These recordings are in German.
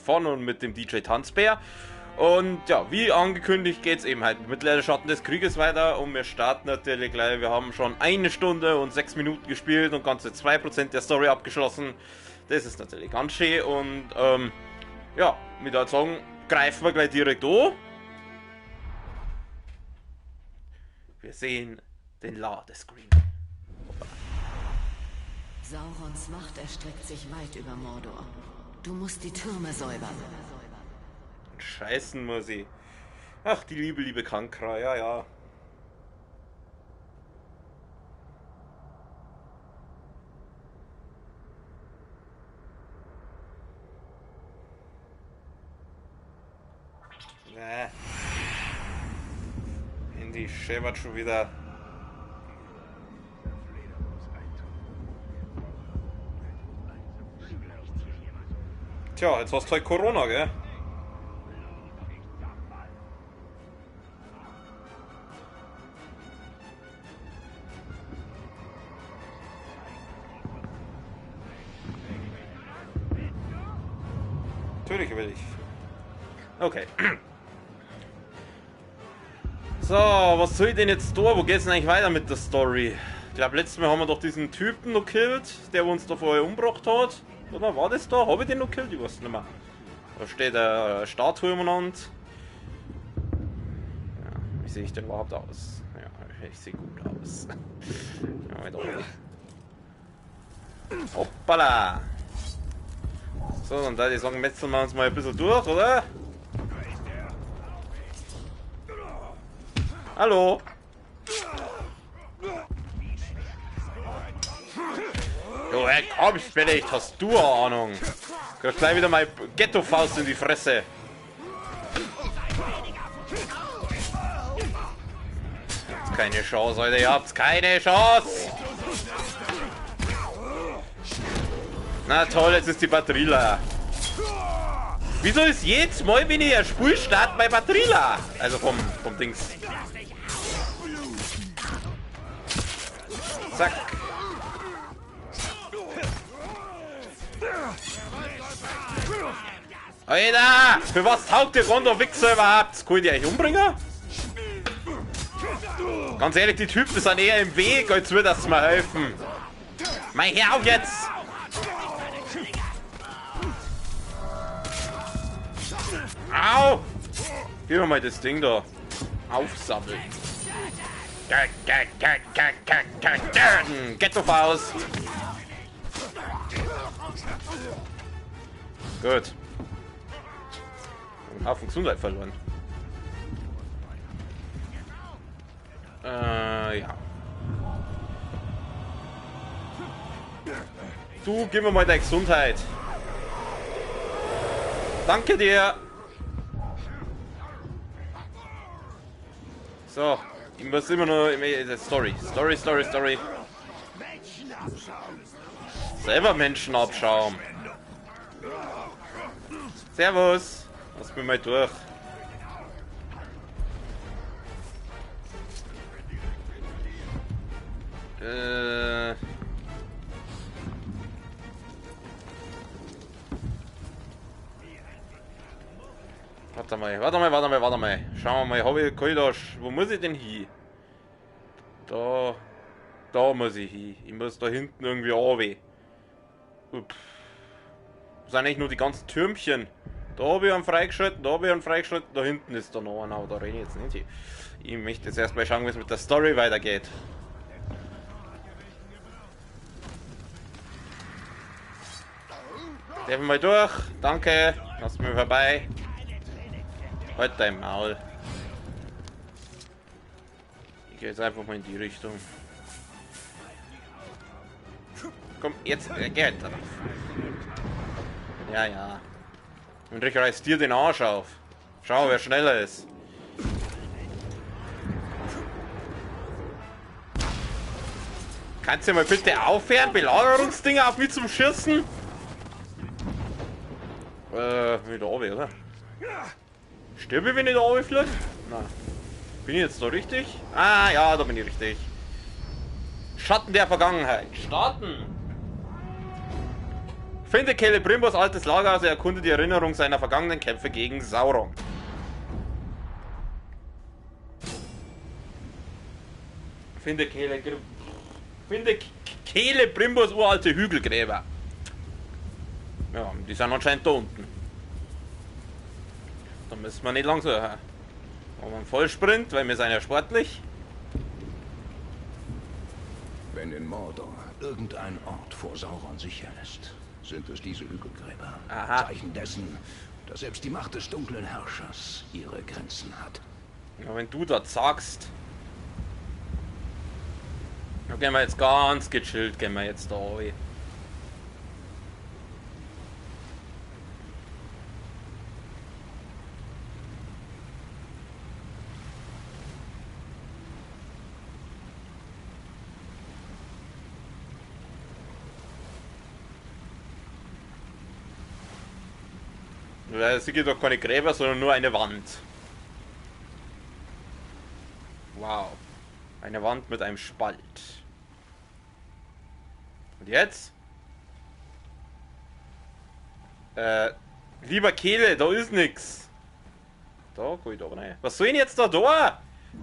von und mit dem DJ Tanzbär. Und ja, wie angekündigt geht es eben halt mit der Schatten des Krieges weiter und wir starten natürlich gleich. Wir haben schon 1 Stunde und 6 Minuten gespielt und ganze 2% der Story abgeschlossen. Das ist natürlich ganz schön und ja, mit der sagen, greifen wir gleich direkt an. Wir sehen den Ladescreen. Saurons Macht erstreckt sich weit über Mordor. Du musst die Türme säubern. Scheißen muss ich. Ach, die liebe Kankra, ja, ja. Handy scheppert schon wieder. Tja, jetzt hast du halt Corona, gell? Natürlich will ich. Okay. So, was soll ich denn jetzt tun? Wo geht's denn eigentlich weiter mit der Story? Ich glaube, letztes Mal haben wir doch diesen Typen noch killt, der uns da vorher umgebracht hat. Oder war das da? Habe ich den noch killt? Ich weiß nicht mehr. Da steht eine Statue umeinander. Ja, wie sehe ich denn überhaupt aus? Ja, ich sehe gut aus. Ja, hoppala! So, dann da die sagen, metzeln wir uns mal ein bisschen durch, oder? Hallo? Du kommst vielleicht, hast du eine Ahnung? Du kriegst gleich wieder mal Ghetto-Faust in die Fresse. Ihr habt keine Chance, Leute, ihr habt keine Chance! Na toll, jetzt ist die Batterie leer. Wieso ist jedes Mal, wenn ich ein Spiel starte, bei Batterie leer? Also vom Dings. Zack. Alter! Für was taugt der Rondo Wichser überhaupt? Kann ich die eigentlich umbringen? Ganz ehrlich, die Typen sind eher im Weg, als würde das mir helfen. Mein Herr, auf jetzt! Au! Gib mir mal das Ding da. Aufsammeln. Ghetto-Faust! Gut. Einen Haufen Gesundheit verloren. Ja. Du, gib mir mal deine Gesundheit. Danke dir. So, ich muss immer nur Story. Selber Menschen abschauen. Servus. Lass mich mal durch. Warte mal. Schauen wir mal, wo muss ich denn hin? Da muss ich hin. Ich muss da hinten irgendwie runter. Das sind eigentlich nur die ganzen Türmchen. Da habe ich einen freigeschalten, da hinten ist da noch einer, aber da renne ich jetzt nicht hin. Ich möchte jetzt erstmal schauen, wie es mit der Story weitergeht. Darf ich mal durch? Danke. Lass mich vorbei. Halt dein Maul. Ich gehe jetzt einfach mal in die Richtung. Komm, jetzt, geh halt drauf. Ja. Und ich reiß dir den Arsch auf. Schau, wer schneller ist. Kannst du mal bitte aufhören, Belagerungsdinger auf mich zum Schießen? Wieder runter, oder? Stirb ich, wenn ich da runterfliege? Nein. Bin ich jetzt da richtig? Ah, ja, da bin ich richtig. Schatten der Vergangenheit. Starten! Finde Celebrimbors altes Lagerhaus, erkunde die Erinnerung seiner vergangenen Kämpfe gegen Sauron. Finde Celebrimbors uralte Hügelgräber. Ja, die sind anscheinend da unten. Da müssen wir nicht lang suchen. Machen wir einen Vollsprint, weil wir sind ja sportlich. Wenn in Mordor irgendein Ort vor Sauron sicher ist, sind es diese Hügelgräber. Aha. Zeichen dessen, dass selbst die Macht des dunklen Herrschers ihre Grenzen hat. Ja, wenn du das sagst. Dann gehen wir jetzt ganz gechillt, gehen wir jetzt da rein. Es gibt doch keine Gräber, sondern nur eine Wand. Wow. Eine Wand mit einem Spalt. Und jetzt? Lieber Kehle, da ist nix. Da kann ich doch nicht. Was soll ich denn jetzt da?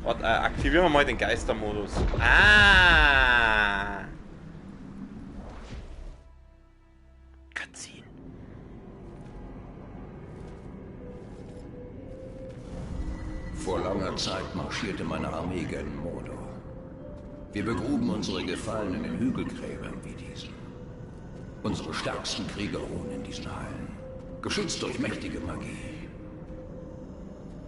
Warte, aktivieren wir mal den Geistermodus. Ah! Cutscene. Vor langer Zeit marschierte meine Armee gen Mordor. Wir begruben unsere Gefallenen in Hügelgräbern wie diesen. Unsere stärksten Krieger ruhen in diesen Hallen, geschützt durch mächtige Magie.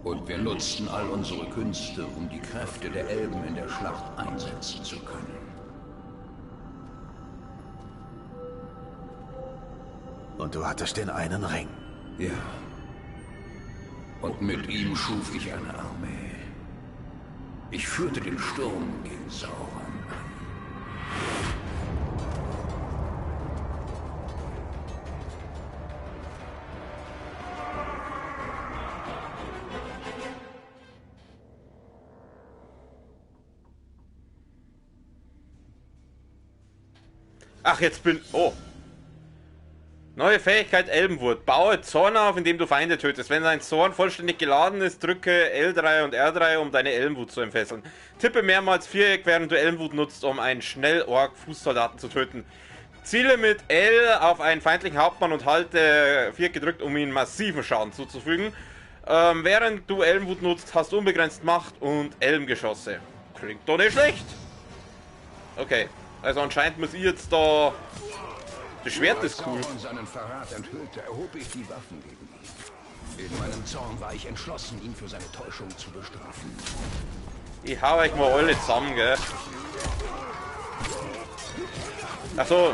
Und wir nutzten all unsere Künste, um die Kräfte der Elben in der Schlacht einsetzen zu können. Und du hattest den einen Ring. Ja. Und mit ihm schuf ich eine Armee. Ich führte den Sturm gegen Sauron an. Ach, jetzt bin... Oh. Neue Fähigkeit Elbenwut. Baue Zorn auf, indem du Feinde tötest. Wenn dein Zorn vollständig geladen ist, drücke L3 und R3, um deine Elbenwut zu entfesseln. Tippe mehrmals Viereck, während du Elbenwut nutzt, um einen Schnell-Ork-Fußsoldaten zu töten. Ziele mit L auf einen feindlichen Hauptmann und halte Viereck gedrückt, um ihm massiven Schaden zuzufügen. Während du Elbenwut nutzt, hast du unbegrenzt Macht und Elbengeschosse. Klingt doch nicht schlecht. Okay, also anscheinend muss ich jetzt da... Das Schwert ist cool. Als Sauron seinen Verrat enthüllte, erhob ich die Waffen gegen ihn. In meinem Zorn war ich entschlossen, ihn für seine Täuschung zu bestrafen. Ich hau euch mal alle zusammen, gell? Achso,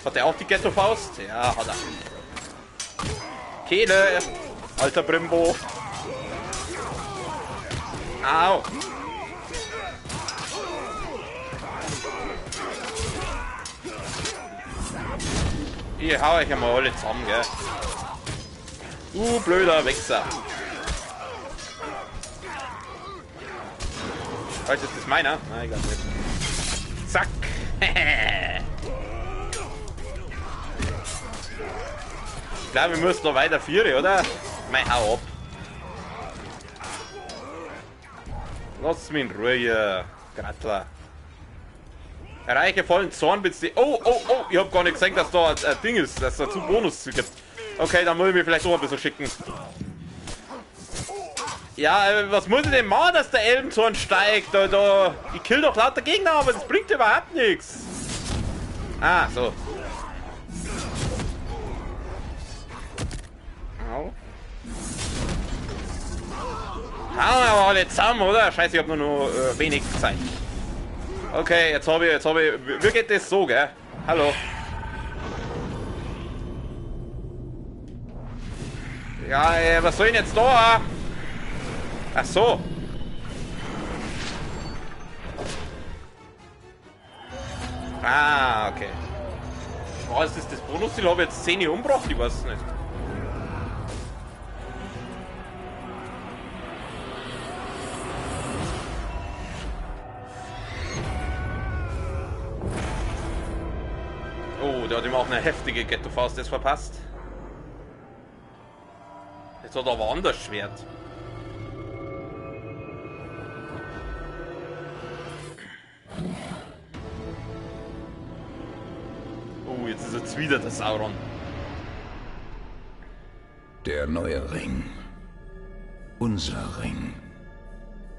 hat er auch die Ghetto-Faust? Ja, hat er. Kehle, alter Brimbo. Au. Ich hau euch einmal alle zusammen, gell? Du blöder Wichser. Ist das meiner? Nein, ich glaube nicht. Zack. Ich glaube, wir müssen noch weiter führen, oder? Mein, hau ab. Lass mich in Ruhe hier, Grattler. Erreiche vollen Zorn bitte. Oh, oh, oh, ich hab gar nicht gesehen, dass da ein Ding ist, dass es dazu Bonus gibt. Okay, dann muss ich mir vielleicht auch ein bisschen schicken. Ja, was muss ich denn machen, dass der Elbenzorn steigt? Ich kill doch lauter Gegner, aber das bringt überhaupt nichts. Ah, so. Au. Hauen wir aber alle zusammen, oder? Scheiße, ich hab nur noch wenig Zeit. Okay, jetzt habe ich, wie geht das so, gell? Hallo. Ja, was soll ich denn jetzt da? Ach so. Ah, okay. Was ist das Bonusziel? Habe ich jetzt 10 umgebracht? Ich weiß es nicht. der hat ihm auch eine heftige Ghetto-Faust jetzt verpasst. Jetzt hat er aber anders Schwert. Oh, jetzt ist jetzt wieder der Sauron. Der neue Ring. Unser Ring.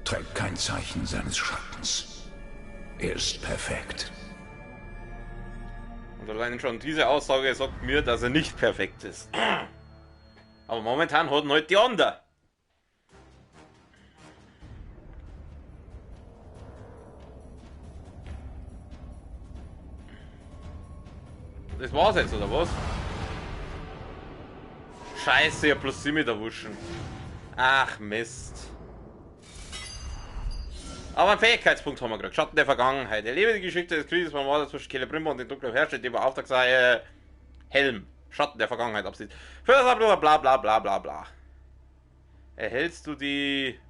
Trägt kein Zeichen seines Schattens. Er ist perfekt. Und allein schon diese Aussage sagt mir, dass er nicht perfekt ist. Aber momentan hat ihn halt die anderen. Das war's jetzt, oder was? Scheiße, ich hab bloß sie mit erwuschen. Ach, Mist. Aber einen Fähigkeitspunkt haben wir gekriegt. Schatten der Vergangenheit. Erlebe die Geschichte des Krieges von Mordor zwischen Celebrimbor und den dunklen Herrscher, die beauftragt sei, Helm. Schatten der Vergangenheit absieht. Für das bla bla bla bla bla. Erhältst du die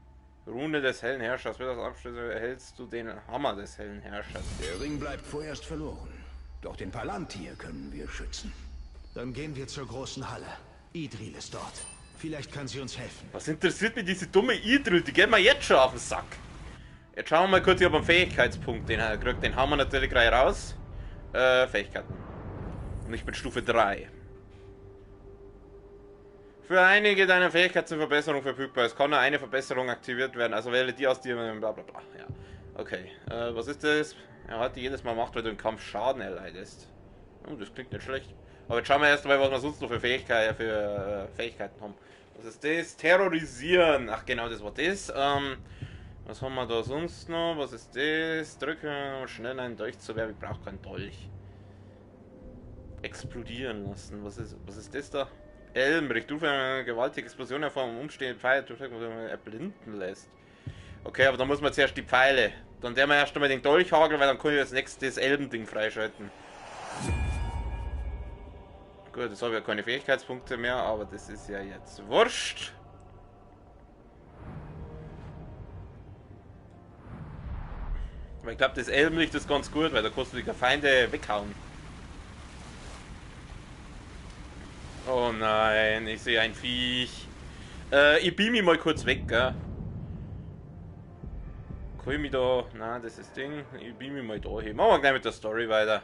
Rune des hellen Herrschers? Für das Abschließen erhältst du den Hammer des hellen Herrschers. Der Ring bleibt vorerst verloren. Doch den Palantir können wir schützen. Dann gehen wir zur großen Halle. Idril ist dort. Vielleicht kann sie uns helfen. Was interessiert mich diese dumme Idril? Die geht mir jetzt schon auf den Sack. Jetzt schauen wir mal kurz hier beim Fähigkeitspunkt. Den kriegt, den haben wir natürlich gleich raus. Fähigkeiten. Und ich bin Stufe 3. Für einige deiner Fähigkeiten zur Verbesserung verfügbar. Es kann nur eine Verbesserung aktiviert werden. Also wähle die aus dir. Bla bla bla. Ja. Okay. Was ist das? Er hat die jedes Mal macht, weil du im Kampf Schaden erleidest. Oh, das klingt nicht schlecht. Aber jetzt schauen wir erst mal, was wir sonst noch für Fähigkeiten haben. Was ist das? Terrorisieren. Ach genau, das war das. Was haben wir da sonst noch? Was ist das? Drücken, um schnell einen Dolch zu werfen. Ich brauche keinen Dolch. Explodieren lassen. Was ist das da? Elmricht. Rufe eine gewaltige Explosion hervor, um umstehende Pfeile zu erblinden lässt. Okay, aber dann muss man zuerst die Pfeile. Dann werden wir erst einmal den Dolchhagel, weil dann kann ich als nächstes das Elbending freischalten. Gut, jetzt habe ich ja keine Fähigkeitspunkte mehr, aber das ist ja jetzt wurscht. Aber ich glaube, das Elbenlicht ist ganz gut, weil da kannst du die Feinde weghauen. Oh nein, ich sehe ein Viech. Ich beam mich mal kurz weg, gell? Kann ich mich da... Nein, das ist das Ding. Ich beam mich mal da hin. Machen wir gleich mit der Story weiter.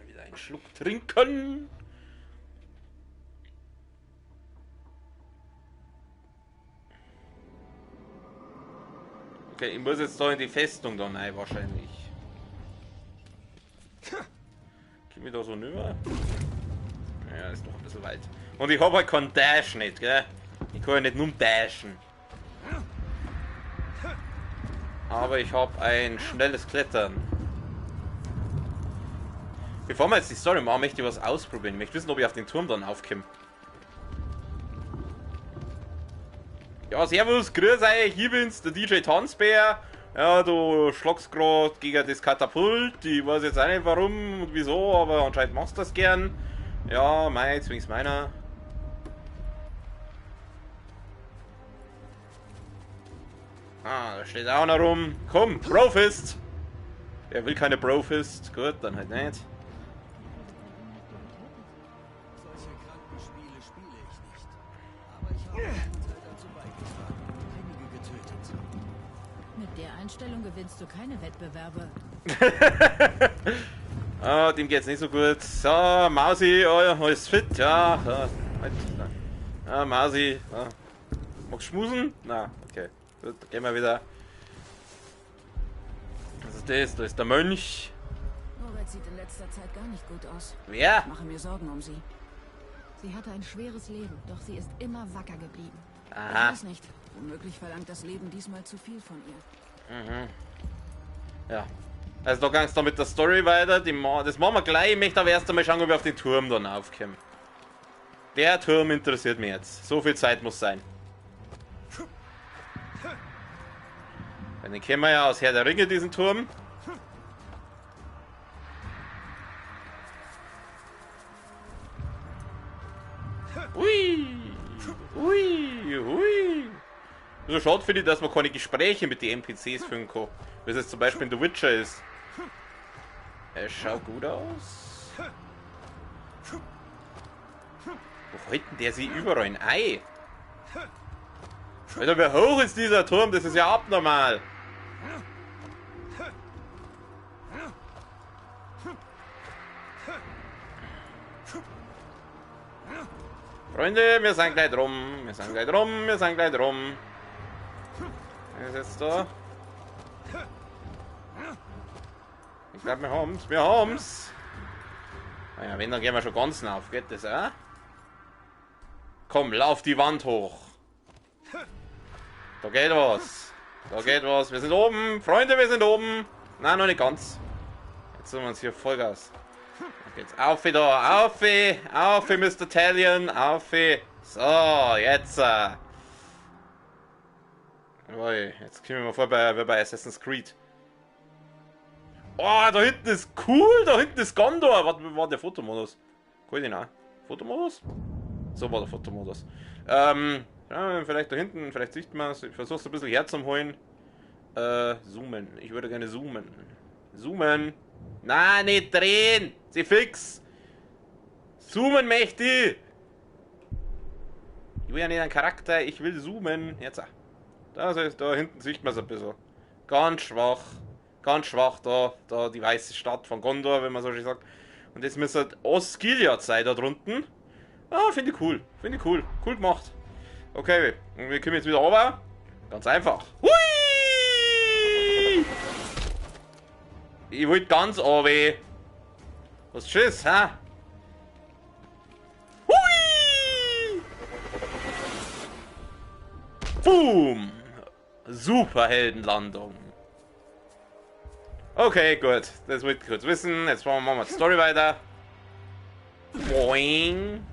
Wieder einen Schluck trinken. Okay, ich muss jetzt da in die Festung dann rein, wahrscheinlich. Geh mir da so rüber. Ja, ist noch ein bisschen weit. Und ich habe halt keinen Dash nicht, gell? Ich kann ja nicht nur dashen. Aber ich habe ein schnelles Klettern. Bevor wir jetzt die Story machen, möchte ich was ausprobieren. Ich möchte wissen, ob ich auf den Turm dann aufkomme. Ja, servus, grüß euch, ich bin's, der DJ Tanzbär. Ja, du schlagst gerade gegen das Katapult. Ich weiß jetzt auch nicht warum und wieso, aber anscheinend machst du das gern. Ja, mei, jetzt wing's meiner. Ah, da steht auch noch rum. Komm, Brofist! Wer will keine Brofist? Gut, dann halt nicht. Solche kranken Spiele spiele ich nicht. Aber ich habe einen Teil dazu beigetragen, einige getötet. Mit der Einstellung gewinnst du keine Wettbewerbe. Ah, dem geht's nicht so gut. So, Mausi, oh, alles fit? Ja, ja, halt. Ja, Mausi. Ja. Magst du schmusen? Na, okay. Gut, dann gehen wir wieder. Was ist das? Da ist der Mönch. Norbert sieht in letzter Zeit gar nicht gut aus. Wer? Ich mache mir Sorgen um sie. Sie hatte ein schweres Leben, doch sie ist immer wacker geblieben. Aha. Ich weiß nicht. Womöglich verlangt das Leben diesmal zu viel von ihr. Ja. Also da ging es dann mit der Story weiter. Das machen wir gleich. Ich möchte aber erst einmal schauen, ob wir auf den Turm dann aufkommen. Der Turm interessiert mich jetzt. So viel Zeit muss sein. Den kennen wir ja aus Herr der Ringe, diesen Turm. Ui! Ui! Ui! So schade finde ich, dass man keine Gespräche mit den NPCs führen kann. Wie es jetzt zum Beispiel in The Witcher ist. Es schaut gut aus. Wo hält denn der sich überall ein Ei? Alter, wie hoch ist dieser Turm? Das ist ja abnormal. Freunde, wir sind gleich drum. Wir sind gleich drum. Wir sind gleich drum. Wer ist jetzt da? Ich glaube, wir haben's. Wir haben's. Naja, wenn, dann gehen wir schon ganz auf. Geht das auch? Komm, lauf die Wand hoch. Da geht was. Da geht was. Wir sind oben. Freunde, wir sind oben. Nein, noch nicht ganz. Jetzt sind wir uns hier Vollgas. Da geht's auf da. Auf, auf, Mr. Talion. Auf. So, jetzt. Jawohl, jetzt kommen wir mal vor bei Assassin's Creed. Oh, da hinten ist cool. Da hinten ist Gondor. Was war der Fotomodus? Cool, den auch. Fotomodus? So war der Fotomodus. Ja, vielleicht da hinten, vielleicht sieht man es. Ich versuche es ein bisschen herzuholen. Zoomen. Ich würde gerne zoomen. Zoomen. Nein, nicht drehen. Sie fix. Zoomen möchte ich. Ich will ja nicht einen Charakter. Ich will zoomen. Jetzt. Das ist, da hinten sieht man es ein bisschen. Ganz schwach. Ganz schwach da. Da die weiße Stadt von Gondor, wenn man so schön sagt. Und jetzt müsste Osgiliath sein da drunten. Ah, finde ich cool. Finde ich cool. Cool gemacht. Okay, und wir kommen jetzt wieder runter. Ganz einfach. Hui! Ich wollte ganz runter. Was tschüss, hä? Hui! Boom! Superheldenlandung. Okay, gut. Das wollte ich kurz wissen. Jetzt machen wir mal die Story weiter. Boing.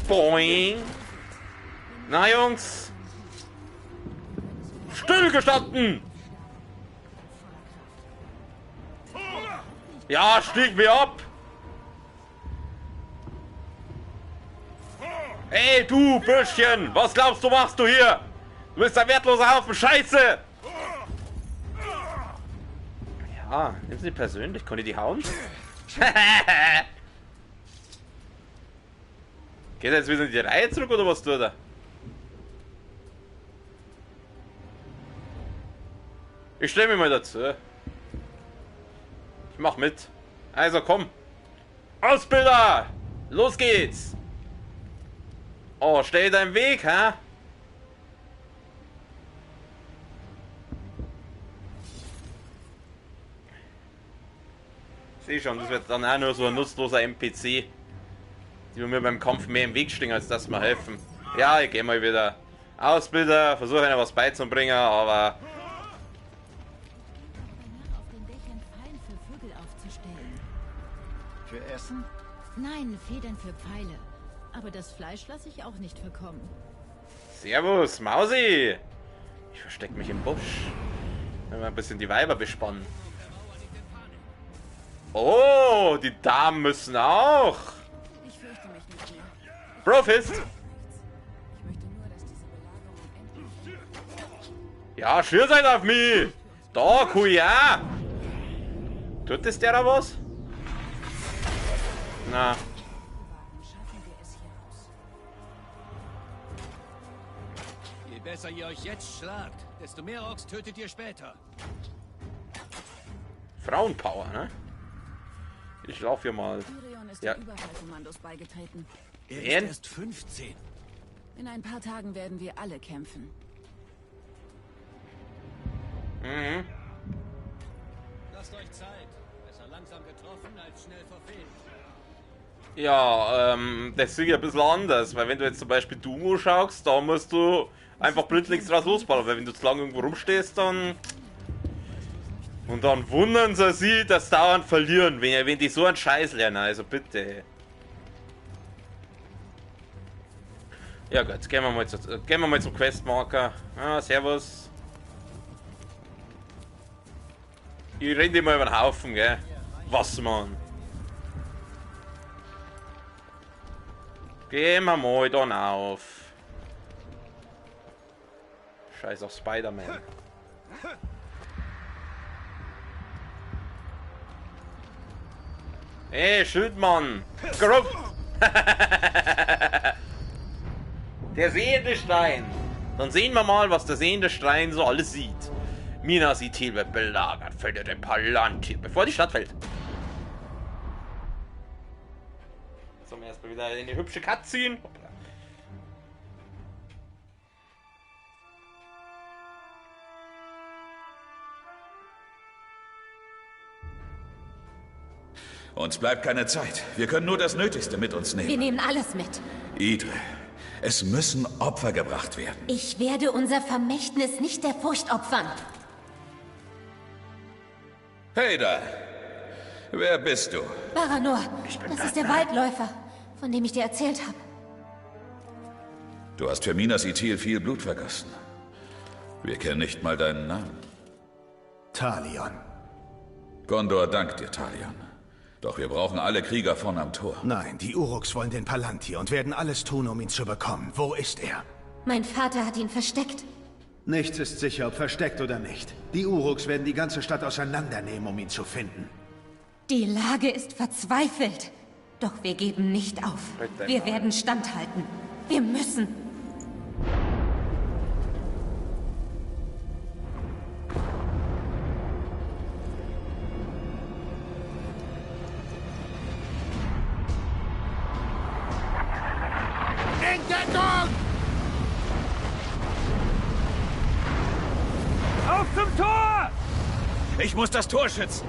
Boing. Na, Jungs. Stillgestanden. Ja, stieg mir ab. Ey, du Bürschchen. Was glaubst du, machst du hier? Du bist ein wertloser Haufen Scheiße. Ja, nimm sie persönlich. Kann ich die hauen? Geht er jetzt wieder in die Reihe zurück oder was tut er? Ich stelle mich mal dazu. Ich mach mit. Also komm. Ausbilder! Los geht's! Oh, stell deinen Weg, hä? Ich sehe schon, das wird dann auch nur so ein nutzloser NPC. Die mir beim Kampf mehr im Weg stehen, als dass wir helfen. Ja, ich gehe mal wieder. Ausbilder, versuche ihnen was beizubringen, aber... auf den Dächern Fallen für Vögel aufzustellen. Für Essen? Nein, Federn für Pfeile. Aber das Fleisch lasse ich auch nicht verkommen. Servus, Mausi! Ich verstecke mich im Busch. Wenn wir ein bisschen die Weiber bespannen. Oh, die Damen müssen auch! Ich fürchte mich nicht mehr. Brofist! Ich möchte nur, dass diese Belagerung endlich... Ja, schür seid auf mich! Da, Kuya! Tut das der da was? Na. Schaffen wir es hier raus. Je besser ihr euch jetzt schlagt, desto mehr Orks tötet ihr später. Frauenpower, ne? Ich lauf hier mal. Tyrion ist Ja. den Überfallkommandos beigetreten. Er Wen? ist erst 15. In ein paar Tagen werden wir alle kämpfen. Mhm. Lasst euch Zeit. Besser langsam getroffen als schnell verfehlt. Ja, das ist ja ein bisschen anders, weil wenn du jetzt zum Beispiel Dumo schaust, da musst du einfach blindlings draus losballern, weil wenn du zu lange irgendwo rumstehst, dann... Und dann wundern sie, dass sie dauernd verlieren, wenn die so einen Scheiß lernen, also bitte. Ja gut, gehen wir mal zum Questmarker. Ah, servus. Ich renne dir mal über den Haufen, gell? Was, Mann? Gehen wir mal dann auf. Scheiß auf Spider-Man. Ey, Schildmann! Grupp! Der sehende Stein. Dann sehen wir mal, was der sehende Stein so alles sieht. Minas Ithil wird belagert, findet den Palantir, bevor die Stadt fällt. Jetzt haben wir erstmal wieder eine hübsche Cutscene. Uns bleibt keine Zeit. Wir können nur das Nötigste mit uns Wir nehmen. nehmen alles mit. Idre, es müssen Opfer gebracht werden. Ich werde unser Vermächtnis nicht der Furcht opfern. Hey da! Wer bist du? Baranor, das ist der Waldläufer, von dem ich dir erzählt habe. Du hast für Minas Ithil viel Blut vergossen. Wir kennen nicht mal deinen Namen. Talion. Gondor dankt dir, Talion. Doch wir brauchen alle Krieger vorn am Tor. Nein, die Uruks wollen den Palantir und werden alles tun, um ihn zu bekommen. Wo ist er? Mein Vater hat ihn versteckt. Nichts ist sicher, ob versteckt oder nicht. Die Uruks werden die ganze Stadt auseinandernehmen, um ihn zu finden. Die Lage ist verzweifelt. Doch wir geben nicht auf. Wir werden standhalten. Wir müssen. Entdeckung! Auf zum Tor! Ich muss das Tor schützen.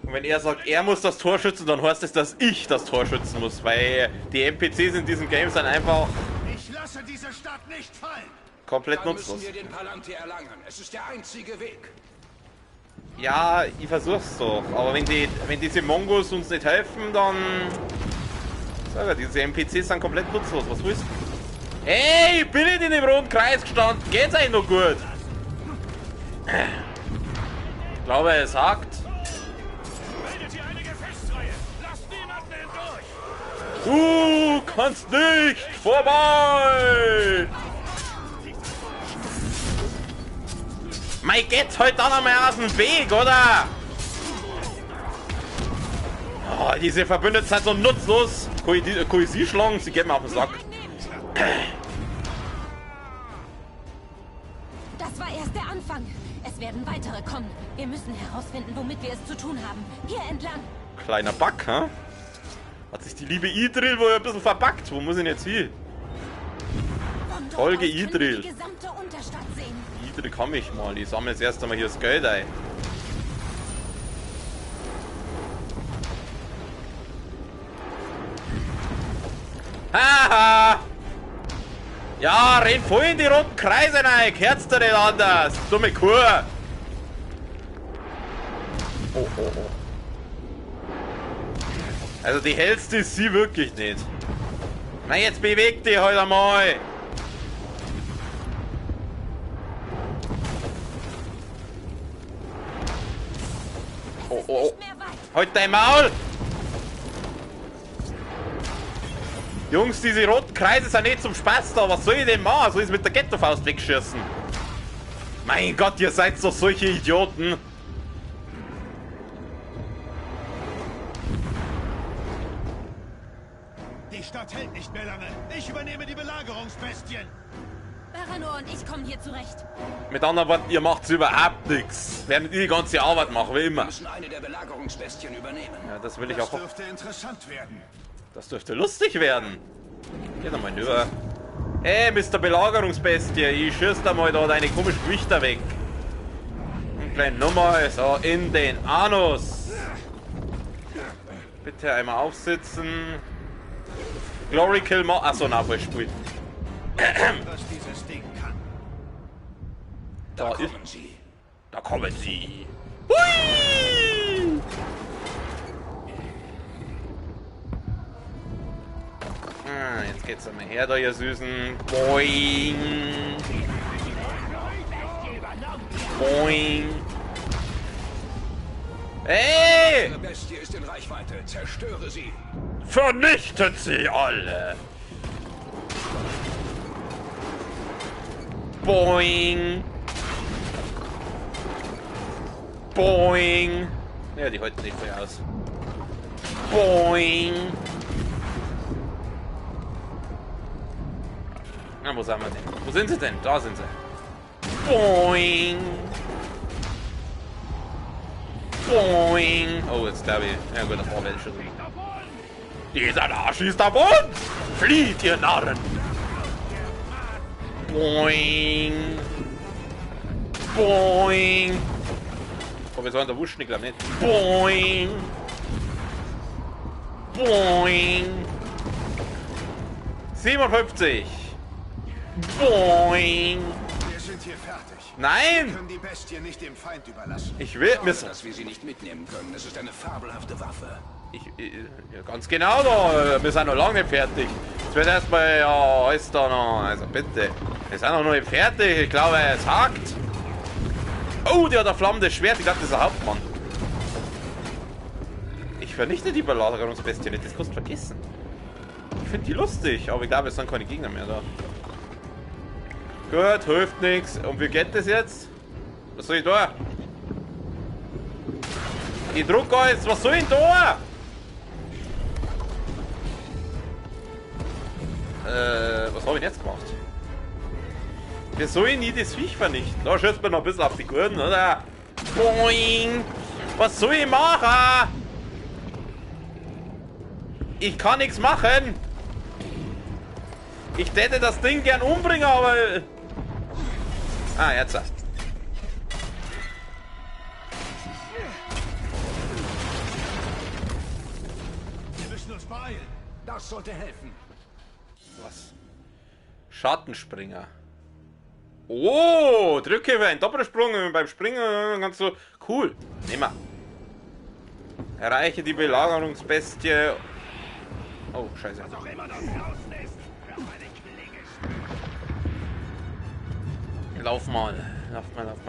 Und wenn er sagt, er muss das Tor schützen, dann heißt es, dass ich das Tor schützen muss, weil die NPCs in diesen Games dann einfach Ich lasse diese Stadt nicht fallen! komplett Dann nutzlos. müssen wir den Palantir erlangen. Es ist der einzige Weg. Ja, ich versuch's doch. Aber wenn diese Mongos uns nicht helfen, dann... Sag ja, diese NPCs sind komplett nutzlos. Was willst du? Ey, ich bin nicht in dem roten Kreis gestanden. Geht's eigentlich noch gut? Ich glaube, er sagt... Bildet hier eine Gefechtsreihe! Lasst niemanden hindurch! Du kannst nicht vorbei! Mei, geht's heute dann einmal aus dem Weg, oder? Oh, diese Verbündeten sind so nutzlos. Kann ich sie schlagen? Sie geht mir auf den Sack. Das war erst der Anfang. Es werden weitere kommen. Wir müssen herausfinden, womit wir es zu tun haben. Hier entlang. Kleiner Bug, hä? Hat sich die liebe Idril wohl ein bisschen verbuggt. Wo muss ich denn jetzt hin? Von dort Folge aus können wir Idril. die gesamte Unterstadt sehen. Idril kann mich mal. Ich sammle jetzt erst einmal hier das Geld ein. Haha! Ja, renn voll in die roten Kreise rein. Hört's dir nicht anders. Dumme Kuh. Oh, oh, oh. Also die hellste ist sie wirklich nicht. Na, jetzt beweg dich halt einmal. Oh, oh, oh. Nicht mehr weit. Halt dein Maul! Jungs, diese roten Kreise sind nicht zum Spaß da. Was soll ich denn machen? Soll ich es mit der Ghetto-Faust wegschießen? Mein Gott, ihr seid doch solche Idioten. Die Stadt hält nicht mehr lange. Ich übernehme die Belagerungsbestien. Baranor und ich kommen hier zurecht. Mit anderen Worten, ihr macht überhaupt nichts. Während ihr die ganze Arbeit machen, wie Wir immer. müssen eine der Belagerungsbestien übernehmen. Ja, das will ich Das auch. dürfte interessant werden. Das dürfte lustig werden. Geh doch mal rüber. Ey, Mr. Belagerungsbestie, ich schieß da mal da deine komischen Gewichter weg. Eine kleine Nummer, so in den Anus. Bitte einmal aufsitzen. Glory Kill mal. Achso, Nachholspiel. Was dieses Ding kann. Da Da kommen ist- sie. Da kommen sie. Hui! Jetzt geht's einmal her, da ihr Süßen. Boing! Boing. Hey! Eine Bestie ist in Reichweite. Zerstöre sie. Vernichtet sie alle! Boing! Boing! Ja, die halten nicht mehr aus. Boing! Na, wo sind wir denn? Wo sind sie denn? Da sind sie. Boing! Boing! Oh, jetzt glaube ich. Ja gut, das war welche schon. Dieser da schießt davon! Flieht, ihr Narren! Boing! Boing! Oh, wir sollen da wuschen, ich glaube nicht. Boing! Boing! 57! Boing! Wir sind hier fertig. Nein! Wir können die Bestie nicht dem Feind überlassen. Ich will... Dass wir sie nicht mitnehmen können. Es ist eine fabelhafte Waffe. Ja, ganz genau, da. Wir sind noch lange nicht fertig. Jetzt wird erstmal, ja, alles da noch. Also bitte. Wir sind noch nicht fertig. Ich glaube, es hakt. Oh, der hat ein flammendes Schwert. Ich glaube, das ist ein Hauptmann. Ich vernichte die Belagerungsbestie nicht. Das kannst du vergessen. Ich finde die lustig, aber ich glaube, es sind keine Gegner mehr da. Gut, hilft nichts. Und wie geht das jetzt? Was soll ich da? Ich druck alles. Was soll ich da? Was habe ich jetzt gemacht? Wir sollen nie das Viech vernichten. Da schützt man noch ein bisschen auf die Gurten, oder? Boing! Was soll ich machen? Ich kann nichts machen. Ich hätte das Ding gern umbringen, aber... Ah, jetzt. Wir müssen uns beeilen. Das sollte helfen. Was? Schattenspringer. Oh, drücke für einen Doppelsprung beim Springen ganz so cool. Nehmen wir. Erreiche die Belagerungsbestie. Oh, scheiße. Lauf mal.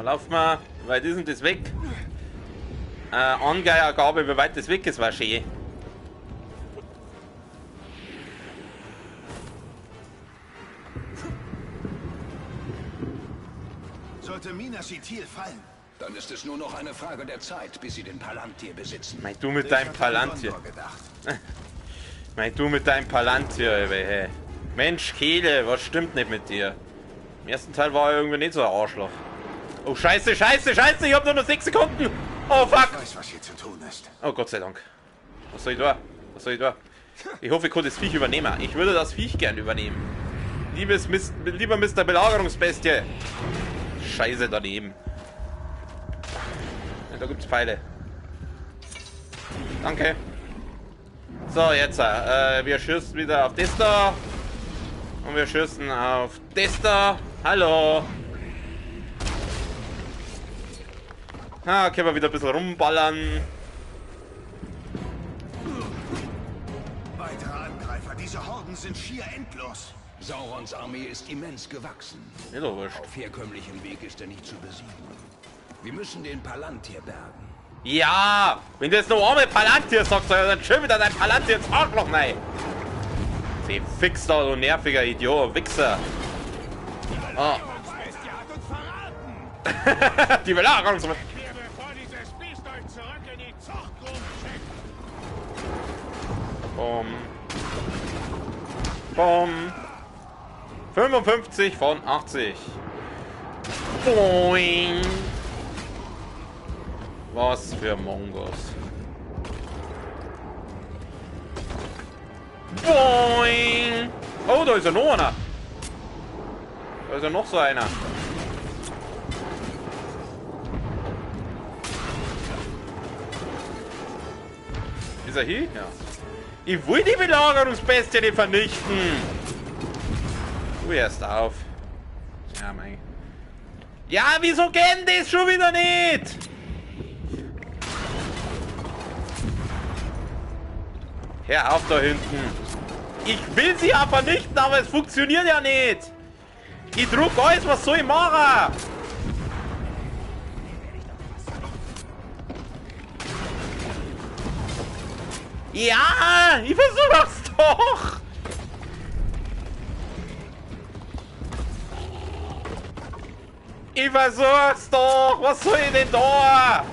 Lauf mal. Wie weit ist denn das weg? Angeiergabe, wie weit das weg ist, war schön. Sollte Minas Ithil fallen, Dann ist es nur noch eine Frage der Zeit, bis sie den Palantir besitzen. Mein du mit deinem Palantir. gedacht. Mein du mit deinem Palantir, hey. Mensch, Kehle, was stimmt nicht mit dir? Im ersten Teil war er irgendwie nicht so ein Arschloch. Oh, scheiße, scheiße, scheiße, ich hab nur noch 6 Sekunden. Oh, fuck. Ich weiß, was hier zu tun ist. Oh, Gott sei Dank. Was soll ich da? Was soll ich da? Ich hoffe, ich kann das Viech übernehmen. Ich würde das Viech gern übernehmen. Lieber Mr. Belagerungsbestie. Scheiße daneben. Ja, da gibt's Pfeile. Danke. So, jetzt. Wir schießen wieder auf das da. Und wir schießen auf das da. Hallo. Ah, können wir wieder ein bisschen rumballern. Weitere Angreifer, diese Horden sind schier endlos. Saurons Armee ist immens gewachsen. Ist doch wurscht. Auf herkömmlichem Weg ist er nicht zu besiegen. Wir müssen den Palantir bergen. Ja, wenn du jetzt noch einmal Palantir sagst, dann schön wieder dein Palantir ins Arschloch rein. Sie fix da, du nerviger Idiot, Wichser. Oh. Die Belagerungsbestie. Bom. Bom. 55 von 80. Boing. Was für Mongos. Boing. Oh, da ist ja noch einer. Da ist ja noch so einer. Ist er hier? Ja. Ich will die Belagerungsbestie nicht vernichten. Du erst auf. Ja, mein. Ja, wieso geht das schon wieder nicht? Hör auf da hinten. Ich will sie ja vernichten, aber es funktioniert ja nicht. Ich druck alles, was soll ich machen? Ja, ich versuch's doch! Ich versuch's doch! Was soll ich denn da?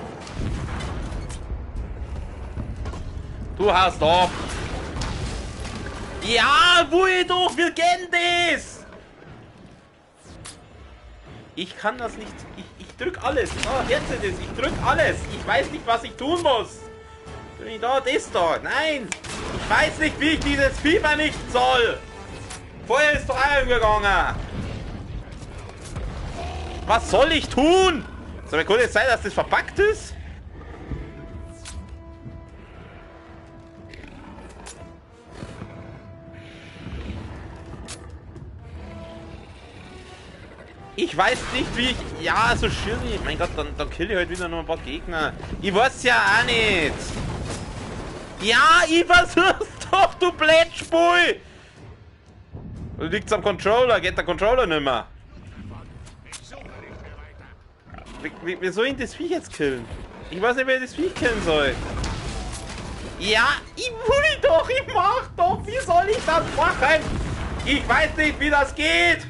Du hast ab! Ja, wo ich doch! Wir kennen das! Ich kann das nicht... Ich drück alles! Oh, jetzt ist es! Ich drück alles! Ich weiß nicht, was ich tun muss! Bin ich da? Das da! Nein! Ich weiß nicht, wie ich dieses Vieh vernichten soll! Feuer ist doch eingegangen! Was soll ich tun? Soll mir kurz sein, dass das verpackt ist? Ich weiß nicht, wie ich... Ja, so schön. Mein Gott, dann kill ich halt wieder noch ein paar Gegner. Ich weiß ja auch nicht. Ja, ich versuch's doch, du Blätschbui! Liegt's am Controller? Geht der Controller nicht mehr? Wie soll ich das Vieh jetzt killen? Ich weiß nicht, wer das Vieh killen soll. Ja, ich will doch, ich mach doch. Wie soll ich das machen? Ich weiß nicht, wie das geht.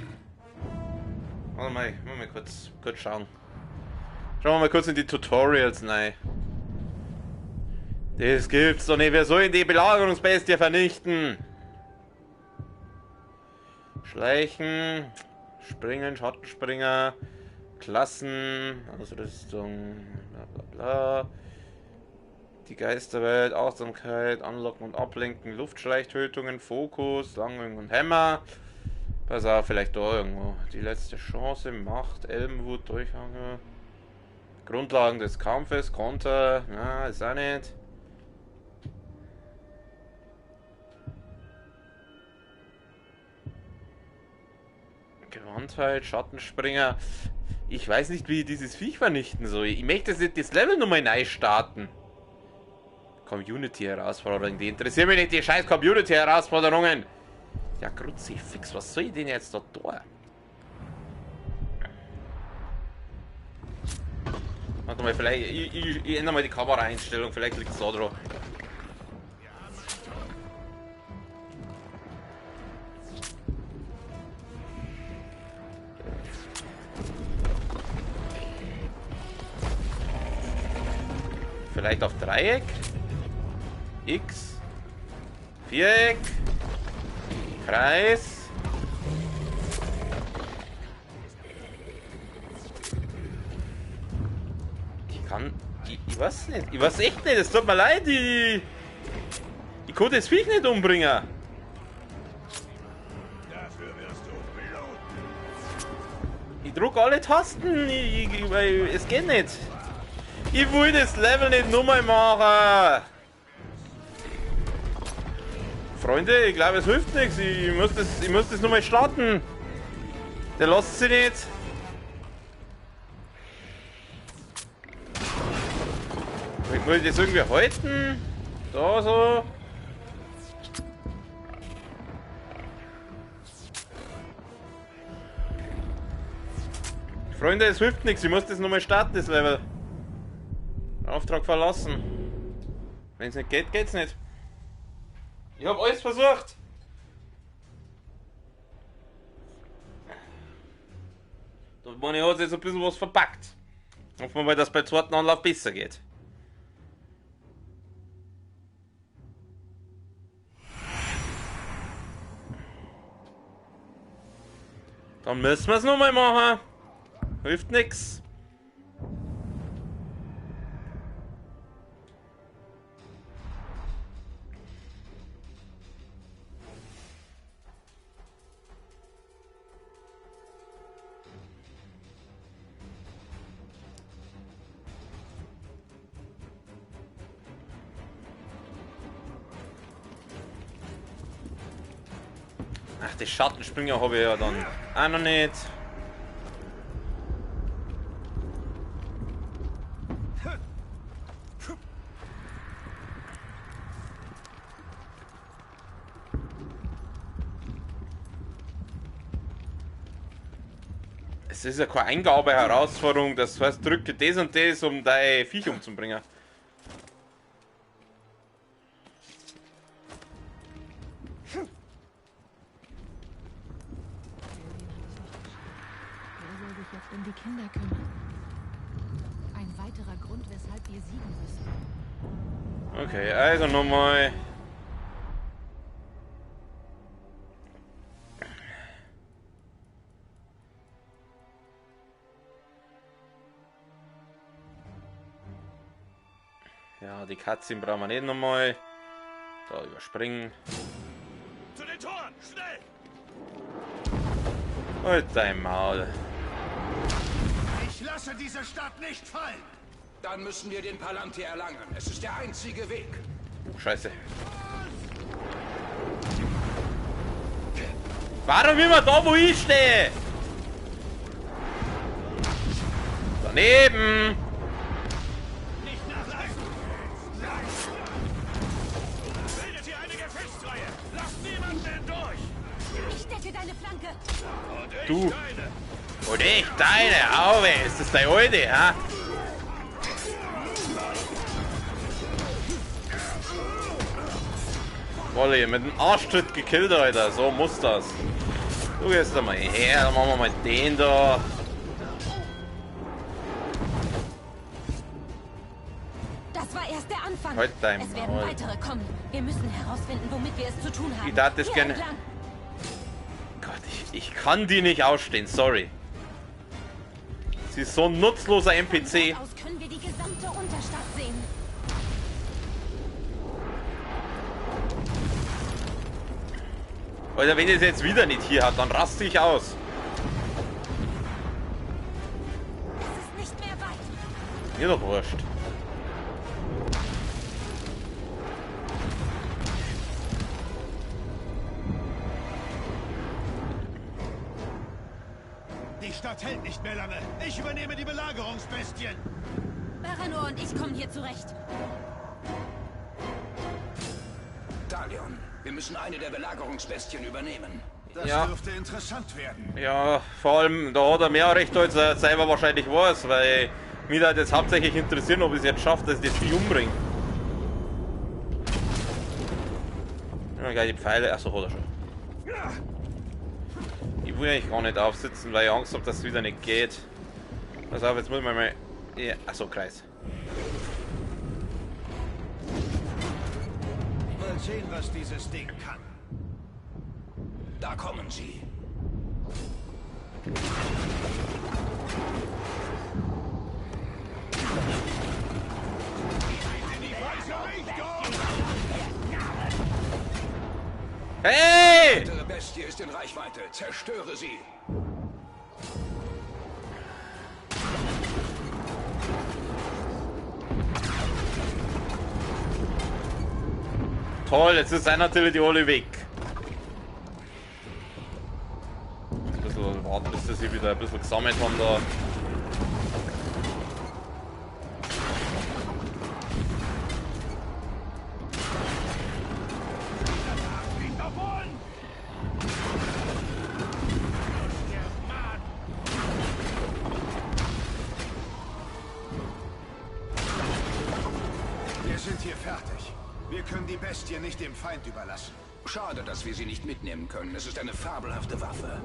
Warte mal, kurz schauen. Schauen wir mal kurz in die Tutorials rein. Das gibt's doch nicht. Wer soll die Belagerungsbestie vernichten? Schleichen, Springen, Schattenspringer, Klassen, Ausrüstung, bla bla bla. Die Geisterwelt, Achtsamkeit, Anlocken und Ablenken, Luftschleichtötungen, Fokus, Langwing und Hämmer. Pass auf, vielleicht da irgendwo. Die letzte Chance, Macht, Elbenwut, Durchhang. Grundlagen des Kampfes, Konter, na, ist auch nicht. Gewandtheit, Schattenspringer. Ich weiß nicht, wie ich dieses Viech vernichten soll. Ich möchte das Level nochmal neu starten. Community-Herausforderungen, die interessieren mich nicht, die scheiß Community-Herausforderungen. Ja, Kruzifix, was soll ich denn jetzt da tun? Warte mal, vielleicht, ich ändere mal die Kameraeinstellung, vielleicht liegt es da drauf. Vielleicht auf Dreieck? X? Viereck? Kreis? Ich weiß nicht. Ich weiß echt nicht. Es tut mir leid. Ich konnte das Viech nicht umbringen. Ich drücke alle Tasten. Es geht nicht. Ich will das Level nicht nochmal machen. Freunde, ich glaube, es hilft nichts. Ich muss das nochmal starten. Der lässt sich nicht. Muss ich das irgendwie halten? Da so. Freunde, es hilft nichts. Ich muss das nochmal starten, das Level. Auftrag verlassen. Wenn es nicht geht, geht's nicht. Ich habe alles versucht. Da meine ich, hat jetzt ein bisschen was verpackt. Hoffen wir mal, dass bei zweiten Anlauf besser geht. Dann müssen wir es nochmal machen. Hilft nix. Ach, die Schattenspringer habe ich ja dann auch noch nicht. Es ist ja keine Eingabe-Herausforderung, das heißt, drücke das und das, um dein Viech umzubringen. Um die Kinder kümmern. Ein weiterer Grund, weshalb wir siegen müssen. Okay, also nochmal. Ja, die Cutscene brauchen wir nicht nochmal. Da überspringen. Zu den Toren, schnell! Halt dein Maul. Ich lasse diese Stadt nicht fallen! Dann müssen wir den Palantir erlangen. Es ist der einzige Weg. Oh, Scheiße. Warum immer da, wo ich stehe? Daneben! Nicht nachlassen! Bildet hier eine Gefechtsreihe! Lasst niemanden durch! Ich decke deine Flanke. Und ich Du. deine! Und ich deine Auge. Ist das dein Alte, ha? Wolle, mit dem Arschtritt gekillt, Alter. So muss das. Du gehst da mal her, dann machen wir mal den da. Das war erst der Anfang. Halt dein Es werden Maul. weitere kommen. Wir müssen herausfinden, womit wir es zu tun haben. Ich darf das Hier gerne- entlang. Gott, ich kann die nicht ausstehen, sorry. Sie ist so ein nutzloser NPC. Aus können wir die gesamte Unterstadt sehen. Alter, wenn es jetzt wieder nicht hier hat, dann raste ich aus. Es ist nicht mehr weit. Mir doch wurscht. Die Stadt hält nicht mehr lange. Ich übernehme die Belagerungsbestien. Baranor und ich kommen hier zurecht. Talion, wir müssen eine der Belagerungsbestien übernehmen. Das Ja. dürfte interessant werden. Ja, vor allem, da hat er mehr Recht, als er selber wahrscheinlich weiß, weil mich hat jetzt hauptsächlich interessieren, ob es jetzt schafft, dass ich das Vieh umbringe. Ja, gleich die Pfeile. Achso, hat er schon. Ich will eigentlich gar nicht aufsitzen, weil ich Angst habe, dass es wieder nicht geht. Pass auf, jetzt muss man mal. Ja, achso, Kreis. Mal sehen, was dieses Ding kann. Da kommen sie. Hey! Ihre Bestie ist in Reichweite. Zerstöre sie. Toll, jetzt ist natürlich die alle weg. Ein bisschen warten, bis sie sich wieder ein bisschen gesammelt haben da. Wir sind hier fertig. Wir können die Bestie nicht dem Feind überlassen. Schade, dass wir sie nicht mitnehmen können. Es ist eine fabelhafte Waffe.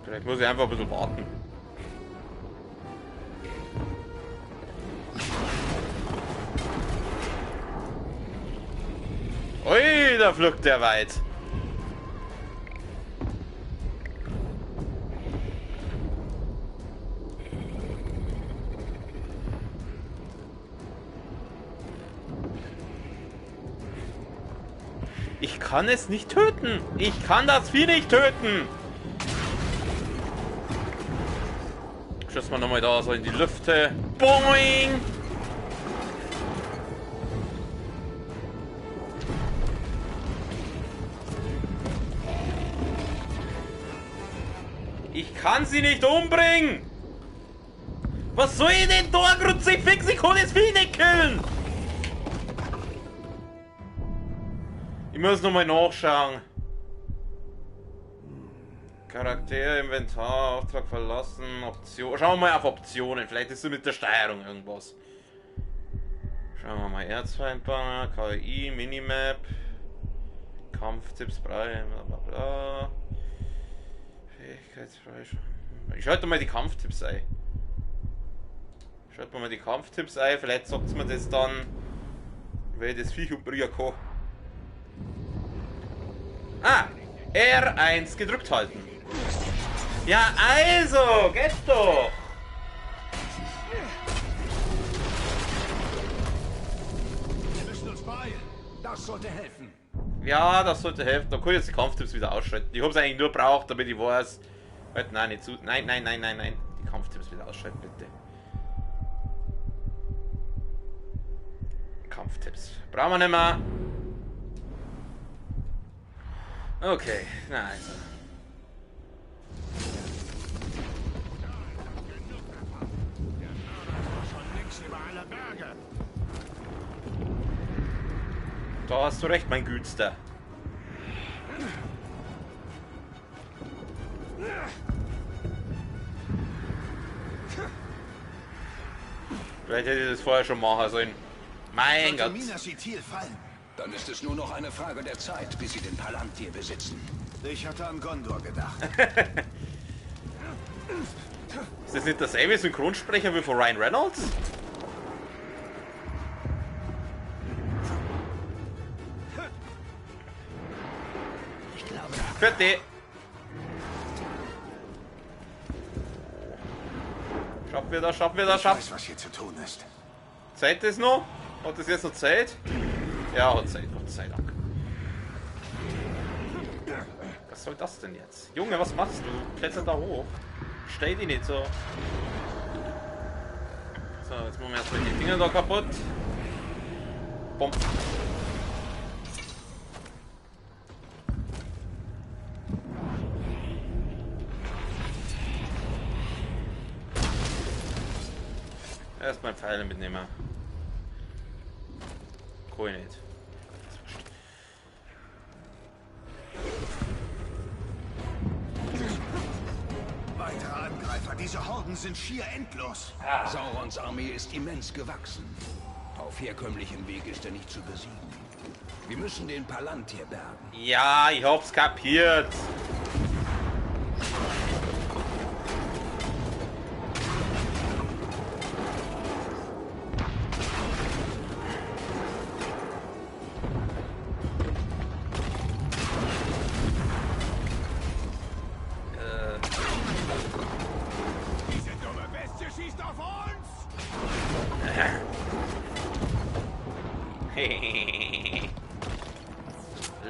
Vielleicht muss ich einfach ein bisschen warten. Ui, da flog der weit. Ich kann es nicht töten. Ich kann das Vieh nicht töten. Schießen wir nochmal da so in die Lüfte. Boing! Ich kann sie nicht umbringen! Was soll ich denn da, Kruzifix? Ich kann das Vieh nicht killen! Ich muss nochmal nachschauen. Charakter, Inventar, Auftrag verlassen, Option. Schauen wir mal auf Optionen. Vielleicht ist es mit der Steuerung irgendwas. Schauen wir mal. Erzfeindbanner, KI, Minimap, Kampftipps, bla bla bla. Fähigkeitsfreischalten. Ich schalte mal die Kampftipps ein. Schaut mal die Kampftipps ein. Vielleicht sagt es mir das dann, weil das Viech umbringen kann. Ah! R1 gedrückt halten. Ja, also, geht doch. Wir müssen uns beeilen. Das sollte helfen. Ja, das sollte helfen. Dann kann ich jetzt die Kampftipps wieder ausschalten. Ich habe es eigentlich nur braucht, damit ich weiß. Halt, nein, nicht zu. Nein. Die Kampftipps wieder ausschalten, bitte. Kampftipps. Brauchen wir nicht mehr. Okay, na also. Da hast du recht, mein Gütster. Vielleicht hätte ich das vorher schon machen sollen. Mein Gott. Dann ist es nur noch eine Frage der Zeit, bis sie den Palantir besitzen. Ich hatte an Gondor gedacht. Ist das nicht derselbe Synchronsprecher wie von Ryan Reynolds? Ich glaube... Für die. Schaffen wir das, Ich weiß, was hier zu tun ist. Zeit das noch? Hat das jetzt noch Zeit? Ja, hat Zeit, Gott sei Dank. Was soll das denn jetzt? Junge, was machst du? Kletter da hoch. Stell die nicht so. So, jetzt machen wir erstmal die Dinger da kaputt. Bumm. Erstmal Pfeile mitnehmen. Cool nicht. Weitere Angreifer, diese Horden sind schier endlos. Saurons Armee ist immens gewachsen. Auf herkömmlichem Weg ist er nicht zu besiegen. Wir müssen den Palantir bergen. Ja, ich hab's kapiert.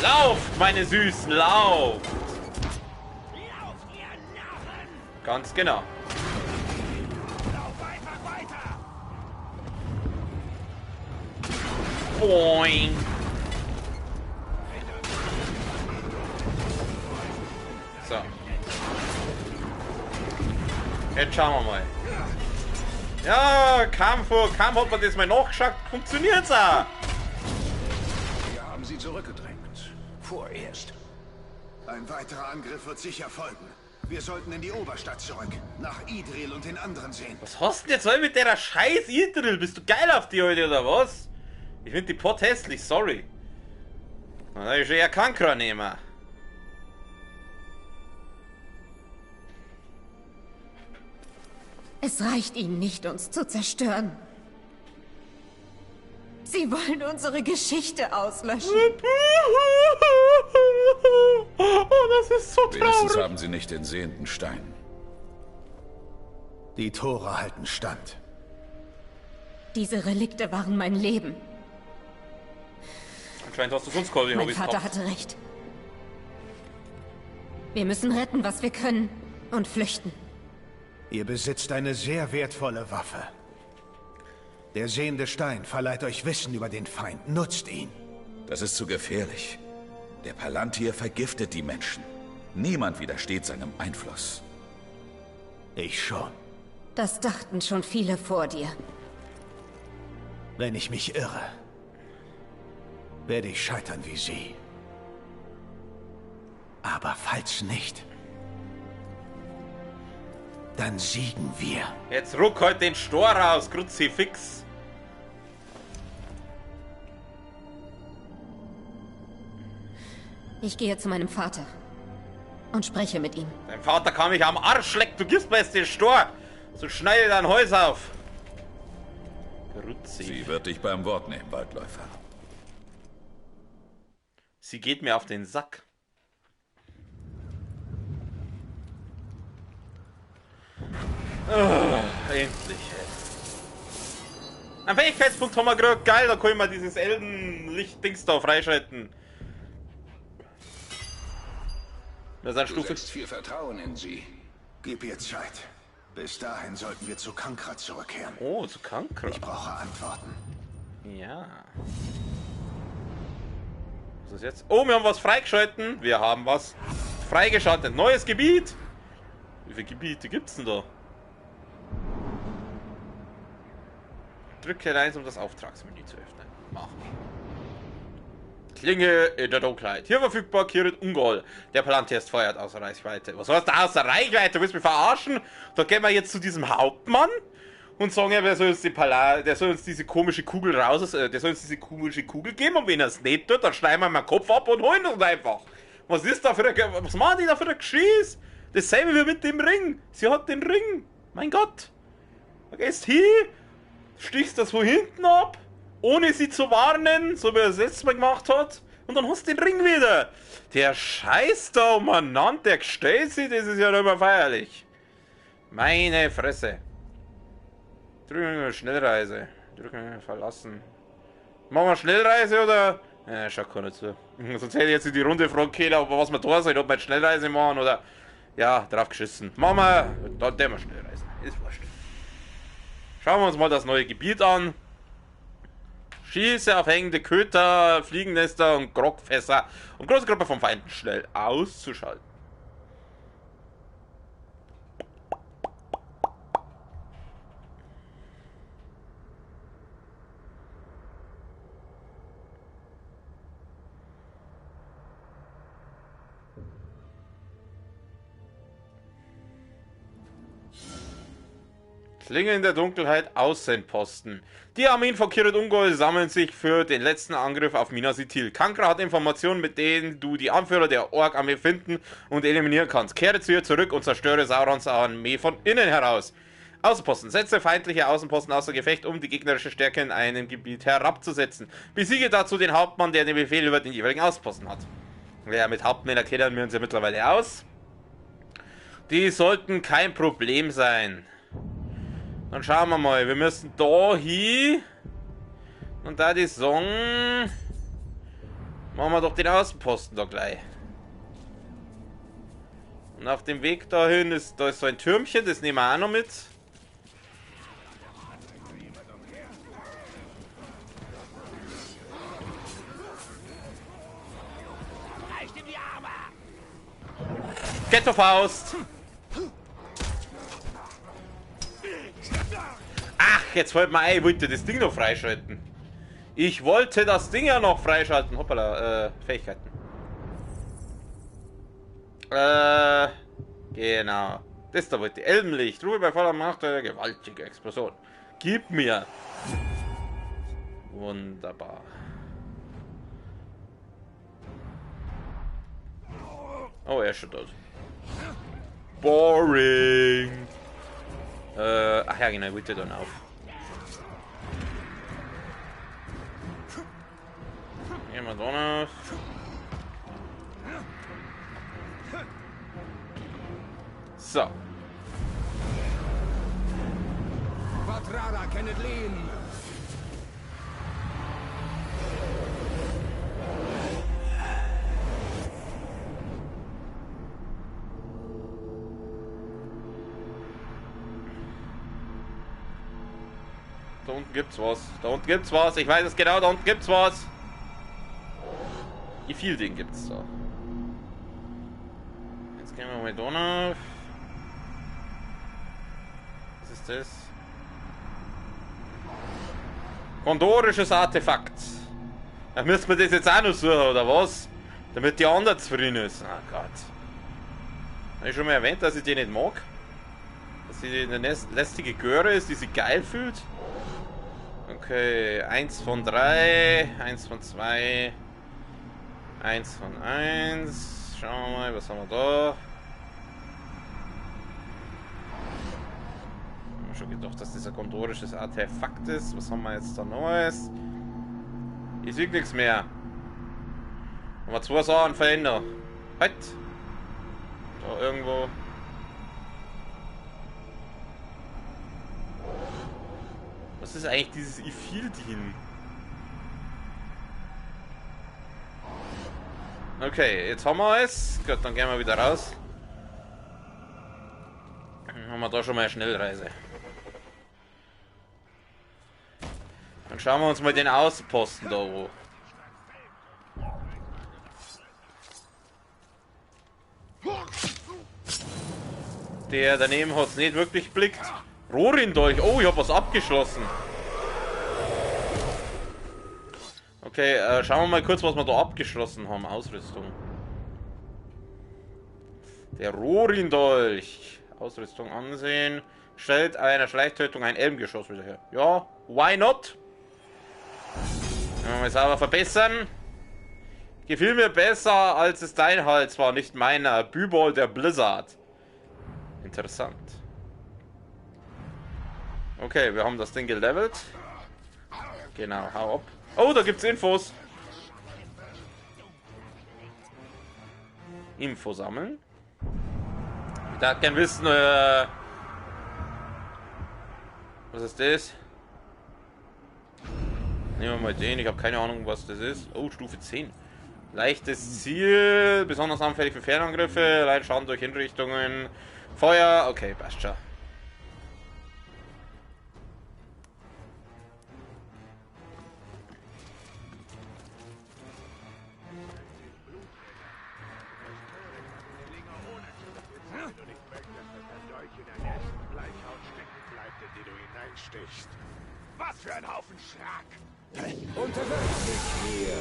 Lauft, meine Süßen, lauft! Ganz genau. Boing! So. Jetzt schauen wir mal. Ja, Kampf hat man das mal nachgeschaut, funktioniert's auch. Wir haben sie zurückgedrängt. Vorerst. Ein weiterer Angriff wird sicher folgen. Wir sollten in die Oberstadt zurück. Nach Idril und den anderen sehen. Was hast du denn jetzt all mit der scheiß Idril? Bist du geil auf die heute oder was? Ich finde die Pot hässlich, sorry. Na, ich eher Kankra nehmen. Es reicht ihnen nicht, uns zu zerstören. Sie wollen unsere Geschichte auslöschen. Oh, das ist so traurig. Wenigstens haben sie nicht den sehenden Stein. Die Tore halten stand. Diese Relikte waren mein Leben. Anscheinend hast du sonst keine Mein Hobbys Vater gehabt. hatte recht. Wir müssen retten, was wir können. Und flüchten. Ihr besitzt eine sehr wertvolle Waffe. Der sehende Stein verleiht euch Wissen über den Feind. Nutzt ihn. Das ist zu gefährlich. Der Palantir vergiftet die Menschen. Niemand widersteht seinem Einfluss. Ich schon. Das dachten schon viele vor dir. Wenn ich mich irre, werde ich scheitern wie sie. Aber falls nicht, dann siegen wir. Jetzt ruck halt den Stor raus, Kruzifix. Ich gehe zu meinem Vater und spreche mit ihm. Dein Vater kann mich am Arsch lecken, du gibst mir jetzt den Stor. So schneide dein Häus auf. Kruzifix. Sie wird dich beim Wort nehmen, Waldläufer. Sie geht mir auf den Sack. Oh, endlich. Ein Fähigkeitspunkt haben wir gekriegt. Geil, da können wir dieses Elbenlicht-Dings da freischalten. Das ist eine Stufe. Du setzt viel Vertrauen in sie. Gib ihr Zeit. Bis dahin sollten wir zu Kankra zurückkehren. Oh, zu Kankra. Ich brauche Antworten. Ja. Was ist jetzt? Oh, wir haben was freigeschalten. Wir haben was freigeschaltet. Neues Gebiet. Wie viele Gebiete gibt's denn da? Drücke 1, um das Auftragsmenü zu öffnen. Machen. Klinge in der Dunkelheit. Hier verfügbar Kirit Ungol. Der Palantir feuert außer Reichweite. Was heißt da außer Reichweite? Du willst mich verarschen? Da gehen wir jetzt zu diesem Hauptmann und sagen, ja, der soll uns diese komische Kugel raus, der soll uns diese komische Kugel geben, und wenn er es nicht tut, dann schneiden wir meinen Kopf ab und holen uns einfach. Was ist da für ein, was machen die da für ein Geschiss? Dasselbe wie mit dem Ring. Sie hat den Ring. Mein Gott. Da gehst hin, stichst das von hinten ab, ohne sie zu warnen, so wie er es letztes Mal gemacht hat, und dann hast du den Ring wieder. Der Scheiß da umeinander, der gestellt sich, das ist ja nicht mehr feierlich. Meine Fresse. Drücken Schnellreise. Drücken verlassen. Machen wir Schnellreise oder? Ja, schaut keiner zu. Sonst hätte ich jetzt die Runde fragen können, was wir da sind, ob wir Schnellreise machen oder. Ja, drauf geschissen. Machen wir. Dann wir Schnellreise. Ist wurscht. Schauen wir uns mal das neue Gebiet an. Schieße auf hängende Köter, Fliegennester und Grogfässer, um große Gruppe von Feinden schnell auszuschalten. Klinge in der Dunkelheit, Außenposten. Die Armeen von Kirit Ungol sammeln sich für den letzten Angriff auf Minas Ithil. Kankra hat Informationen, mit denen du die Anführer der Ork-Armee finden und eliminieren kannst. Kehre zu ihr zurück und zerstöre Saurons Armee von innen heraus. Außenposten. Setze feindliche Außenposten außer Gefecht, um die gegnerische Stärke in einem Gebiet herabzusetzen. Besiege dazu den Hauptmann, der den Befehl über den jeweiligen Außenposten hat. Ja, mit Hauptmännern kennen wir uns ja mittlerweile aus. Die sollten kein Problem sein. Dann schauen wir mal, wir müssen da hin. Und da die Song. Machen wir doch den Außenposten da gleich. Und auf dem Weg dahin ist, da ist so ein Türmchen, das nehmen wir auch noch mit. Ghetto-Faust! Ach, jetzt fällt mir ein, ich wollte das Ding noch freischalten. Ich wollte das Ding ja noch freischalten. Hoppala, Fähigkeiten. Genau. Das da wollte ich. Elbenlicht. Ruhe bei voller Macht, eine gewaltige Explosion. Gib mir. Wunderbar. Oh, er ist schon tot. Boring. Ach ja, genau, ich wollte dann auf. Gehen wir da noch. So. Quadrada, Kenneth Lean. Da unten gibt's was. Da unten gibt's was. Ich weiß es genau, da unten gibt's was. Wie viel Ding gibt's da? Jetzt gehen wir mal da noch. Was ist das? Kondorisches Artefakt. Da müssen wir das jetzt auch noch suchen, oder was? Damit die anderen zufrieden ist. Oh Gott. Habe ich schon mal erwähnt, dass ich die nicht mag? dass sie eine lästige Göre ist, die sie geil fühlt. Okay, 1 von 3, 1 von 2, 1 von 1. Schauen wir mal, was haben wir da? Ich habe schon gedacht, dass das ein gondorisches Artefakt ist. Was haben wir jetzt da Neues? Ich sehe nichts mehr. Haben wir 2 Sachen verändert. Halt! Da irgendwo. Was ist eigentlich dieses Ifildin? Okay, jetzt haben wir es. Gut, dann gehen wir wieder raus. Dann haben wir da schon mal eine Schnellreise. Dann schauen wir uns mal den Außenposten da wo. Der daneben hat es nicht wirklich blickt. Rohrindolch. Oh, ich habe was abgeschlossen. Okay, schauen wir mal kurz, was wir da abgeschlossen haben. Ausrüstung. Der Rohrindolch. Ausrüstung ansehen. Stellt einer Schleichtötung ein Elbengeschoss wieder her. Ja, why not? Wenn wir es aber verbessern. Gefiel mir besser, als es dein Hals war, nicht meiner. Bübol der Blizzard. Interessant. Okay, wir haben das Ding gelevelt. Genau, hau ab. Oh, da gibt's Infos. Info sammeln. Ich darf gerne wissen, was ist das? Nehmen wir mal den, ich habe keine Ahnung, was das ist. Oh, Stufe 10. Leichtes Ziel, besonders anfällig für Fernangriffe, leicht Schaden durch Hinrichtungen, Feuer, okay, passt schon. Was für ein Haufen Schlag! Unterwerf dich mir!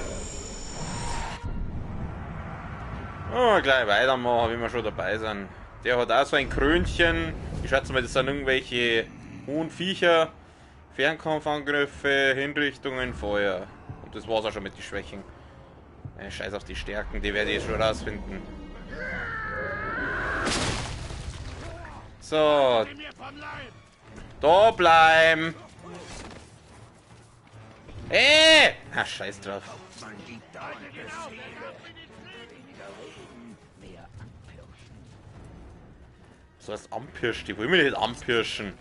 Oh, gleich weitermachen, wie wir schon dabei sind. Der hat auch so ein Krönchen. Ich schätze mal, das sind irgendwelche hohen Viecher. Fernkampfangriffe, Hinrichtungen, Feuer. Und das war's auch schon mit den Schwächen. Scheiß auf die Stärken, die werde ich jetzt schon rausfinden. So. Da bleiben. Ach, scheiß drauf. So heißt anpirscht. Ich will mich nicht anpirschen.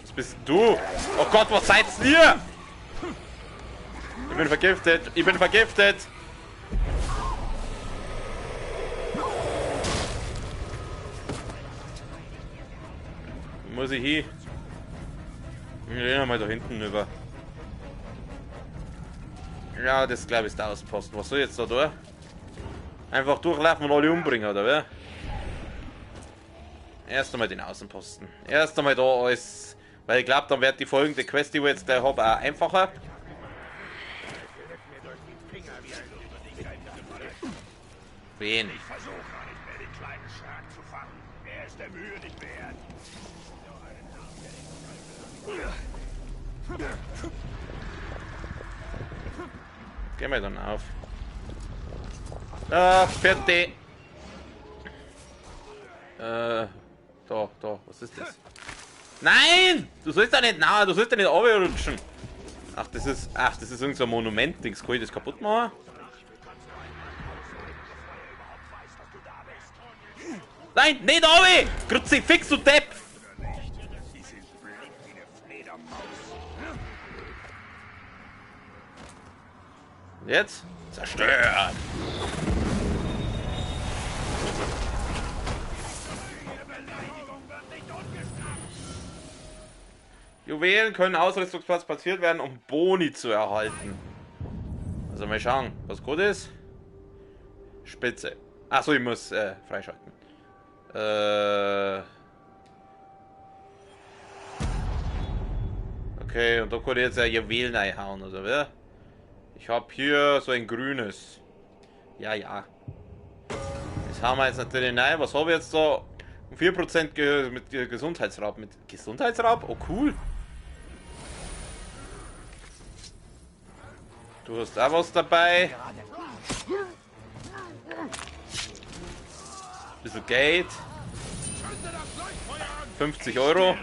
Was bist du? Oh Gott, was seid ihr? Ich bin vergiftet. Ich bin vergiftet. Wo muss ich hin? Wir gehen mal da hinten über. Ja, das glaube ich ist der Außenposten. Was soll ich jetzt da tun? Einfach durchlaufen und alle umbringen, oder wer? Erst einmal den Außenposten. Erst einmal da alles. Weil ich glaube, dann wird die folgende Quest, die wir jetzt gleich haben, auch einfacher. Wen? Ich versuche nicht mehr den kleinen Schlag zu fangen. Er ist der Mühe nicht wert. Gehen wir dann auf. Ah, fertig. Da, was ist das? Nein! Du sollst da nicht nahe, du sollst da nicht runterrutschen. Ach, das ist irgend so ein Monument-Dings. Kann ich das kaputt machen? Nein, nicht runter! Kruzifix, du Depp! Jetzt? Zerstört! Juwelen können Ausrüstungsplatz platziert werden, um Boni zu erhalten. Also mal schauen, was gut ist. Spitze. Achso, ich muss freischalten. Okay, und da kann ich jetzt ja Juwelen einhauen, oder wer? Ich habe hier so ein grünes. Ja. Das haben wir jetzt natürlich rein. Was habe ich jetzt da? Und 4% mit Gesundheitsraub. Mit Gesundheitsraub? Oh, cool. Du hast auch was dabei. Bisschen Geld. 50 Euro.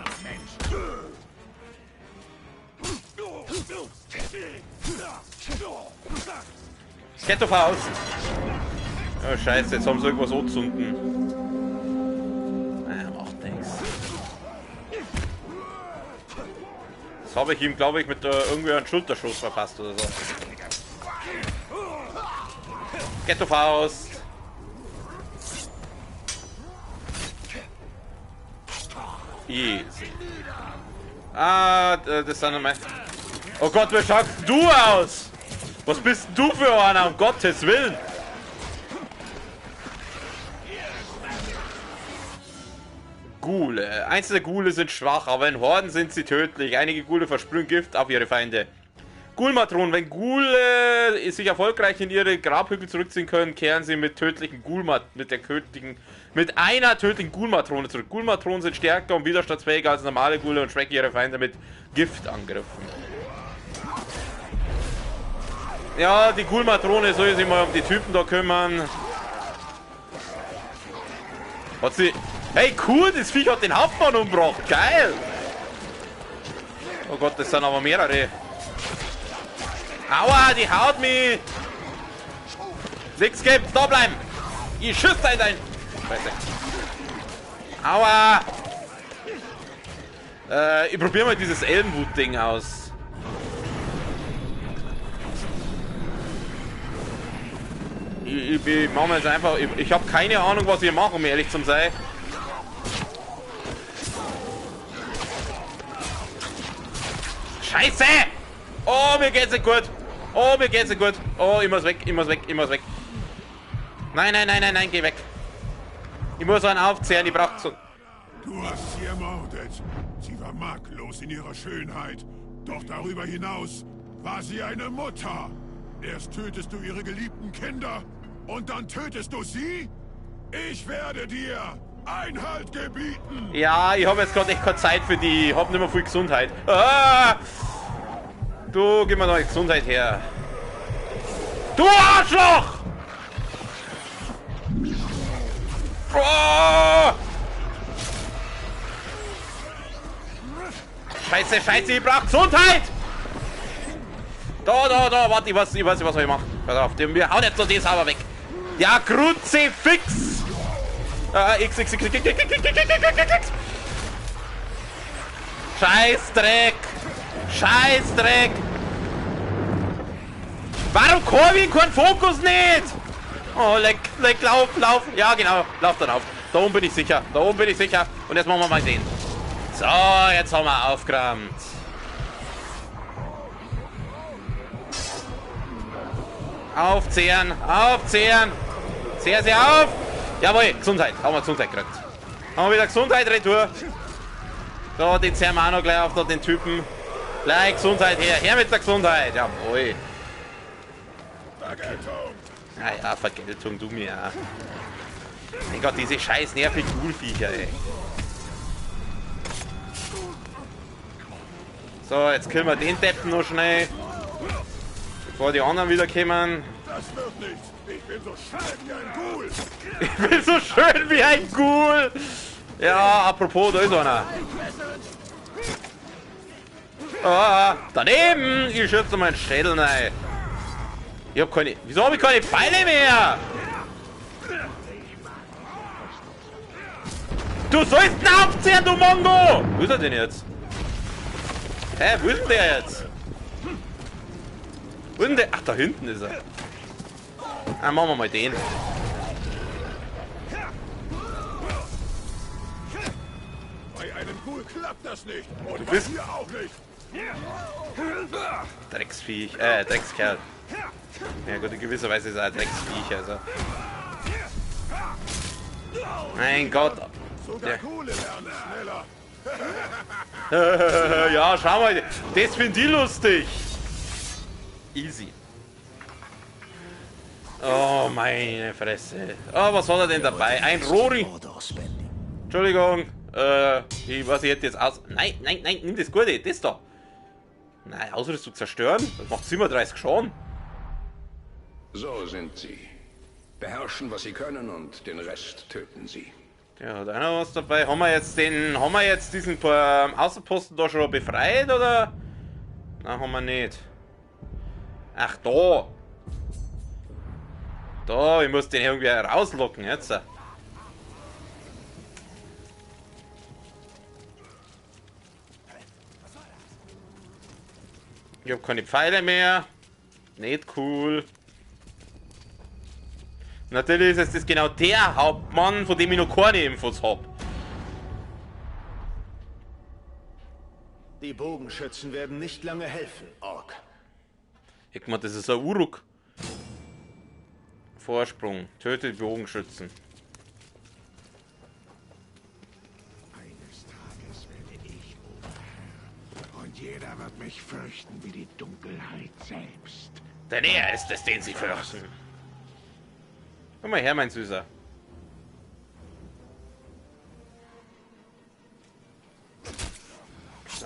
Kettofaust. Oh scheiße, jetzt haben sie irgendwas anzünden. Naja, macht nichts. Das habe ich ihm, glaube ich, mit irgendwie einen Schulterschuss verpasst oder so. Kettofaust. Easy. Ah, das sind meine... Oh Gott, wie schaust du aus? Was bist du für einer, um Gottes Willen? Ghule. Einzelne Ghule sind schwach, aber in Horden sind sie tödlich. Einige Ghule versprühen Gift auf ihre Feinde. Ghoul-Matronen. Wenn Ghule sich erfolgreich in ihre Grabhügel zurückziehen können, kehren sie mit einer tödlichen Ghoul-Matrone zurück. Ghoul-Matronen sind stärker und widerstandsfähiger als normale Ghule und schrecken ihre Feinde mit Giftangriffen. Ja, die Ghoul-Matrone soll sich mal um die Typen da kümmern. Hat sie... Hey, cool, das Viech hat den Hauptmann umgebracht. Geil! Oh Gott, das sind aber mehrere. Aua, die haut mich! Nix gibt, da bleiben! Ich schüsse dein... Scheiße. Aua! Ich probiere mal dieses Ellenwut-Ding aus. Ich mache mir jetzt einfach... Ich habe keine Ahnung, was wir machen, um ehrlich zu sein. Scheiße! Oh, mir geht's nicht gut. Oh, mir geht's nicht gut. Oh, ich muss weg, ich muss weg, ich muss weg. Nein, nein, nein, nein, nein, geh weg. Ich muss einen aufzehren, ich brauch so... Du hast sie ermordet. Sie war makellos in ihrer Schönheit. Doch darüber hinaus war sie eine Mutter. Erst tötest du ihre geliebten Kinder und dann tötest du sie? Ich werde dir Einhalt gebieten. Ja, ich habe jetzt gerade echt keine Zeit für die. Ich habe nicht mehr viel Gesundheit. Ah! Du, gib mir noch Gesundheit her. Du Arschloch! Oh! Scheiße, scheiße, ich brauch Gesundheit! Da, warte, ich weiß, was ich mache. Pass auf, wir hauen jetzt so das aber weg. Ja, Kruzifix! X. Scheißdreck! Scheißdreck! Warum kann ich keinen Fokus nicht? Oh, leck, lauf. Ja, genau, lauf dann auf. Da oben bin ich sicher, Und jetzt machen wir mal den. So, jetzt haben wir aufgeräumt. Aufzehren. Zehr sie auf. Jawohl, Gesundheit. Haben wir Gesundheit gekriegt. Haben wir wieder Gesundheit, Retour. So, den zehren wir auch noch gleich auf, da den Typen. Gleich Gesundheit her. Her mit der Gesundheit. Jawohl. Vergeltung. Ja, Vergeltung, du mir. Mein Gott, diese scheiß nervigen Ghoul-Viecher, ey. So, jetzt killen wir den Deppen noch schnell. Bevor die anderen wieder kommen. Das wird nichts. Ich bin so schön wie ein Ghoul. Ich bin so schön wie ein Ghoul. Ja, apropos, da ist einer. Ah, daneben. Ich schütze meinen Schädel rein. Ich hab keine... Wieso habe ich keine Pfeile mehr? Du sollst ihn aufziehen, du Mongo! Wo ist er denn jetzt? Hä, wo ist denn der jetzt? Wo ist denn der? Ach, da hinten ist er. Ah, machen wir mal den. Bei einem Ghoul klappt das nicht. Und Du bist... hier auch nicht. Drecksviech, Dreckskerl. Ja gut, in gewisser Weise ist er ein Drecksviech, also. Mein Gott. Sogar Ghule lernen schneller. Ja, schau mal, das finde ich lustig. Easy. Oh, meine Fresse. Oh, was hat er denn dabei? Ein Rohring. Entschuldigung, ich hätte jetzt aus... Nein, nimm das Gute, das da. Nein, Ausrüstung zerstören? Das macht 37 Schaden. So sind sie. Beherrschen, was sie können und den Rest töten sie. Ja, hat einer was dabei? Haben wir jetzt diesen Außenposten da schon befreit, oder? Nein, haben wir nicht. Ach, da. Da, ich muss den irgendwie rauslocken jetzt. Ich habe keine Pfeile mehr. Nicht cool. Natürlich ist das genau der Hauptmann, von dem ich noch keine Infos habe. Die Bogenschützen werden nicht lange helfen, Ork. Ich meine, das ist ein Uruk. Vorsprung. Tötet Bogenschützen. Eines Tages werde ich Oberherr. Und jeder wird mich fürchten wie die Dunkelheit selbst. Denn er ist es, den sie fürchten. Komm mal her, mein Süßer. So,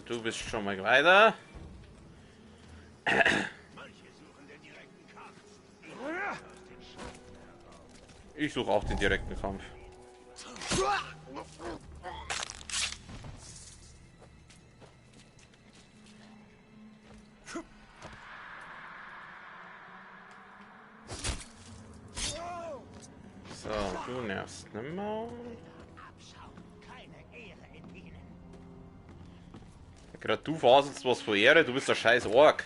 du bist schon mal weiter. Ich suche auch den direkten Kampf. So, du nervst nimmer. Gerade du faselst was vor Ehre, du bist der scheiß Ork.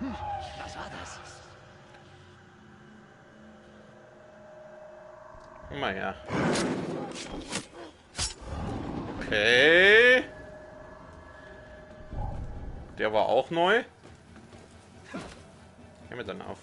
Was war das? Komm mal her. Okay. Der war auch neu. Geh mir dann auf.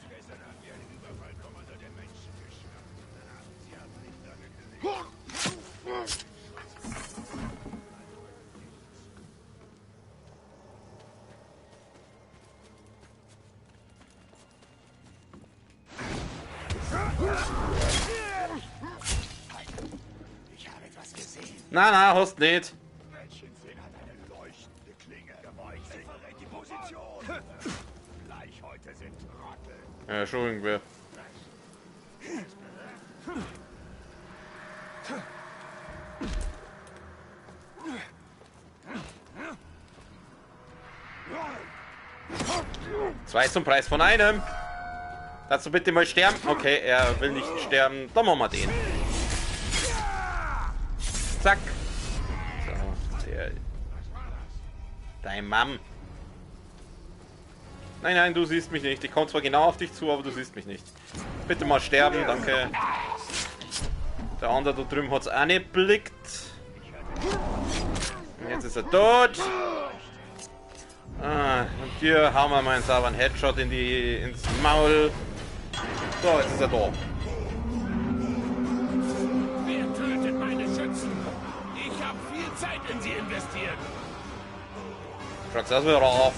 Ich habe etwas gesehen. Na, hast nicht. Mädchen sehen hat eine leuchtende Klinge. Ich verrät die Position. Gleich heute sind Trottel. Ja, schon irgendwer. Zwei zum Preis von einem. Kannst du bitte mal sterben? Okay, er will nicht sterben. Dann machen wir den. Zack. So, dein Mann. Nein, du siehst mich nicht. Ich komme zwar genau auf dich zu, aber du siehst mich nicht. Bitte mal sterben, danke. Der andere da drüben hat es auch nicht blickt. Jetzt ist er tot. Und hier hauen wir mal einen sauberen Headshot ins Maul. So, jetzt ist er da. Wer tötet meine Schützen? Ich habe viel Zeit in sie investiert. Schaut's das wieder auf.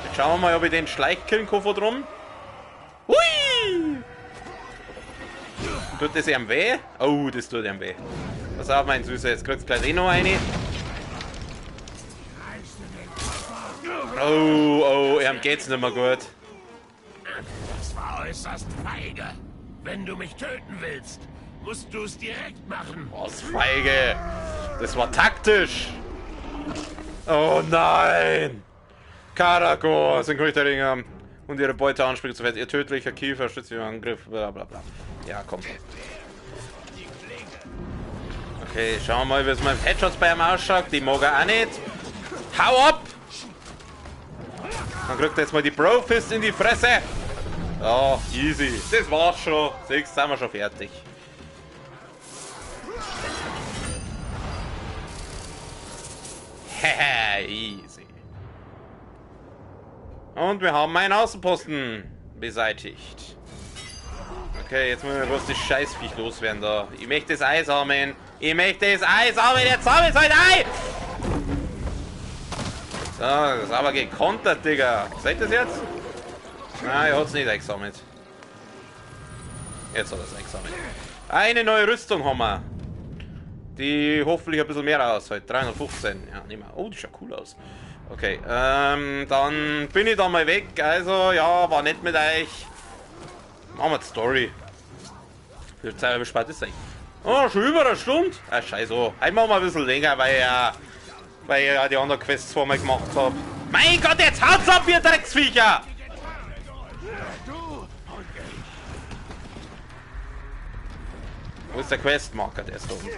Jetzt schauen wir mal, ob ich den schleichkillen kann von drum. Hui! Tut das ihm weh? Oh, das tut ihm weh. Pass auf, mein Süßer, jetzt kriegst du gleich noch eine. Oh, ihm geht's nicht mehr gut. Das war äußerst feige. Wenn du mich töten willst, musst du es direkt machen. Was feige? Das war taktisch. Oh nein! Karako, Synchronrichter und ihre Beute anspricht zu fest. Ihr tödlicher Kiefer stützt ihren Angriff, bla bla bla. Ja, komm. Okay, schauen wir mal, wie es mit Headshots bei ihm ausschaut. Die mag er auch nicht. Hau ab! Dann kriegt er jetzt mal die Bro-Fist in die Fresse. Oh, easy. Das war's schon. Jetzt sind wir schon fertig. Hehe, easy. Und wir haben einen Außenposten beseitigt. Okay, jetzt müssen wir bloß das Scheißviech loswerden da. Ich möchte das Eis haben. Ich möchte das Eis haben. Jetzt haben wir es halt Ei! So, das ist aber gekontert, Digga. Seht ihr das jetzt? Nein, er hat es nicht eingesammelt. Jetzt hat er es eingesammelt. Eine neue Rüstung haben wir. Die hoffentlich ein bisschen mehr aushält. 315. Ja, nehmen wir. Oh, die schaut cool aus. Okay, dann bin ich da mal weg. Also, ja, war nett mit euch. Machen wir die Story. Wie viel Zeit spart ist eigentlich? Oh, schon über eine Stunde? Ah, scheiße. Heute machen wir ein bisschen länger, weil ich ja die anderen Quests vor mir gemacht habe. Mein Gott, jetzt haut's ab, ihr Drecksviecher! Wo ist der Questmarker? Der ist da unten.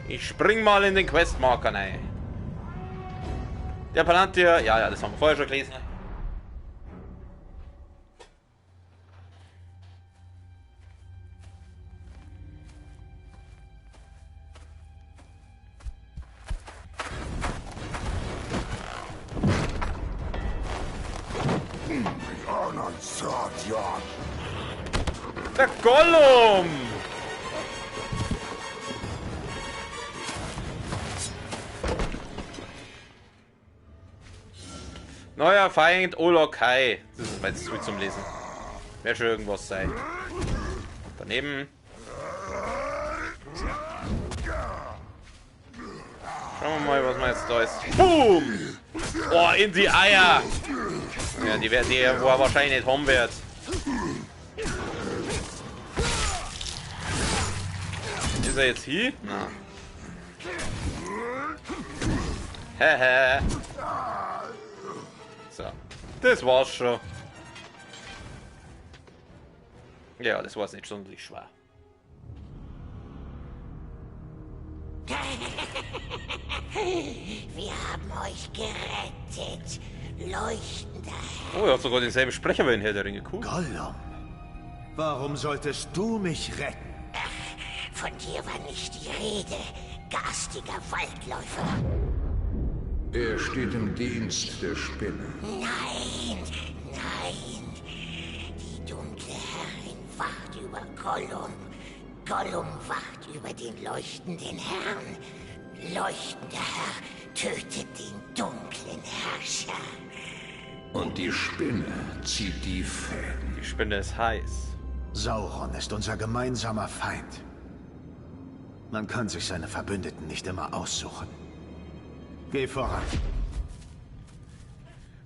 Ich spring mal in den Questmarker rein. Der Palantir, ja, das haben wir vorher schon gelesen. Der Gollum! Neuer Feind Olokai. Das ist jetzt zu zum Lesen. Wäre schon irgendwas sein. Daneben. Schauen wir mal, was man jetzt da ist. Boom! Oh, in die Eier! Ja, die war wahrscheinlich nicht haben wird. Ist er jetzt hier? Na. Hehe. So. Das war's schon. Ja, das war's nicht sonderlich schwer. Wir haben euch gerettet. Leuchtender Herr. Oh, er hat sogar denselben Sprecher wie in Herr der Ringe. Cool. Gollum, warum solltest du mich retten? Von dir war nicht die Rede, garstiger Waldläufer. Er steht im Dienst der Spinne. Nein, nein. Die dunkle Herrin wacht über Gollum. Gollum wacht über den leuchtenden Herrn. Leuchtender Herr tötet den dunklen Herrscher. Und die Spinne zieht die Fäden. Die Spinne ist heiß. Sauron ist unser gemeinsamer Feind. Man kann sich seine Verbündeten nicht immer aussuchen. Geh voran.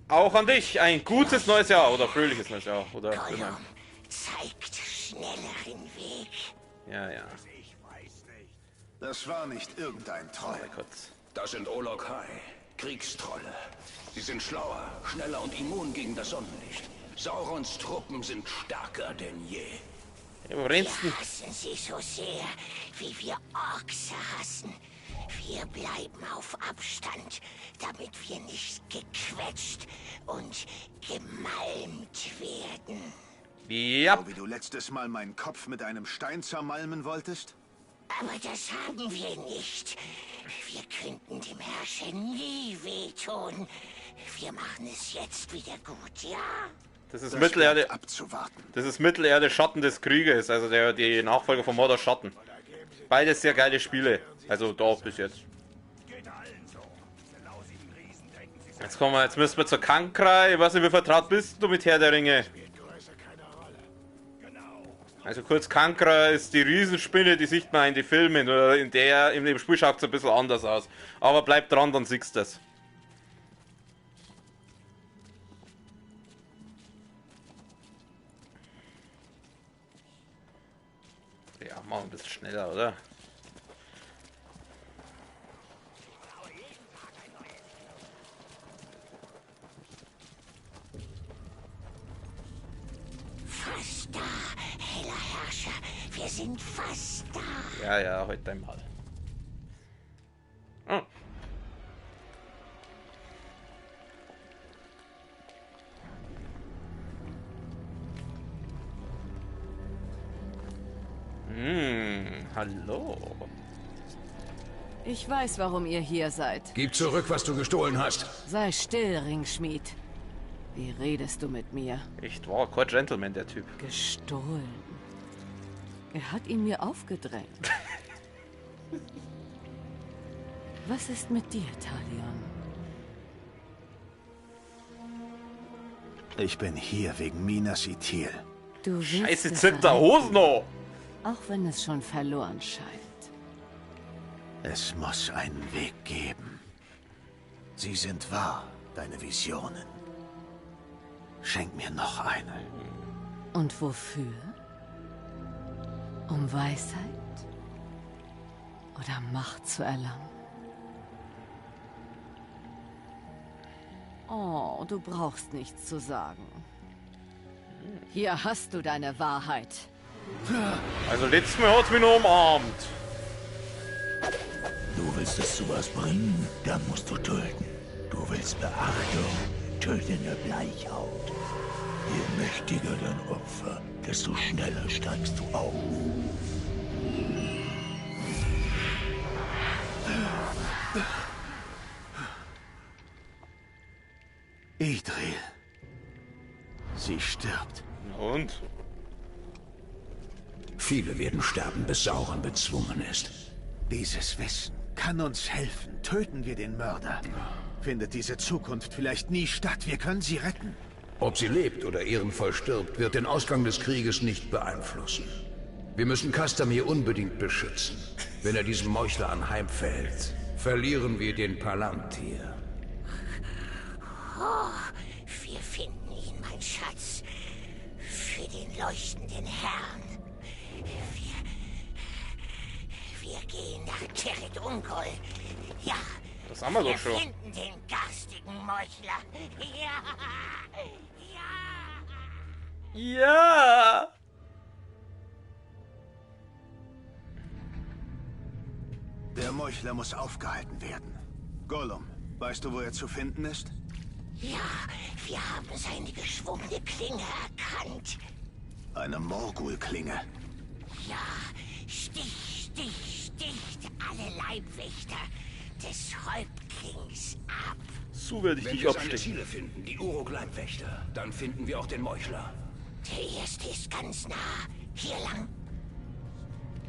Auch an dich ein gutes neues Jahr oder fröhliches neues Jahr. Oder Gollum zeigt schnelleren Weg. Ja, ja. Das war nicht irgendein Troll. Das sind Olokai, Kriegstrolle. Sie sind schlauer, schneller und immun gegen das Sonnenlicht. Saurons Truppen sind stärker denn je. Wir hassen sie so sehr, wie wir Orks hassen. Wir bleiben auf Abstand, damit wir nicht gequetscht und gemalmt werden. Ja. So wie du letztes Mal meinen Kopf mit einem Stein zermalmen wolltest? Aber das haben wir nicht. Wir könnten dem Herrscher nie wehtun. Wir machen es jetzt wieder gut, ja? Das ist Mittelerde abzuwarten. Das ist Mittelerde Schatten des Krieges, also die Nachfolger von Mordor Schatten. Beides sehr geile Spiele. Also da bis jetzt. Jetzt müssen wir zur Kankra. Ich weiß nicht, wie vertraut bist du mit Herr der Ringe? Also kurz, Kankra ist die Riesenspinne, die sieht man in den Filmen oder in dem Spiel schaut es ein bisschen anders aus. Aber bleib dran, dann siehst du das. Ja, machen wir ein bisschen schneller, oder? Fast da, heller Herrscher. Wir sind fast da. Ja, ja, heute einmal. Oh. Hallo. Ich weiß, warum ihr hier seid. Gib zurück, was du gestohlen hast. Sei still, Ringschmied. Wie redest du mit mir? Echt war kein Gentleman, der Typ. Gestohlen. Er hat ihn mir aufgedrängt. Was ist mit dir, Talion? Ich bin hier wegen Minas Ithil. Du willst Scheiße, es zippt da erhalten, Hosno! auch wenn es schon verloren scheint. Es muss einen Weg geben. Sie sind wahr, deine Visionen. Schenk mir noch eine. Und wofür? Um Weisheit? Oder Macht zu erlangen? Oh, du brauchst nichts zu sagen. Hier hast du deine Wahrheit. Also letztes Mal hat's mich noch umarmt. Du willst es zu was bringen, dann musst du töten. Du willst Beachtung, töte eine Bleichhaut. Je mächtiger dein Opfer, desto schneller steigst du auf. Idril. Sie stirbt. Und? Viele werden sterben, bis Sauron bezwungen ist. Dieses Wissen kann uns helfen. Töten wir den Mörder. Findet diese Zukunft vielleicht nie statt. Wir können sie retten. Ob sie lebt oder ehrenvoll stirbt, wird den Ausgang des Krieges nicht beeinflussen. Wir müssen Castamir unbedingt beschützen. Wenn er diesem Meuchler anheimfällt, verlieren wir den Palantir. Oh, wir finden ihn, mein Schatz. Für den leuchtenden Herrn. Wir gehen nach Tered Ungol. Ja, das haben wir doch schon. Wir finden den garstigen Meuchler. Ja, ja. Ja! Der Meuchler muss aufgehalten werden. Gollum, weißt du, wo er zu finden ist? Ja, wir haben seine geschwungene Klinge erkannt. Eine Morgul-Klinge. Ja, sticht alle Leibwächter des Häuptlings ab. So werde ich Wenn dich wir seine abstechen. Ziele finden, die Uruk-Leibwächter, dann finden wir auch den Meuchler. Der erste ist ganz nah. Hier lang.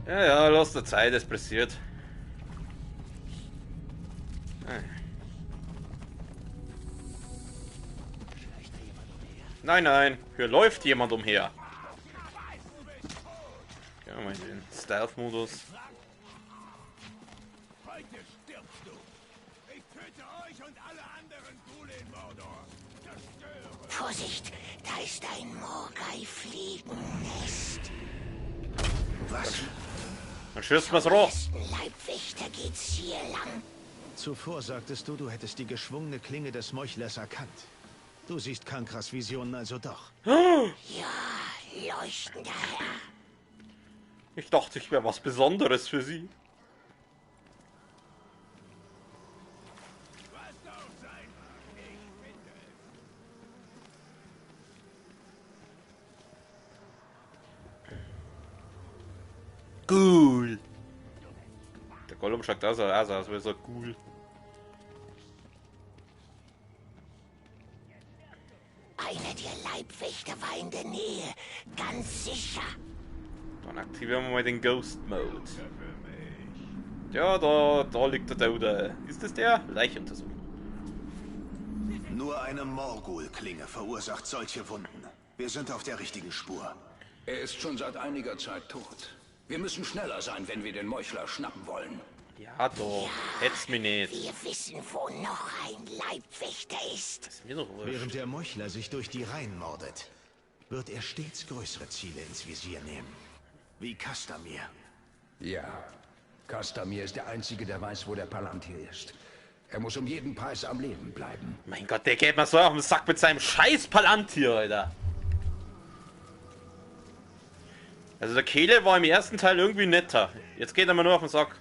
Ja, ja, lass der Zeit, es pressiert. Nein, nein, hier läuft jemand umher. Gehen wir mal in den Stealth-Modus. Heute stirbst du. Ich töte euch und alle anderen Ghule in Mordor. Zerstöre. Vorsicht, da ist ein Morgai-Fliegennest. Was? Dann schießt man's roh. Ersten Leibwächter geht's hier lang. Zuvor sagtest du, du hättest die geschwungene Klinge des Meuchlers erkannt. Du siehst Kankras Visionen also doch. Ja, leuchtender Herr. Ich dachte, ich wäre was Besonderes für sie. Cool. Der Gollum schaut aus, als wäre so cool. Einer der Leibwächter war in der Nähe. Ganz sicher. Dann aktivieren wir mal den Ghost Mode. Ja, da liegt der Tote. Ist das der? Leichuntersuchung. Nur eine Morgul-Klinge verursacht solche Wunden. Wir sind auf der richtigen Spur. Er ist schon seit einiger Zeit tot. Wir müssen schneller sein, wenn wir den Meuchler schnappen wollen. Ja, doch. Hetz mich nicht. Wir wissen, wo noch ein Leibwächter ist. Das ist mir doch wurscht. Während der Meuchler sich durch die Reihen mordet, wird er stets größere Ziele ins Visier nehmen. Wie Castamir. Ja. Castamir ist der Einzige, der weiß, wo der Palantir ist. Er muss um jeden Preis am Leben bleiben. Mein Gott, der geht mir so auf den Sack mit seinem scheiß Palantir, Alter. Also der Kehle war im ersten Teil irgendwie netter. Jetzt geht er mir nur auf den Sack.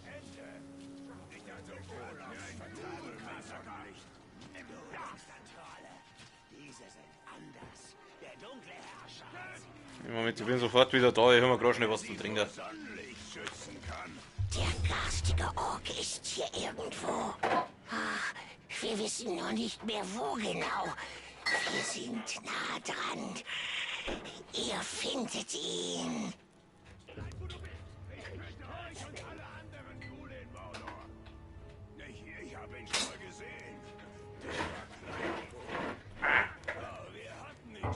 Im Moment, ich bin sofort wieder da. Ich hol mir gerade schnell was zum Trinken. Der garstige Ork ist hier irgendwo. Ach, wir wissen noch nicht mehr wo genau. Wir sind nah dran. Ihr findet ihn. Ich habe ihn schon mal gesehen. Wir hatten ihn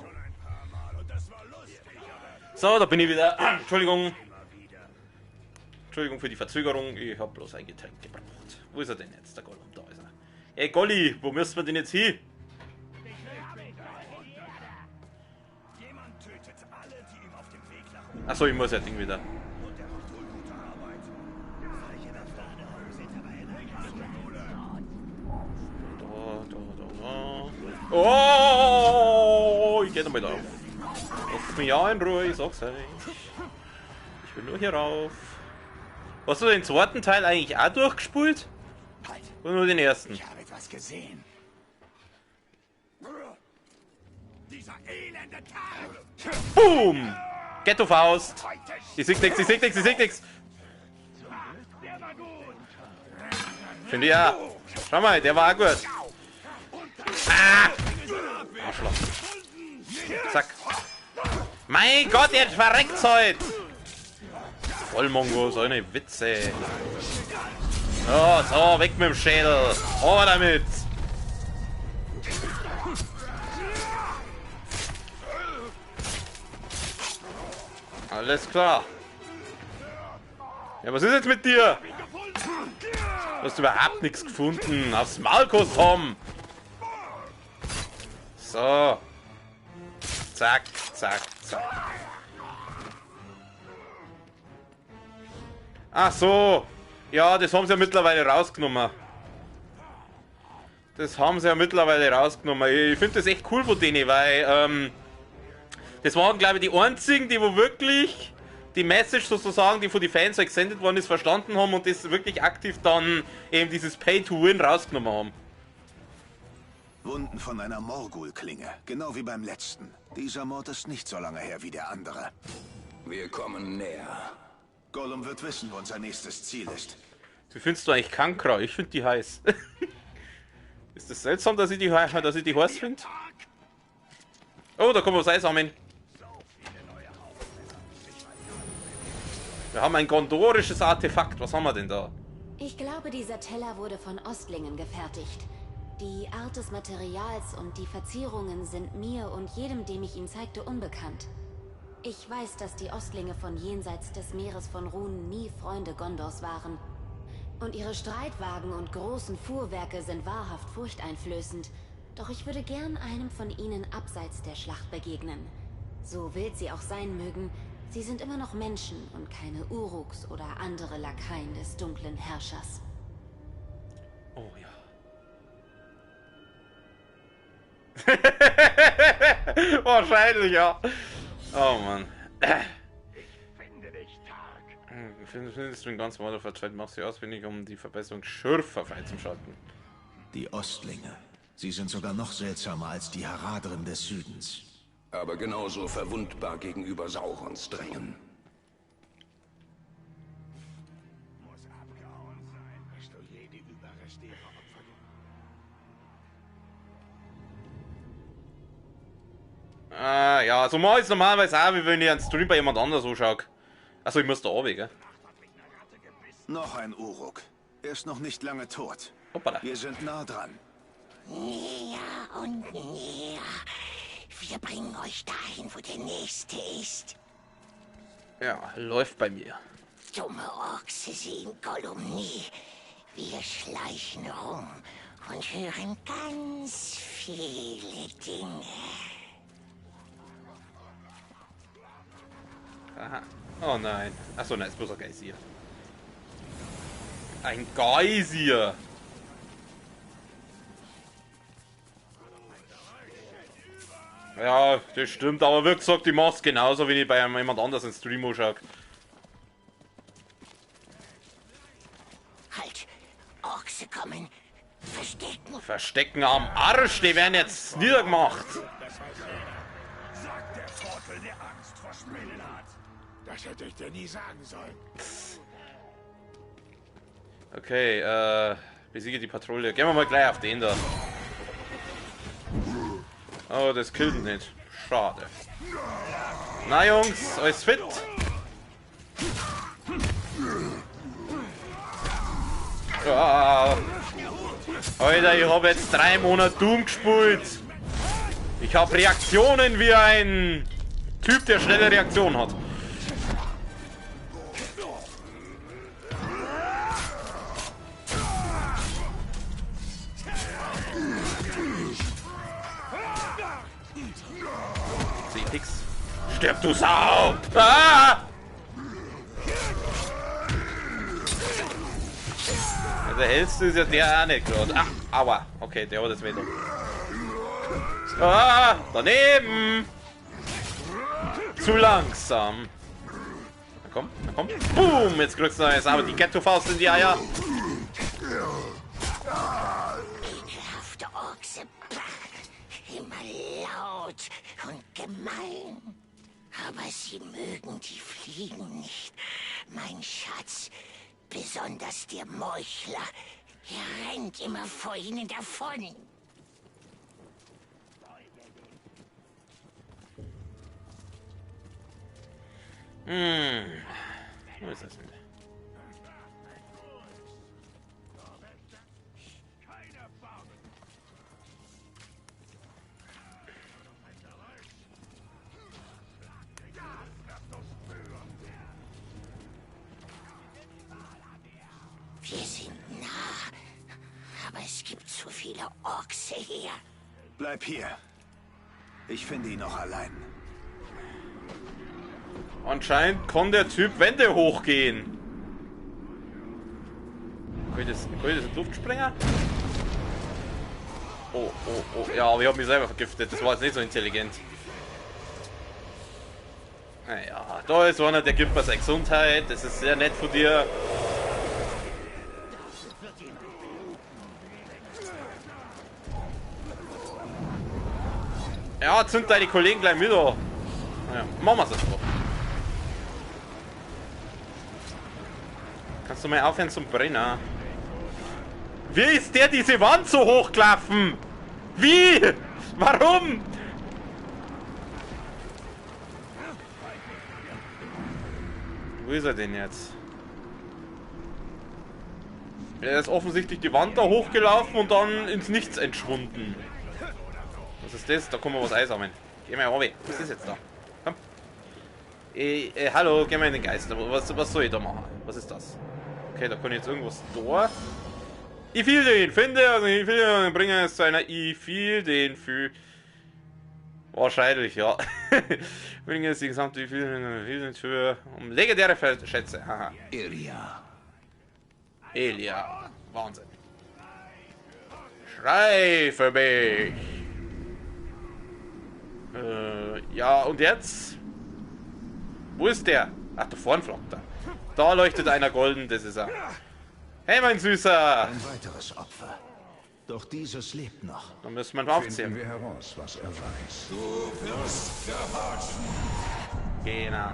So, da bin ich wieder. Entschuldigung. Entschuldigung für die Verzögerung. Ich habe bloß ein Getränk gebraucht. Wo ist er denn jetzt, der Gollum? Da ist er. Ey, Golli, wo müssen wir denn jetzt hin? Achso, ich muss ja Ding wieder. Oh, ich geh nochmal drauf. Lasst mich ja in Ruhe, ich sag's euch. Ich will nur hier rauf. Hast du den zweiten Teil eigentlich auch durchgespult? Oder nur den ersten? Ich habe etwas gesehen. Dieser elende Tag. Boom! Ghetto-Faust! Ich sehe nichts, ich sehe nichts, ich sehe nichts! Finde ich ja. Schau mal, der war auch gut. Ah! Arschloch. Zack. Mein Gott, jetzt verreckt's heute! Vollmongo, so eine Witze. Oh, so, weg mit dem Schädel. Oh, damit. Alles klar. Ja, was ist jetzt mit dir? Du hast überhaupt nichts gefunden. Aufs Maul, Tom. So. Zack, zack, zack. Ach so. Ja, das haben sie ja mittlerweile rausgenommen. Das haben sie ja mittlerweile rausgenommen. Ich finde das echt cool von denen, weil das waren, glaube ich, die einzigen, die wo wirklich die Message sozusagen, die von den Fans so gesendet worden ist, verstanden haben und das wirklich aktiv dann eben dieses Pay-to-Win rausgenommen haben. Wunden von einer Morgul-Klinge, genau wie beim letzten. Dieser Mord ist nicht so lange her wie der andere. Wir kommen näher. Gollum wird wissen, wo unser nächstes Ziel ist. Wie findest du eigentlich Kankra? Ich finde die heiß. Ist das seltsam, dass ich die heiß finde? Oh, da kommt was einsammeln. Wir haben ein gondorisches Artefakt. Was haben wir denn da? Ich glaube, dieser Teller wurde von Ostlingen gefertigt. Die Art des Materials und die Verzierungen sind mir und jedem, dem ich ihn zeigte, unbekannt. Ich weiß, dass die Ostlinge von jenseits des Meeres von Run nie Freunde Gondors waren. Und ihre Streitwagen und großen Fuhrwerke sind wahrhaft furchteinflößend. Doch ich würde gern einem von ihnen abseits der Schlacht begegnen. So wild sie auch sein mögen, sie sind immer noch Menschen und keine Uruks oder andere Lakaien des dunklen Herrschers. Oh ja. Wahrscheinlich, ja. Oh Mann. Findest du den ganzen Mord auf der Zeit, machst du auswendig, um die Verbesserung Schürfer freizuschalten. Die Ostlinge. Sie sind sogar noch seltsamer als die Haradrim des Südens. Aber genauso verwundbar gegenüber Saurons Drängen. Muss abgehauen sein, dass du jede Überreste ihrer Opfer ja, so mache ich es normalerweise auch, wie wenn ich einen Stream bei jemand anders anschaue. Achso, ich muss da oben, gell? Noch ein Uruk. Er ist noch nicht lange tot. Hoppala. Wir sind nah dran. Näher und näher. Wir bringen euch dahin, wo der Nächste ist. Ja, läuft bei mir. Dumme Ochse sehen Gollum nie. Wir schleichen rum und hören ganz viele Dinge. Aha. Oh nein. Achso, nein, ist bloß ein Geysir. Ein Geysir! Ja, das stimmt, aber wie gesagt, ich mach's genauso, wie ich bei jemand anders in Stream anschaue. Halt! Ochse kommen! Verstecken! Verstecken am Arsch, die werden jetzt niedergemacht! sagt der Trottel, der Angst vor Spinnen hat. Das hätte ich dir nie sagen sollen. Okay, besiege die Patrouille. Gehen wir mal gleich auf den da. Oh, das killt ihn nicht. Schade. Na Jungs, alles fit? Ja. Alter, ich habe jetzt 3 Monate Doom gespielt. Ich habe Reaktionen wie ein Typ, der schnelle Reaktion hat. Seepix. Stirb, du Sau! Ah! Der hellste ist ja der auch nicht gerade. Ah, aua. Okay, der hat es wieder. Ah, daneben! Zu langsam. Na komm, na komm. Boom! Jetzt kriegst du jetzt aber die Ghetto-Faust in die Eier. Ekelhafte Ochse. Immer laut und gemein. Aber sie mögen die Fliegen nicht. Mein Schatz. Besonders der Meuchler. Er rennt immer vor ihnen davon. Wo ist das denn? Wir sind nah, aber es gibt zu viele Ochse hier. Bleib hier. Ich finde ihn noch allein. Anscheinend kann der Typ Wände hochgehen. Kann ich das ein Luftsprenger? Oh, oh, oh. Ja, aber ich habe mich selber vergiftet. Das war jetzt nicht so intelligent. Naja, da ist einer, der gibt mir seine Gesundheit. Das ist sehr nett von dir. Ja, zünd deine Kollegen gleich mit an. Naja, machen wir es einfach. Kannst du mal aufhören zum Brenner? Wie ist der diese Wand so hochklaffen? Wie? Warum? Wo ist er denn jetzt? Er ist offensichtlich die Wand da hochgelaufen und dann ins Nichts entschwunden. Was ist das? Da kommen wir was einsammeln. Geh mal runter. Was ist jetzt da? Komm. Hallo, geh mal in den Geist. Was soll ich da machen? Was ist das? Okay, da kann ich jetzt irgendwas da. Ich fiel den, finde, also ich will den bringe es zu einer Ich fiel den für. Wahrscheinlich, ja. Bringe es die gesamte Ich fiel den für um legendäre Schätze. Haha. Elia. Wahnsinn. Schrei für mich. Ja, und jetzt? Wo ist der? Ach, da vorne flockt er. Da leuchtet einer golden, das ist er. Hey, mein Süßer! Ein weiteres Opfer. Doch dieses lebt noch. Dann müssen wir mal aufzählen. Finden wir heraus, was er weiß. Du wirst verraten. Genau.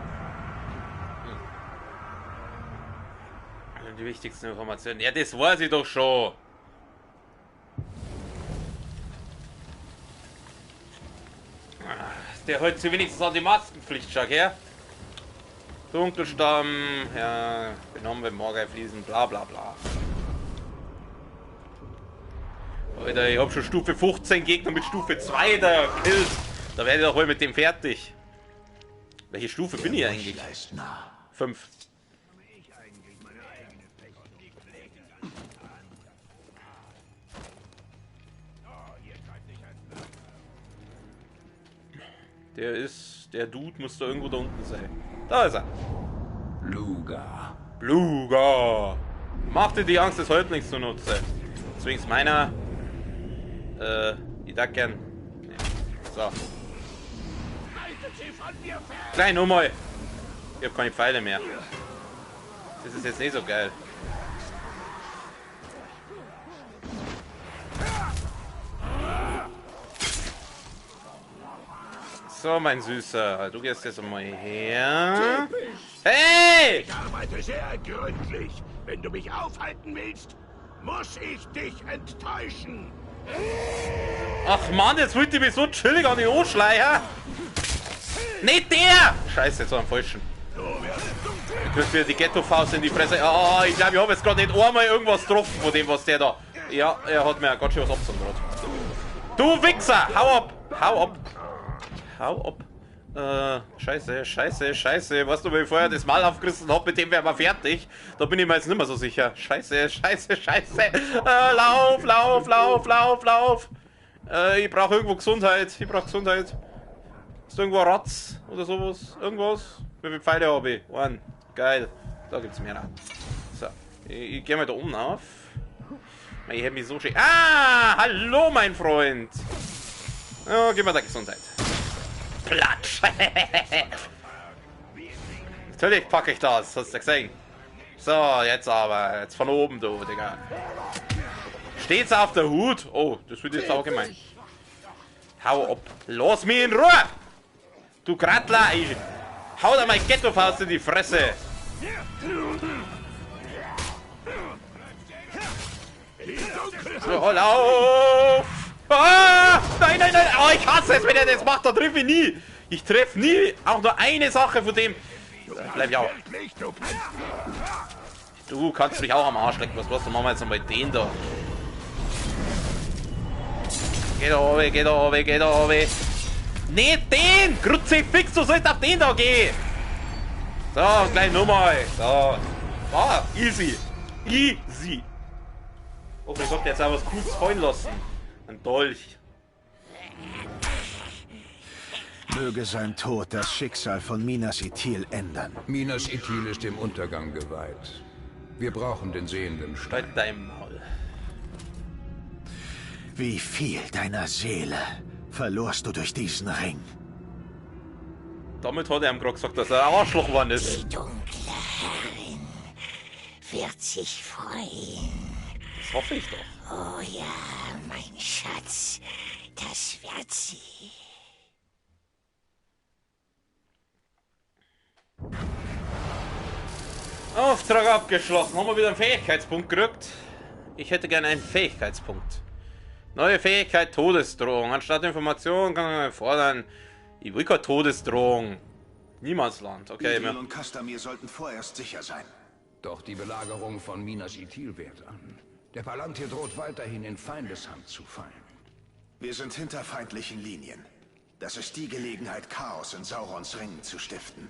Die wichtigsten Informationen. Ja, das weiß ich doch schon. Der hält sich wenigstens an die Maskenpflicht, schau her. Dunkelstamm, ja, genommen wenn Morgen fließen, bla bla bla. Alter, ich hab schon Stufe 15 Gegner mit Stufe 2 da gekillt. Da werde ich doch wohl mit dem fertig. Welche Stufe bin ich eigentlich? 5. Der Dude muss da irgendwo da unten sein. Da ist er. Bluga. Bluga. Mach dir die Angst des Häuptlings zunutze. Deswegen ist meiner. Ich da gern. Nee. So. Klein nochmal. Ich hab keine Pfeile mehr. Das ist jetzt nicht so geil. So, mein Süßer, du gehst jetzt mal her. Hey! Ich arbeite sehr gründlich. Wenn du mich aufhalten willst, muss ich dich enttäuschen. Ach Mann, jetzt wollt ihr mich so chillig an den Ohrschleier. Nicht der! Scheiße, jetzt war am falschen. Du kriegst wieder die Ghetto-Faust in die Fresse. Oh, ich glaube, ich habe jetzt gerade nicht einmal irgendwas getroffen von dem, was der da. Ja, er hat mir ganz schön was abgezogen. Du Wichser! Hau ab! Hau ab! Hau ab! Scheiße. Weißt du, wie ich vorher das Mal aufgerissen habe, mit dem wären wir fertig. Da bin ich mir jetzt nicht mehr so sicher. Scheiße. Lauf. Ich brauche irgendwo Gesundheit. Ist irgendwo ein Ratz oder sowas? Irgendwas? Wie viele Pfeile habe ich? One. Geil. Da gibt's mehr. So. Ich gehe mal da oben auf. Ich hätte mich so schön. Ah! Hallo, mein Freund! Ja, gib mir da Gesundheit. Platsch! Natürlich packe ich das, hast du gesehen? So, jetzt aber. Jetzt von oben, du, Digga. Steht's auf der Hut? Oh, das wird jetzt auch gemein. Hau ab. Lass mich in Ruhe! Du Grattler! Ich hau da mein Ghetto-Faust in die Fresse! So, lauf! Ah! Nein! Oh, ich hasse es, wenn er das macht, da treffe ich nie! Ich treffe nie auch nur eine Sache von dem. Bleib ich auch. Du kannst mich auch am Arsch lecken. Was machen wir jetzt nochmal den da? Geh da oben. Nicht den! Kruzifix, du sollst auf den da gehen! So, gleich nochmal. So. Ah, easy. Oh, ich hab jetzt auch was Cooles fallen lassen. Ein Dolch. Möge sein Tod das Schicksal von Minas Ithil ändern. Minas Ithil ist dem Untergang geweiht. Wir brauchen den sehenden Stein. Bei deinem Maul. Wie viel deiner Seele verlorst du durch diesen Ring? Damit hat er ihm gerade gesagt, dass er ein Arschloch geworden ist. Die dunkle Herrin wird sich freuen. Das hoffe ich doch. Oh ja, mein Schatz, das wird sie. Auftrag abgeschlossen. Haben wir wieder einen Fähigkeitspunkt gerückt? Ich hätte gerne einen Fähigkeitspunkt. Neue Fähigkeit, Todesdrohung. Anstatt Information kann man fordern. Ich will keine Todesdrohung. Niemandsland. Okay. Ithil und Castamir sollten vorerst sicher sein. Doch die Belagerung von Minas Ithil währt an. Der Palantir droht weiterhin in Feindeshand zu fallen. Wir sind hinter feindlichen Linien. Das ist die Gelegenheit, Chaos in Saurons Ringen zu stiften.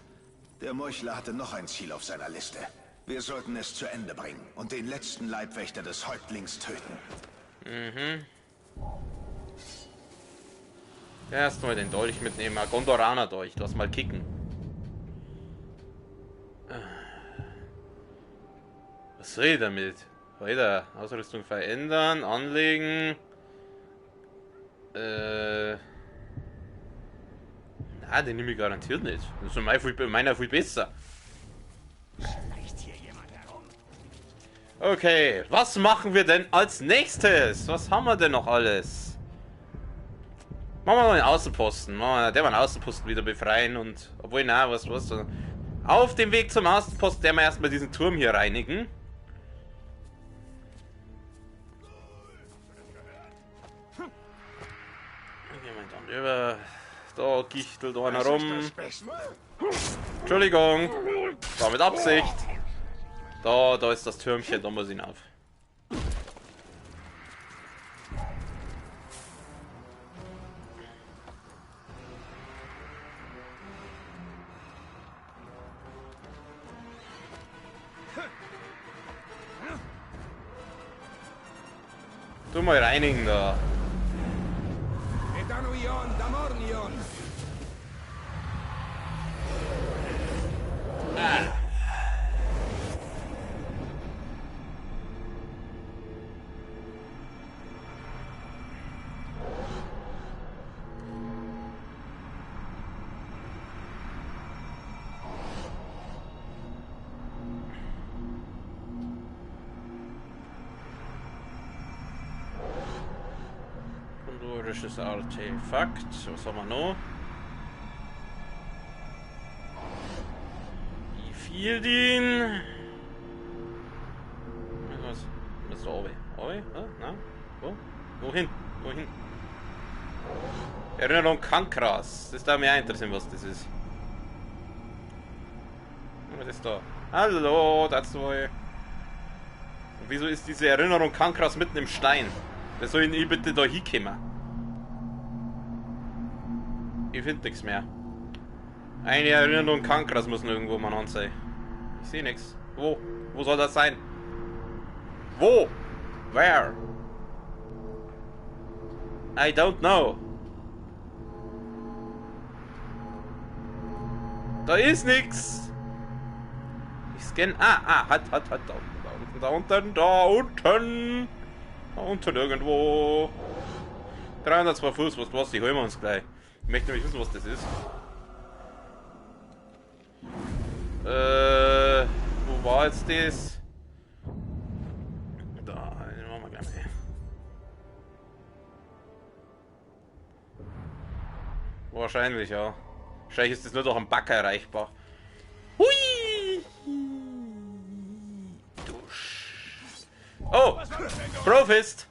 Der Meuchler hatte noch ein Ziel auf seiner Liste. Wir sollten es zu Ende bringen und den letzten Leibwächter des Häuptlings töten. Erstmal den Dolch mitnehmen. Gondoraner Dolch. Lass mal kicken. Was soll ich damit? Weiter. Ausrüstung verändern. Anlegen. Na, den nehme ich garantiert nicht. Das ist meiner viel besser. Okay, was machen wir denn als nächstes? Was haben wir denn noch alles? Machen wir noch einen Außenposten. Der war einen Außenposten wieder befreien und... Obwohl, na, was. Auf dem Weg zum Außenposten werden wir erstmal diesen Turm hier reinigen. Über da gichtelt einer rum. Entschuldigung, war mit Absicht. Da ist das Türmchen, da muss ich hinauf. Tu mal reinigen da. Kondorisches Artefakt. Was haben wir noch? Ifildin. Was ist da oben? Oben? Na? Wo? Wohin? Erinnerung Kankras. Das darf mich auch interessieren, was das ist. Was ist da? Hallo, das wohl. Wieso ist diese Erinnerung Kankras mitten im Stein? Wer soll ich bitte da hinkommen? Ich finde nichts mehr. Eine Erinnerung Kankras muss irgendwo mal an sein. Ich sehe nichts. Wo? Wo soll das sein? Wo? Where? I don't know. Da ist nix. Ich scanne. Halt. Da unten irgendwo. 302 Fuß, was, die holen wir uns gleich. Ich möchte nämlich wissen, was das ist. Wo war jetzt das? Da, den machen wir gleich mal. Wahrscheinlich, ja. Wahrscheinlich ist das nur durch einen Bug erreichbar. Hui! Oh! Profist!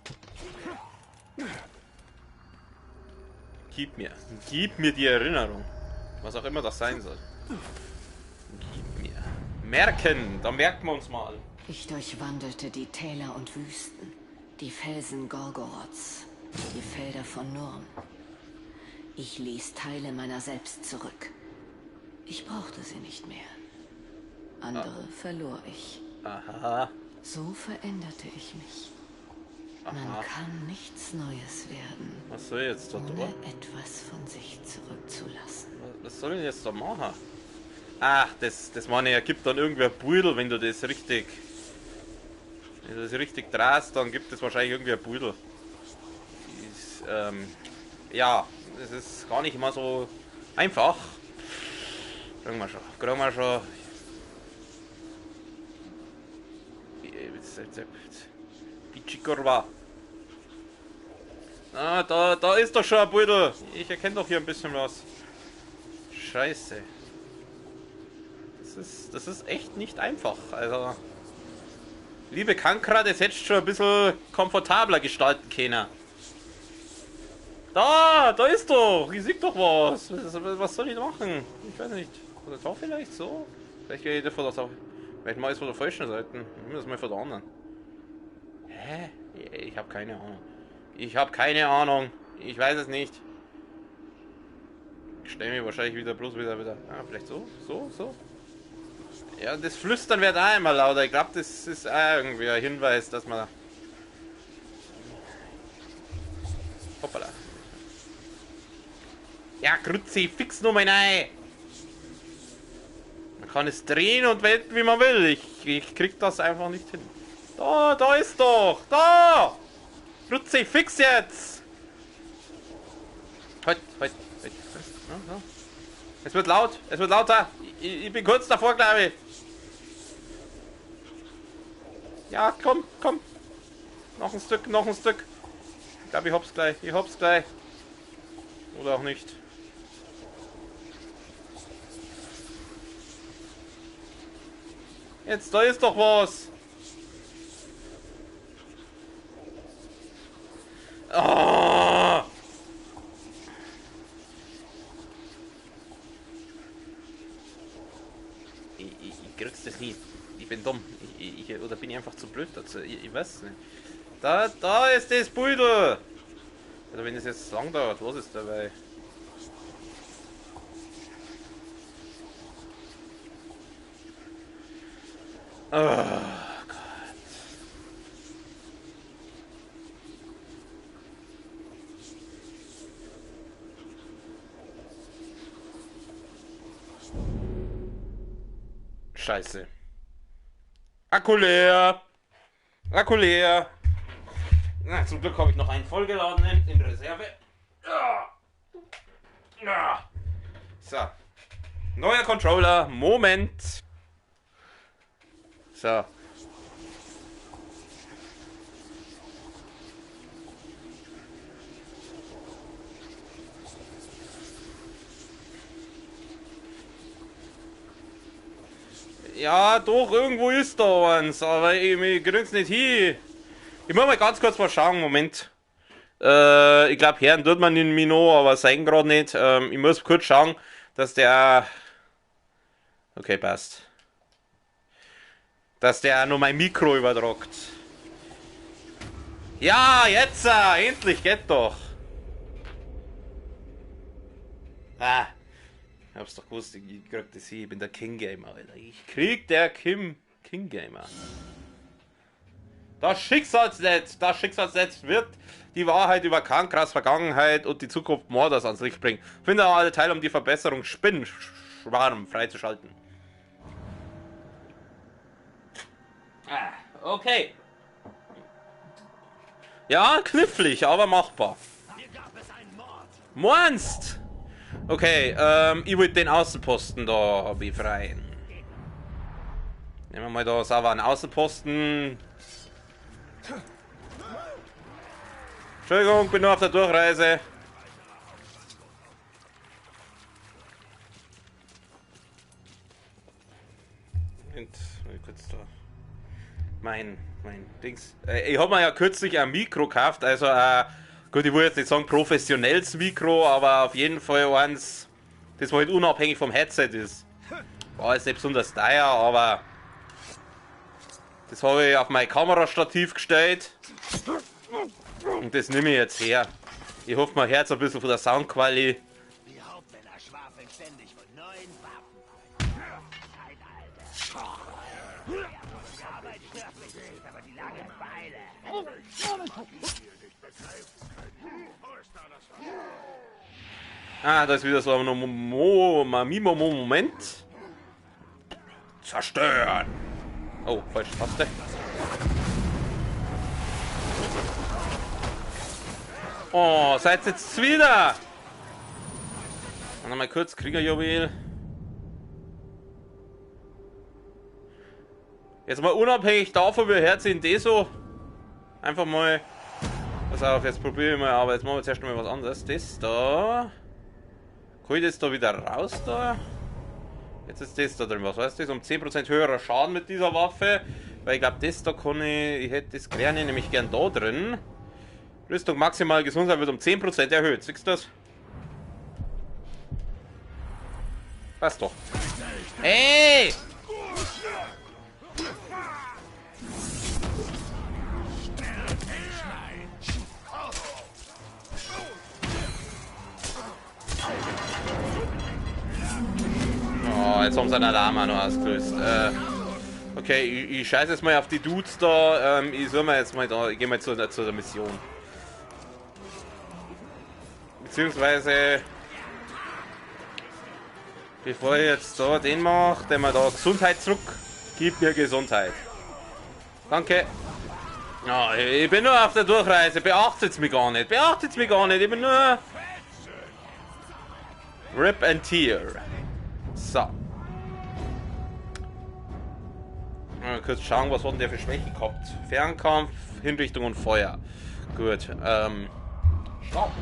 Gib mir die Erinnerung. Was auch immer das sein soll. Gib mir. Merken! Da merken wir uns mal. Ich durchwandelte die Täler und Wüsten, die Felsen Gorgoroths, die Felder von Nurm. Ich ließ Teile meiner selbst zurück. Ich brauchte sie nicht mehr. Andere verlor ich. Aha. So veränderte ich mich. Man kann nichts Neues werden, was soll jetzt da ohne etwas von sich zurückzulassen. Was soll ich jetzt da machen? Ach, das meine ich, ergibt dann irgendwer Pudel, wenn du das richtig... Wenn du das richtig drehst, dann gibt es wahrscheinlich irgendwie ein Pudel. Ja, das ist gar nicht immer so einfach. Kriegen wir schon. Pichikorva. Ah, da ist doch schon ein Pudel. Ich erkenne doch hier ein bisschen was. Scheiße. Das ist echt nicht einfach. Also, liebe Kankra, das hättest schon ein bisschen komfortabler gestalten können. Da ist doch. Ich sehe doch was. Was soll ich machen? Ich weiß nicht. Oder da vielleicht so? Vielleicht gehe ich von der Vielleicht mal ist von der falschen Seite. Ich muss das mal von der anderen. Hä? Ich habe keine Ahnung. Ich weiß es nicht. Ich stelle mich wahrscheinlich wieder wieder. Ah, vielleicht so. Ja, das Flüstern wird auch immer lauter. Ich glaube, das ist auch irgendwie ein Hinweis, dass man... Hoppala. Ja, Grützi, fix nur mein Ei. Man kann es drehen und wenden, wie man will. Ich krieg das einfach nicht hin. Da ist doch! Da! Grützi, fix jetzt! Halt. Ja. Es wird lauter. Ich bin kurz davor, glaube ich. Ja, komm. Noch ein Stück. Ich glaube, ich hab's gleich. Oder auch nicht. Jetzt, da ist doch was. Oh. Ich krieg's das nicht. Ich bin dumm. Oder bin ich einfach zu blöd dazu? Ich weiß nicht. Da ist das Pudel. Oder wenn es jetzt lang dauert, was ist dabei? Oh Gott. Scheiße. Akku leer. Na, zum Glück habe ich noch einen vollgeladenen in Reserve. So. Neuer Controller. Moment. So. Ja, doch, irgendwo ist da eins, aber ich krieg's nicht hin. Ich muss mal ganz kurz mal schauen, Moment. Ich glaube, Herren tut man in Mino, aber sein gerade nicht. Ich muss kurz schauen, dass der... Okay, passt. Dass der nur mein Mikro übertragt. Ja, jetzt! Endlich, geht doch! hab's doch gewusst, ich krieg das hier, ich bin der King Gamer, Alter. Ich krieg der King Gamer. Das Schicksalsnetz wird die Wahrheit über Kankras Vergangenheit und die Zukunft Mordors ans Licht bringen. Finde alle Teile, um die Verbesserung Spinnenschwarm freizuschalten. Okay. Ja, knifflig, aber machbar. Monst! Okay, ich will den Außenposten da befreien. Nehmen wir mal da sauber einen Außenposten. Entschuldigung, bin nur auf der Durchreise. Und kurz da. Mein Dings. Ich habe mir ja kürzlich ein Mikro gekauft, also gut, ich will jetzt nicht sagen professionelles Mikro, aber auf jeden Fall eins, das halt unabhängig vom Headset ist. War jetzt nicht besonders teuer, aber das habe ich auf mein Kamerastativ gestellt und das nehme ich jetzt her. Ich hoffe, man hört ein bisschen von der Soundqualität. Die Hauptmänner schwafeln ständig von neuen Waffen. Die Arbeit stört mich nicht, aber die Langeweile. Ah, da ist wieder so ein Moment. Zerstören! Oh, falsche Taste. Oh, seid jetzt wieder! Und nochmal kurz Kriegerjuwel. Jetzt mal unabhängig davon, wie herzlich das so. Einfach mal. Pass auf, jetzt probiere ich mal, aber jetzt machen wir zuerst mal was anderes. Das da. Kann ich das da wieder raus da? Jetzt ist das da drin. Was heißt das? Um 10% höherer Schaden mit dieser Waffe. Weil ich glaube, das da kann ich hätte das gerne nämlich gern da drin. Rüstung maximal Gesundheit wird um 10% erhöht. Siehst du das? Passt doch. Hey! Oh, jetzt haben sie einen Alarm auch noch ausgelöst. Okay, ich scheiße jetzt mal auf die Dudes da. Ich soll mal jetzt mal da. Ich gehe mal zu der Mission. Beziehungsweise, bevor ich jetzt da den mache, der mir da Gesundheit zurück, gib mir Gesundheit. Danke. Oh, ich bin nur auf der Durchreise. Beachtet mich gar nicht. Beachtet mich gar nicht. Ich bin nur Rip and Tear. So. Mal kurz schauen, was hat denn der für Schwächen gehabt. Fernkampf, Hinrichtung und Feuer. Gut. Stopp.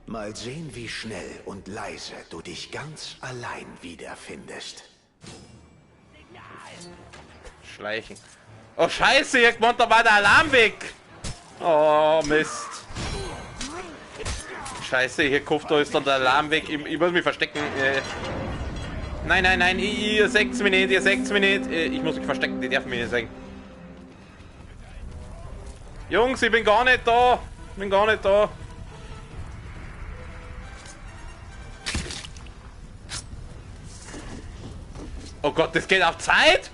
Mal sehen, wie schnell und leise du dich ganz allein wiederfindest. Schleichen. Oh Scheiße, irgendwann da war der Alarm weg. Oh Mist. Scheiße, hier Kopf, da ist dann der Alarm weg. Ich muss mich verstecken. Nein, nein, nein, ihr 6 Minuten, ihr 6 Minuten. Ich muss mich verstecken, die dürfen mich nicht sehen. Jungs, ich bin gar nicht da. Ich bin gar nicht da. Oh Gott, das geht auf Zeit?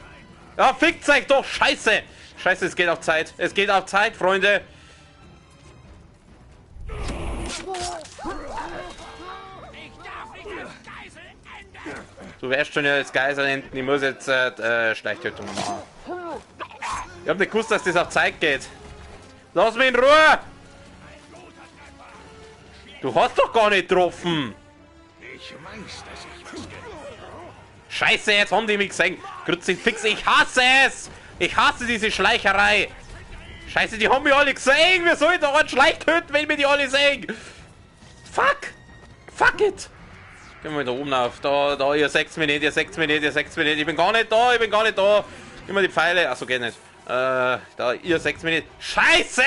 Ja, fickt euch doch, scheiße. Scheiße, es geht auf Zeit. Es geht auf Zeit, Freunde. Du wärst schon ja als Geisel enden. Ich muss jetzt Schleichtötung machen. Ich hab nicht gewusst, dass das auf Zeit geht. Lass mich in Ruhe! Du hast doch gar nicht getroffen! Ich weiß, dass ich was Scheiße, jetzt haben die mich gesehen. Kruzifix, ich hasse es! Ich hasse diese Schleicherei! Scheiße, die haben mich alle gesehen! Wir sollen doch einen Schleich töten, wenn wir die alle sehen! Fuck! Fuck it! Gehen wir da oben auf. Da, ihr 6 Minuten, ihr 6 Minuten, ihr 6 Minuten. Ich bin gar nicht da, ich bin gar nicht da. Immer die Pfeile. Achso, geht nicht. Da, ihr 6 Minuten. Scheiße!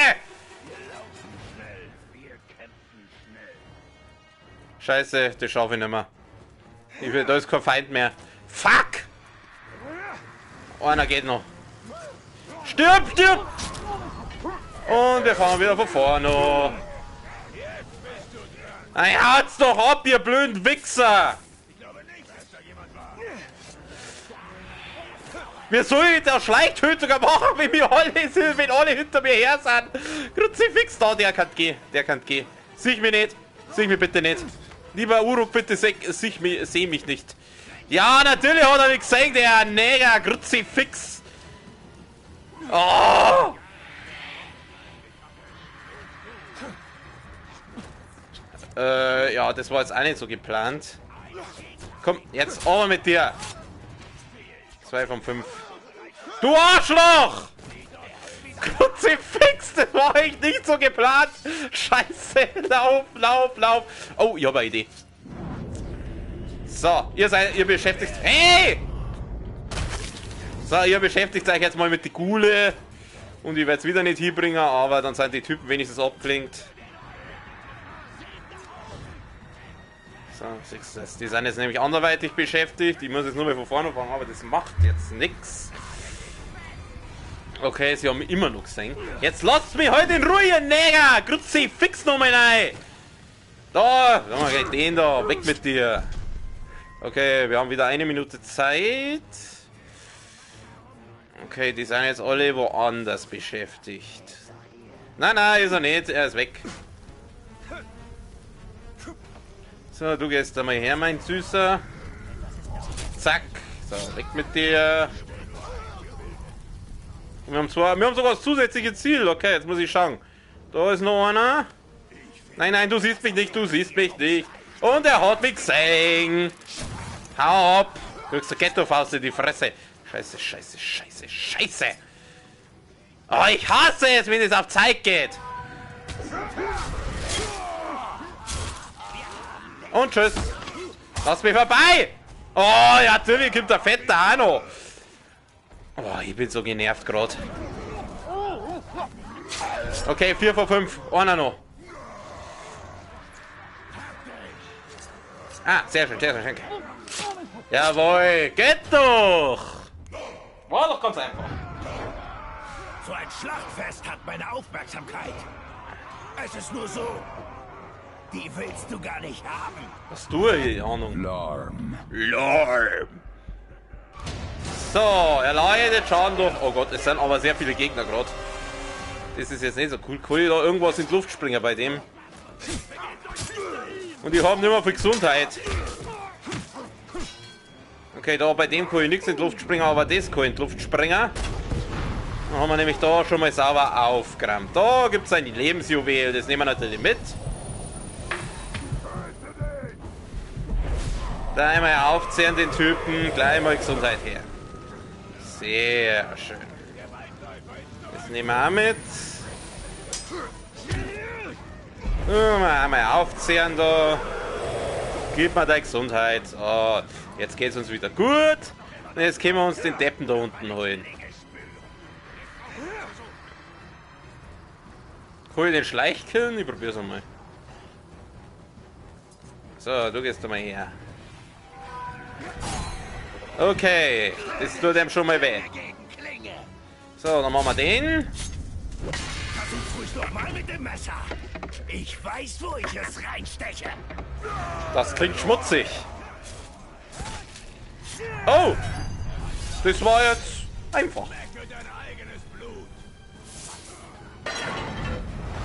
Scheiße, das schaffe ich nicht mehr. Da ist kein Feind mehr. Fuck! Einer geht noch. Stirb, stirb! Und wir fahren wieder von vorne. Ey, haut's doch ab, ihr blöden Wichser! Wie soll ich der Schleichtötung machen, wenn alle hinter mir her sind? Kruzifix da, der kann gehen. Der kann gehen. Sieh mich nicht. Sieh mich bitte nicht. Lieber Uruk, bitte seh mich nicht. Ja, natürlich hat er mich gesehen, der Neger. Kruzifix. Oh! Ja, das war jetzt auch nicht so geplant. Komm, jetzt aber mit dir. 2 von 5. Du Arschloch! Kruzifix, das war echt nicht so geplant. Scheiße, lauf. Oh, ich habe eine Idee. So, ihr beschäftigt... Hey! So, ihr beschäftigt euch jetzt mal mit die Gule. Und ich werde es wieder nicht hinbringen, aber dann sind die Typen wenigstens abgelenkt. So, die sind jetzt nämlich anderweitig beschäftigt. Ich muss jetzt nur mal von vorne fangen, aber das macht jetzt nichts. Okay, sie haben mich immer noch gesehen. Jetzt lasst mich heute in Ruhe, ihr Neger! Kruzifix nochmal rein! Da, sagen wir gleich den da, weg mit dir. Okay, wir haben wieder 1 Minute Zeit. Okay, die sind jetzt alle woanders beschäftigt. Nein, ist er nicht, er ist weg. So, du gehst da mal her, mein Süßer. Zack. So, weg mit dir. Und wir haben sogar das zusätzliche Ziel. Okay, jetzt muss ich schauen. Da ist noch einer. Nein, du siehst mich nicht, Und er hat mich gesehen. Hau ab. Kriegst du Ghetto-Faust in die Fresse. Scheiße. Oh, ich hasse es, wenn es auf Zeit geht. Und tschüss. Lass mich vorbei. Oh, ja, natürlich kommt der Fette auch noch. Oh, ich bin so genervt gerade. Okay, 4 von 5. Einer noch. Ah, sehr schön. Jawohl, geht doch. War doch ganz einfach. So ein Schlachtfest hat meine Aufmerksamkeit. Es ist nur so. Die willst du gar nicht haben. Was du, die Ahnung? Lorm. So, er leidet Schaden durch. Oh Gott, es sind aber sehr viele Gegner gerade. Das ist jetzt nicht so cool. Kann ich da irgendwas in die Luft springen bei dem? Und ich habe nicht mehr viel Gesundheit. Okay, da bei dem kann ich nichts in die Luft springen, aber das kann ich in die Luft springen. Dann haben wir nämlich da schon mal sauber aufgeräumt. Da gibt es ein Lebensjuwel, das nehmen wir natürlich mit. Da einmal aufzehren den Typen, gleich mal Gesundheit her. Sehr schön. Das nehmen wir auch mit. Einmal aufzehren da. Gib mir deine Gesundheit. So, jetzt geht es uns wieder gut. Und jetzt können wir uns den Deppen da unten holen. Kann ich den Schleich killen? Ich probier's einmal. So, du gehst da mal her. Okay, das tut dem schon mal weh. So, dann machen wir den. Versuch ruhig doch mal mit dem Messer. Ich weiß, wo ich es reinsteche. Das klingt schmutzig. Oh! Das war jetzt einfach.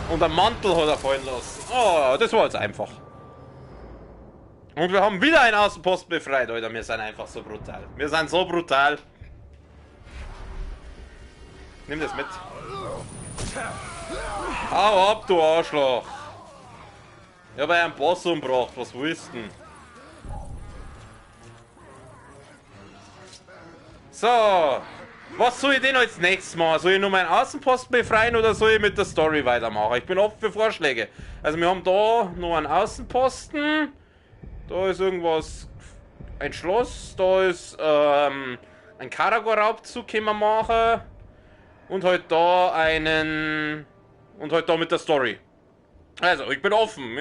Und der Mantel hat er fallen lassen. Oh, das war jetzt einfach. Und wir haben wieder einen Außenposten befreit, Alter. Wir sind einfach so brutal. Wir sind so brutal. Nimm das mit. Hau ab, du Arschloch. Ich habe einen Boss umgebracht. Was willst du denn? So. Was soll ich denn als nächstes machen? Soll ich nur meinen Außenposten befreien oder soll ich mit der Story weitermachen? Ich bin offen für Vorschläge. Also wir haben da noch einen Außenposten. Da ist irgendwas, ein Schloss, da ist ein Karagor-Raubzug können wir machen und halt da einen und halt da mit der Story. Also, ich bin offen.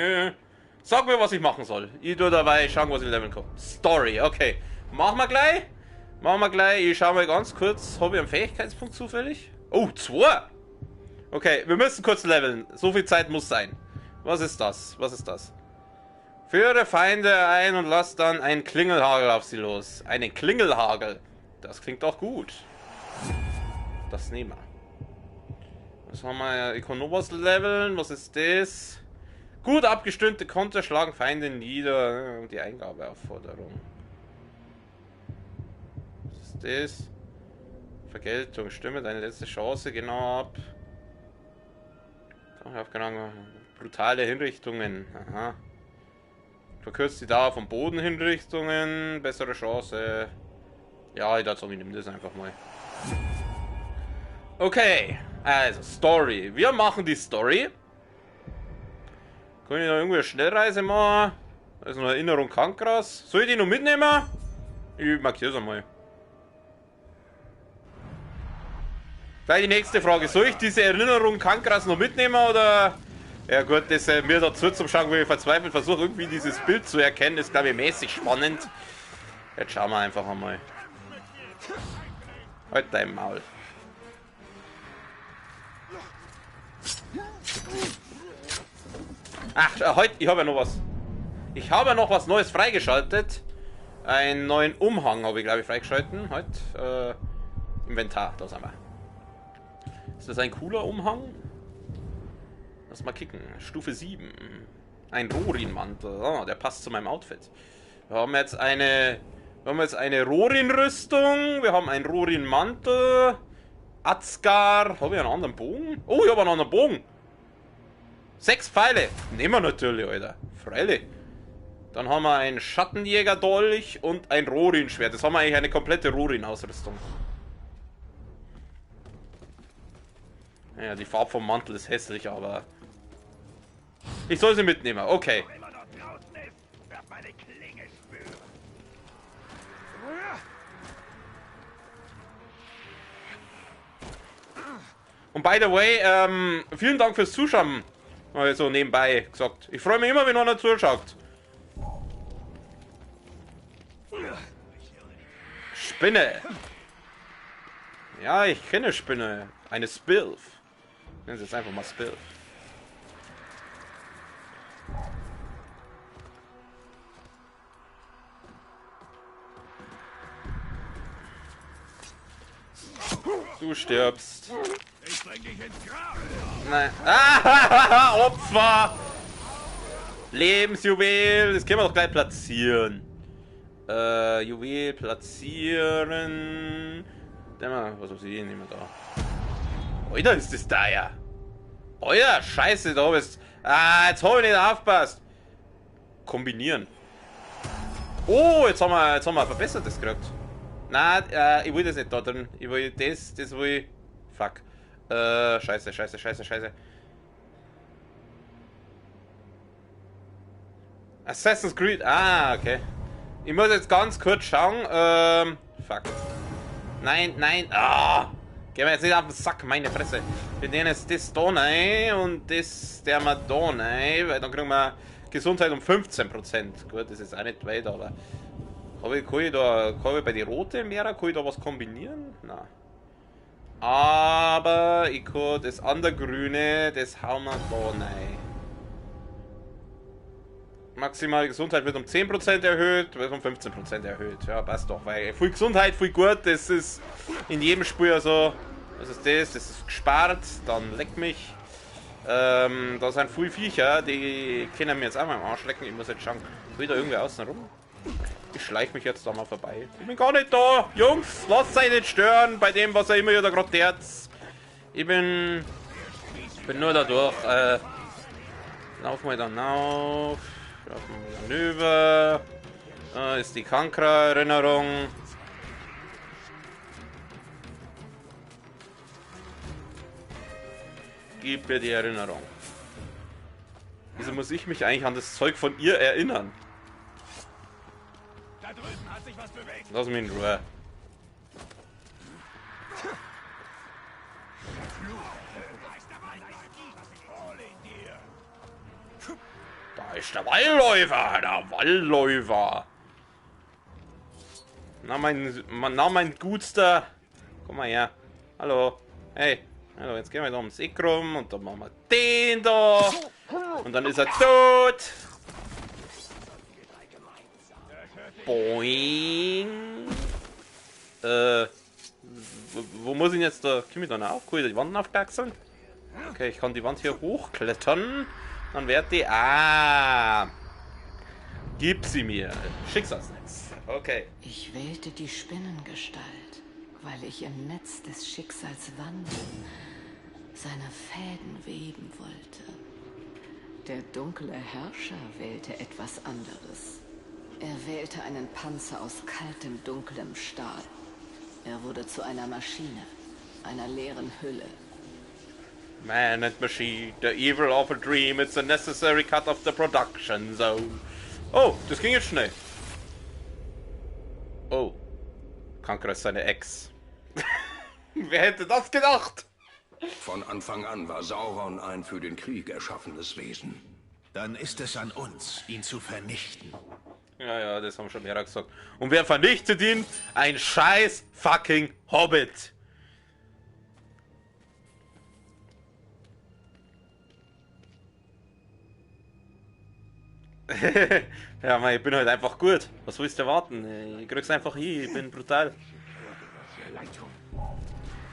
Sag mir, was ich machen soll. Ich tue dabei schauen, was ich leveln kann. Story, okay. Machen wir gleich. Ich schau mal ganz kurz. Habe ich einen Fähigkeitspunkt zufällig? Oh, 2! Okay, wir müssen kurz leveln. So viel Zeit muss sein. Was ist das? Führe Feinde ein und lass dann einen Klingelhagel auf sie los. Einen Klingelhagel. Das klingt doch gut. Das nehmen wir. Was haben wir? Econovas leveln. Was ist das? Gut abgestimmte Konter schlagen Feinde nieder. Die Eingabeaufforderung. Was ist das? Vergeltung. Stimme deine letzte Chance genau ab. Brutale Hinrichtungen. Aha. Verkürzt die Dauer von Bodenhinrichtungen. Bessere Chance. Ja, ich dachte, ich nehme das einfach mal. Okay. Also, Story. Wir machen die Story. Kann ich noch irgendwie eine Schnellreise machen? Da ist noch eine Erinnerung Kankras. Soll ich die noch mitnehmen? Ich markiere es einmal. Gleich die nächste Frage. Soll ich diese Erinnerung Kankras noch mitnehmen oder... Ja gut, das mir dazu zum Schauen, wo ich verzweifelt versuche, irgendwie dieses Bild zu erkennen, ist glaube ich mäßig spannend. Jetzt schauen wir einfach einmal. Halt dein Maul. Ach, heute, ich habe ja noch was. Ich habe ja noch was Neues freigeschaltet. Einen neuen Umhang habe ich glaube ich freigeschalten. Heute, Inventar, da sind wir. Ist das ein cooler Umhang? Lass mal kicken. Stufe 7. Ein Rorin-Mantel. Oh, der passt zu meinem Outfit. Wir haben jetzt eine Rorin-Rüstung. Wir haben einen Rorin-Mantel. Azgar. Habe ich einen anderen Bogen? Oh, ich habe einen anderen Bogen. 6 Pfeile. Nehmen wir natürlich, Alter. Freilich. Dann haben wir einen Schattenjäger-Dolch und ein Rorin-Schwert. Das haben wir eigentlich eine komplette Rorin-Ausrüstung. Ja, die Farbe vom Mantel ist hässlich, aber... Ich soll sie mitnehmen, okay. Und by the way, vielen Dank fürs Zuschauen. Also nebenbei gesagt. Ich freue mich immer, wenn einer zuschaut. Spinne. Ja, ich kenne Spinne. Eine Spilf. Nennen Sie es einfach mal Spilf. Du stirbst. Ich bring dich ins Grab. Nein. Ah, Opfer! Lebensjuwel. Das können wir doch gleich platzieren. Juwel platzieren. Was weiß ich, nehmen wir da. Alter, ist das da ja. Alter, scheiße, da bist. Ah, jetzt habe ich nicht aufgepasst. Kombinieren. Oh, jetzt haben wir verbessertes gekriegt. Nein, ich will das nicht da drin. Ich will das will ich. Fuck. Scheiße. Assassin's Creed. Ah, okay. Ich muss jetzt ganz kurz schauen. Fuck. Nein. Ah! Gehen wir jetzt nicht auf den Sack, meine Fresse. Wir nehmen jetzt das da rein und das der wir da rein, weil dann kriegen wir Gesundheit um 15%. Gut, das ist auch nicht weit, aber... Kann ich bei den roten Meeren, kann ich da was kombinieren? Nein. Aber ich kann das andere Grüne, das hauen wir da rein. Maximale Gesundheit wird um 10% erhöht, wird um 15% erhöht. Ja, passt doch, weil viel Gesundheit, viel gut, das ist in jedem Spiel so. Was ist das? Das ist gespart, dann leck mich. Da sind viele Viecher, die können mir jetzt auch mal am Arsch lecken. Ich muss jetzt schauen, will da irgendwie außen rum? Ich schleiche mich jetzt da mal vorbei. Ich bin gar nicht da. Jungs, lasst euch nicht stören bei dem, was er immer wieder gerade tät. Ich bin nur da durch. Laufen wir dann auf. Laufen wir dann über. Da ist die Kankra-Erinnerung. Gib mir die Erinnerung. Wieso muss ich mich eigentlich an das Zeug von ihr erinnern? Da drüben hat sich was bewegt. Lass mich in Ruhe. Da ist der Wallläufer. Na mein Gutster. Komm mal her. Hallo. Hey. Hallo, jetzt gehen wir da ums Eck rum und dann machen wir den da. Und dann ist er tot. Boing. Wo muss ich jetzt da? Komm ich da auf? Kann ich die Wand aufdachseln? Okay, ich kann die Wand hier hochklettern. Dann wird die... Ah! Gib sie mir. Schicksalsnetz. Okay. Ich wählte die Spinnengestalt, weil ich im Netz des Schicksals wandeln, seine Fäden weben wollte. Der dunkle Herrscher wählte etwas anderes. Er wählte einen Panzer aus kaltem, dunklem Stahl. Er wurde zu einer Maschine, einer leeren Hülle. Man and machine, the evil of a dream, it's a necessary cut of the production zone. Oh, das ging jetzt schnell. Oh, Kanker ist seine Ex. Wer hätte das gedacht? Von Anfang an war Sauron ein für den Krieg erschaffenes Wesen. Dann ist es an uns, ihn zu vernichten. Ja, das haben schon mehrere gesagt. Und wer vernichtet ihn? Ein scheiß fucking Hobbit. Ja, man, ich bin halt einfach gut. Was willst du erwarten? Ich krieg's einfach hin, ich bin brutal.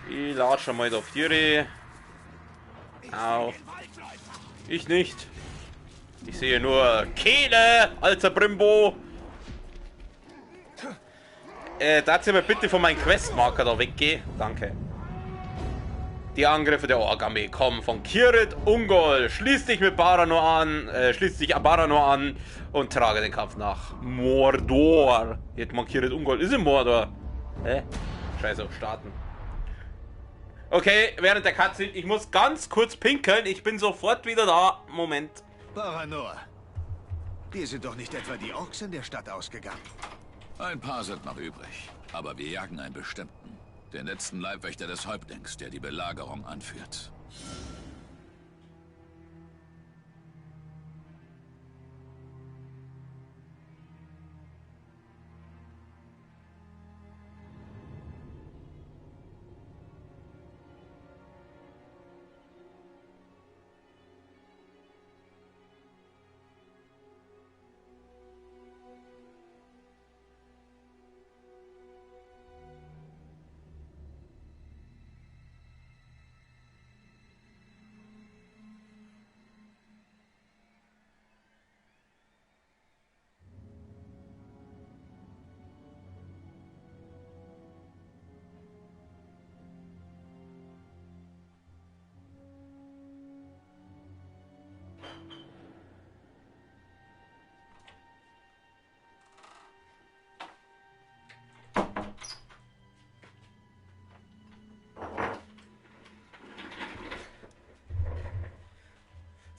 Ich latsche mal da auf Tiere. Au. Ich nicht. Ich sehe nur Kehle, alter Brimbo. Darf ihr mal bitte von meinem Questmarker da weggehen? Danke. Die Angriffe der Ork-Armee kommen von Kirit Ungol. Schließ dich mit Baranor an, schließ dich an Baranor an und trage den Kampf nach Mordor. Jetzt mal Kirit Ungol ist in Mordor. Hä? Scheiße, starten. Okay, während der Cutscene, ich muss ganz kurz pinkeln. Ich bin sofort wieder da. Moment. Baranor, dir sind doch nicht etwa die Orks in der Stadt ausgegangen? Ein paar sind noch übrig, aber wir jagen einen bestimmten. Den letzten Leibwächter des Häuptlings, der die Belagerung anführt.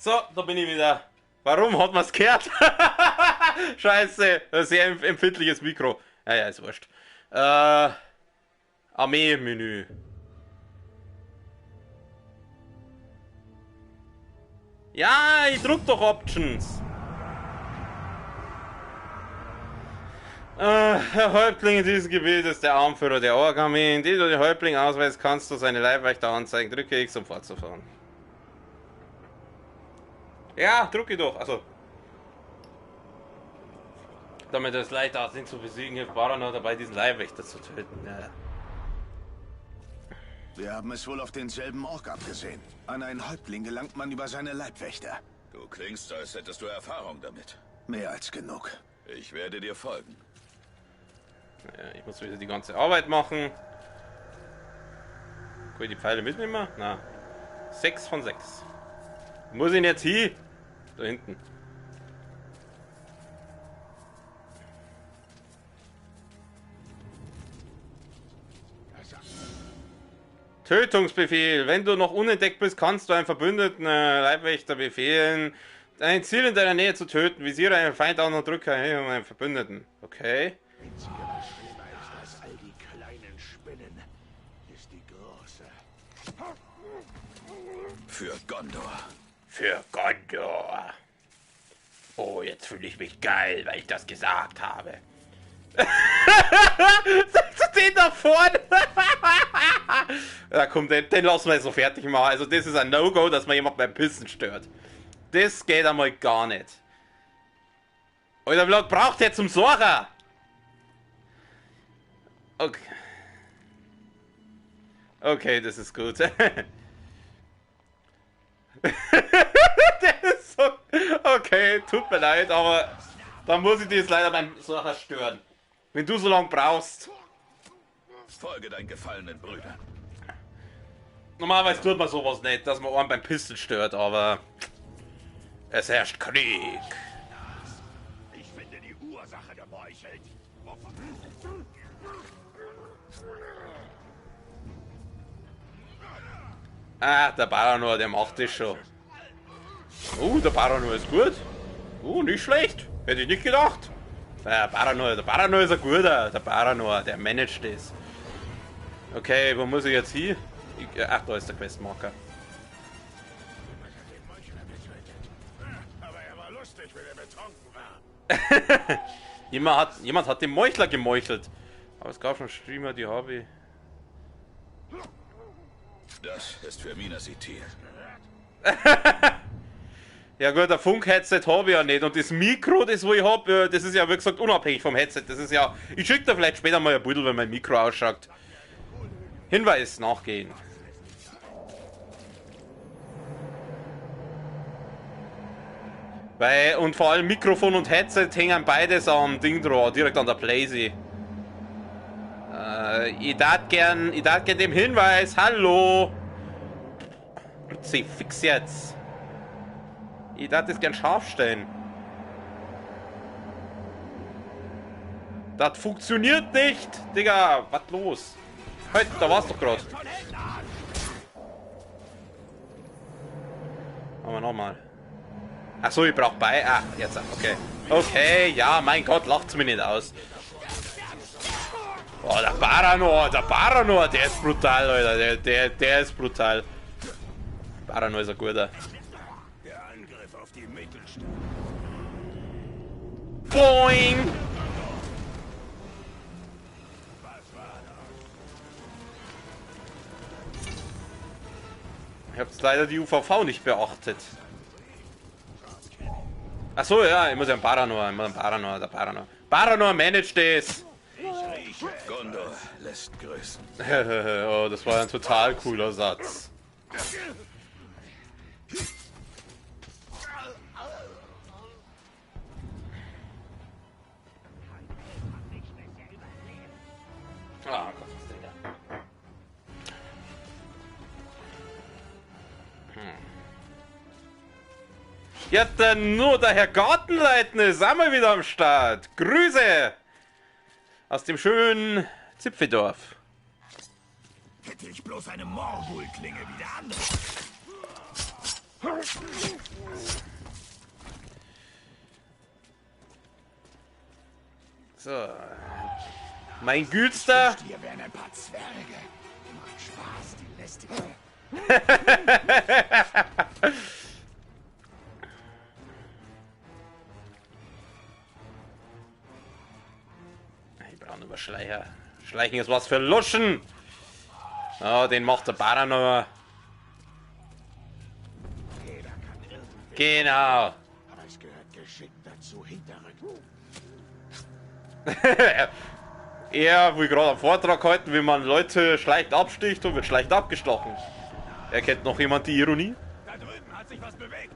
So, da bin ich wieder. Warum hat man es gehört? Scheiße, sehr empfindliches Mikro. Ja, ist wurscht. Armee-Menü. Ja, ich drück doch Options. Der Häuptling dieses Gebildes ist der Armführer der Ork-Armee. Indem du den Häuptling ausweist, kannst du seine Leibwächter anzeigen. Drücke X, um fortzufahren. Ja, drücke doch. Also. Damit es leichter sind zu besiegen, hilft Baranor dabei, diesen Leibwächter zu töten. Ja. Wir haben es wohl auf denselben Ork abgesehen. An einen Häuptling gelangt man über seine Leibwächter. Du klingst, als hättest du Erfahrung damit. Mehr als genug. Ich werde dir folgen. Ja, ich muss wieder die ganze Arbeit machen. Kann ich die Pfeile mitnehmen? Na. 6 von 6. Muss ich ihn jetzt hier? Da hinten. Tötungsbefehl. Wenn du noch unentdeckt bist, kannst du einen verbündeten Leibwächter befehlen, ein Ziel in deiner Nähe zu töten. Visiere einen Feind an und drücke einen Verbündeten. Okay. Als all die kleinen Spinnen ist die große. Für Gondor. Für Gondor. Oh, jetzt fühle ich mich geil, weil ich das gesagt habe. Den da vorne. Ja, komm, den lassen wir jetzt so fertig machen. Also das ist ein No-Go, dass man jemand beim Pissen stört. Das geht einmal gar nicht. Alter, wie lange braucht der zum Sora? Okay. Okay, das ist gut. Der ist so... Okay, tut mir leid, aber dann muss ich dir jetzt leider beim Sacher stören. Wenn du so lange brauchst. Folge deinen gefallenen Brüdern. Normalerweise tut man sowas nicht, dass man einen beim Pistol stört, aber es herrscht Krieg. Ich finde die Ursache der Meuchel. Ah, der Baranor, der macht das schon. Der Baranor ist gut. Nicht schlecht. Hätte ich nicht gedacht. Der Baranor ist ein guter. Der Baranor, der managt das. Okay, wo muss ich jetzt hin? Ach, da ist der Questmarker. Aber er war lustig, wenn er betrunken war. Jemand hat den Meuchler gemeuchelt. Aber es gab schon Streamer, die habe ich. Das ist für Minas Ithil. Ja gut, der Funk-Headset habe ich ja nicht. Und das Mikro, das wo ich habe, das ist ja wie gesagt unabhängig vom Headset. Das ist ja. Ich schicke da vielleicht später mal ein Bild, wenn mein Mikro ausschaut. Hinweis nachgehen. Und vor allem Mikrofon und Headset hängen beides am Ding dran, direkt an der Blazy. Ich darf gern dem Hinweis, hallo! Sie fix jetzt. Ich darf das gern scharf stellen. Das funktioniert nicht, Digga. Was los? Halt, da war's doch gerade. Machen wir nochmal. Achso, ich brauch bei. Ah, jetzt. Okay. Okay, ja, mein Gott, lacht's mir nicht aus. Oh, der Baranor, der ist brutal, Alter. Der ist brutal. Baranor ist ein guter. Der Angriff auf die Mittelstadt. Boing! Ich hab's leider die UVV nicht beachtet. Achso, ja, ich muss ja einen Baranor, der Baranor. Baranor managt das! Gondor lässt grüßen. Oh, das war ein total cooler Satz. Ah, Gott, was ist denn da? Ja, dann nur der Herr Gartenleitner ist auch mal wieder am Start. Grüße! Aus dem schönen Zipfeldorf. Hätte ich bloß eine Morbul-Klinge wie der andere. So. Mein Gütster. Hier wären ein paar Zwerge. Macht Spaß, die lästige. Ich brauche nur Schleicher. Schleichen ist was für Luschen. Oh, den macht der Baranor. Genau. Aber es gehört geschickt dazu, hinterrücken. Er will gerade einen Vortrag halten, wie man Leute schleicht absticht und wird schleicht abgestochen. Erkennt noch jemand die Ironie? Da drüben hat sich was bewegt.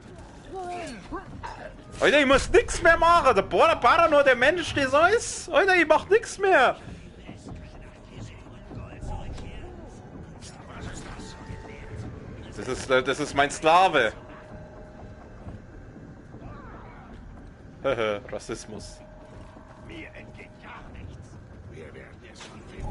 Alter, ich muss nichts mehr machen. Der Baranor, der Mensch, das alles. Alter, ich mach nichts mehr. Das ist mein Sklave. Rassismus. Mir entgeht gar nichts. Wir werden es schon finden.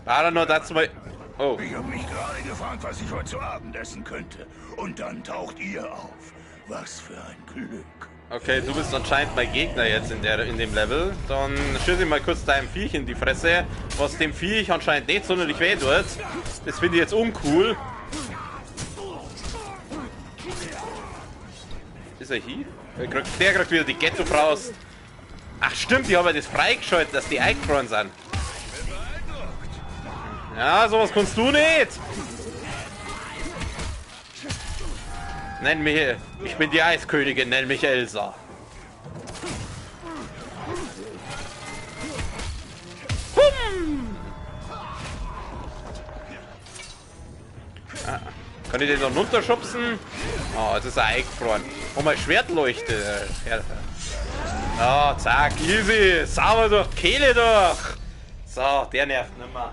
Baranor, dazu mal. Oh. Ich habe mich gerade gefragt, was ich heute zu Abend essen könnte. Und dann taucht ihr auf. Was für ein Glück. Okay, du bist anscheinend mein Gegner jetzt in dem Level. Dann schieße ich mal kurz deinem Viech in die Fresse, was dem Viech anscheinend nicht sonderlich weh tut. Das finde ich jetzt uncool. Ist er hier? Der kriegt wieder die Ghetto-Faust. Ach stimmt, die haben ja das freigeschaltet, dass die eingefroren sind. Ja, sowas kannst du nicht. Nenn mich, ich bin die Eiskönigin, nenn mich Elsa. Hum. Kann ich den noch runterschubsen? Oh, jetzt ist er eingefroren. Oh, mein Schwert leuchtet. Oh, zack, easy. Sauber durch die Kehle durch. So, der nervt nicht mehr.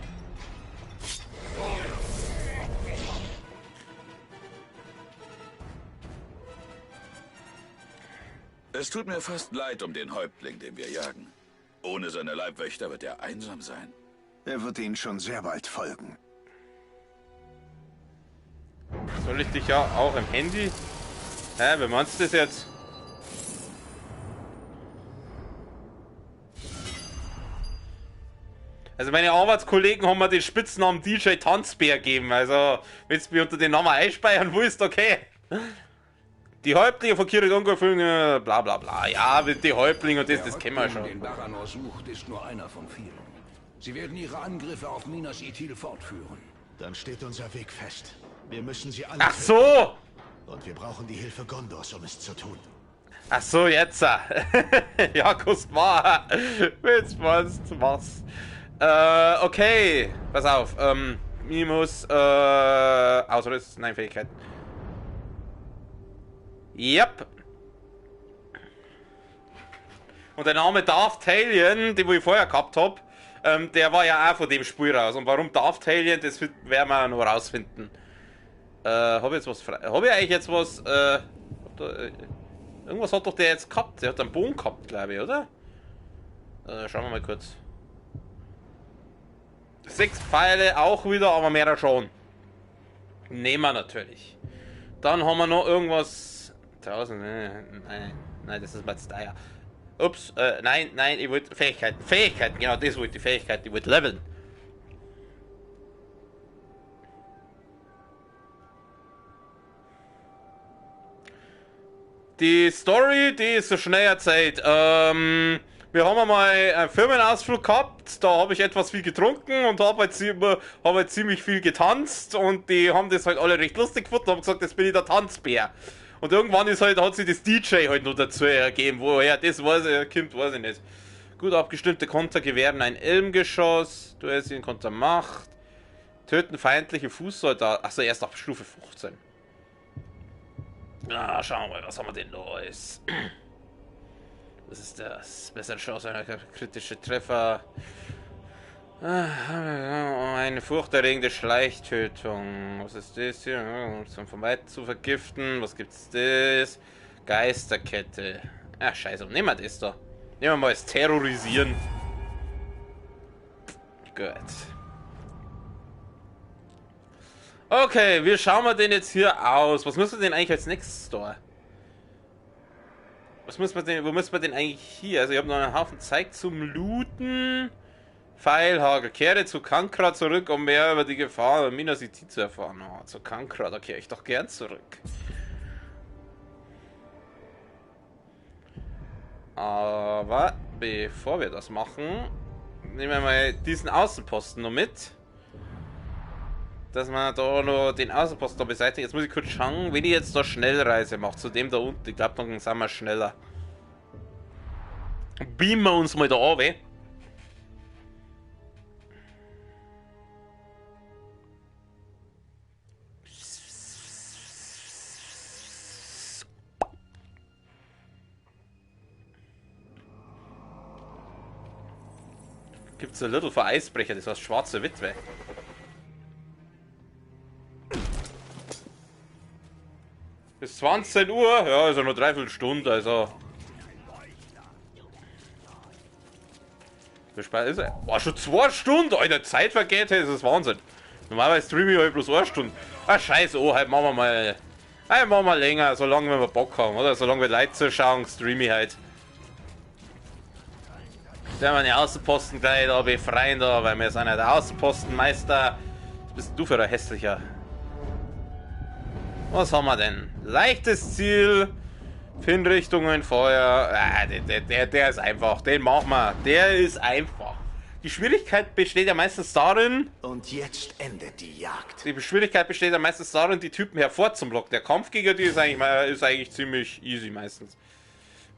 Es tut mir fast leid um den Häuptling, den wir jagen. Ohne seine Leibwächter wird er einsam sein. Er wird Ihnen schon sehr bald folgen. Soll ich dich ja auch im Handy? Hä, wie meinst du das jetzt? Also meine Arbeitskollegen haben mir den Spitznamen DJ Tanzbär gegeben. Also, wenn du mir unter den Namen einspeichern willst, okay. Die Häuptlinge von Kirit Ungefähr, bla bla bla. Ja, die Häuptlinge und das kennen wir schon. Den Baranor sucht, ist nur einer von vielen. Sie werden ihre Angriffe auf Minas Ithil fortführen. Dann steht unser Weg fest. Wir müssen sie alle. Ach so! Und wir brauchen die Hilfe Gondors, um es zu tun. Ach so, jetzt. Ja, Kustmar. Jetzt was. Okay. Pass auf. Ich muss, Ausrüstung, nein, Fähigkeiten. Yep. Und der Name Darth Talion, den ich vorher gehabt habe, der war ja auch von dem Spiel raus. Und warum Darth Talion, das werden wir noch rausfinden. Habe ich jetzt was frei? Habe ich eigentlich jetzt was? Irgendwas hat doch der jetzt gehabt. Der hat einen Bogen gehabt, glaube ich, oder? Schauen wir mal kurz. 6 Pfeile auch wieder, aber mehr schon. Nehmen wir natürlich. Dann haben wir noch irgendwas. 1000, nein, das ist Mats Dyer. Ups, nein, ich wollte Fähigkeiten, genau, das wollte die Fähigkeit, ich wollte leveln. Die Story, die ist so schnell erzählt. Wir haben einmal einen Firmenausflug gehabt, da habe ich etwas viel getrunken und habe halt ziemlich viel getanzt und die haben das halt alle recht lustig gefunden und haben gesagt, das bin ich der Tanzbär. Und irgendwann hat sich das DJ halt noch dazu ergeben, woher das weiß ich nicht. Gut abgestimmte Konter gewähren ein Elmgeschoss, du hast ihn Konter Macht, töten feindliche Fußsoldaten, achso, erst ab Stufe 15. Ah, schauen wir mal, was haben wir denn Neues? Was ist das? Bessere Chance auf eine kritische Treffer. Eine furchterregende Schleichtötung. Was ist das hier? Zum Vermeiden zu vergiften. Was gibt's das? Geisterkette. Ach, scheiße. Nehmen wir das da. Nehmen wir mal das Terrorisieren. Gut. Okay, wie schauen wir denn jetzt hier aus? Was müssen wir denn eigentlich als nächstes da? Was müssen wir denn, wo müssen wir denn eigentlich hier? Also ich habe noch einen Haufen Zeug zum Looten. Pfeilhagel. Kehre zu Kankra zurück, um mehr über die Gefahr und Minas Ithil zu erfahren. Oh, zu Kankra, da kehre ich doch gern zurück. Aber bevor wir das machen, nehmen wir mal diesen Außenposten noch mit. Dass man da noch den Außenposten da beseitigt. Jetzt muss ich kurz schauen, wenn ich jetzt da Schnellreise mache, zu dem da unten. Ich glaube, dann sind wir schneller. Beamen wir uns mal da runter. Gibt es ein Little für Eisbrecher, das heißt schwarze Witwe. Bis 20 Uhr, ja, also nur 3/4 Stunde, also. Wie spät ist er? Boah, schon 2 Stunden, Alter, Zeit vergeht, das ist Wahnsinn. Normalerweise streame ich halt bloß 1 Stunde. Ah, scheiße, oh, halt machen wir mal länger, solange wir Bock haben, oder? Solange wir Leute zuschauen, streame ich halt. Der meine Außenposten gleich da befreien da, weil wir sind ja der Außenpostenmeister. Was bist du für ein hässlicher? Was haben wir denn? Leichtes Ziel. Hinrichtungen, Feuer. Der ist einfach. Den machen wir. Der ist einfach. Die Schwierigkeit besteht ja meistens darin. Und jetzt endet die Jagd. Die Schwierigkeit besteht ja meistens darin, die Typen hervorzublocken. Der Kampf gegen die ist eigentlich ziemlich easy meistens.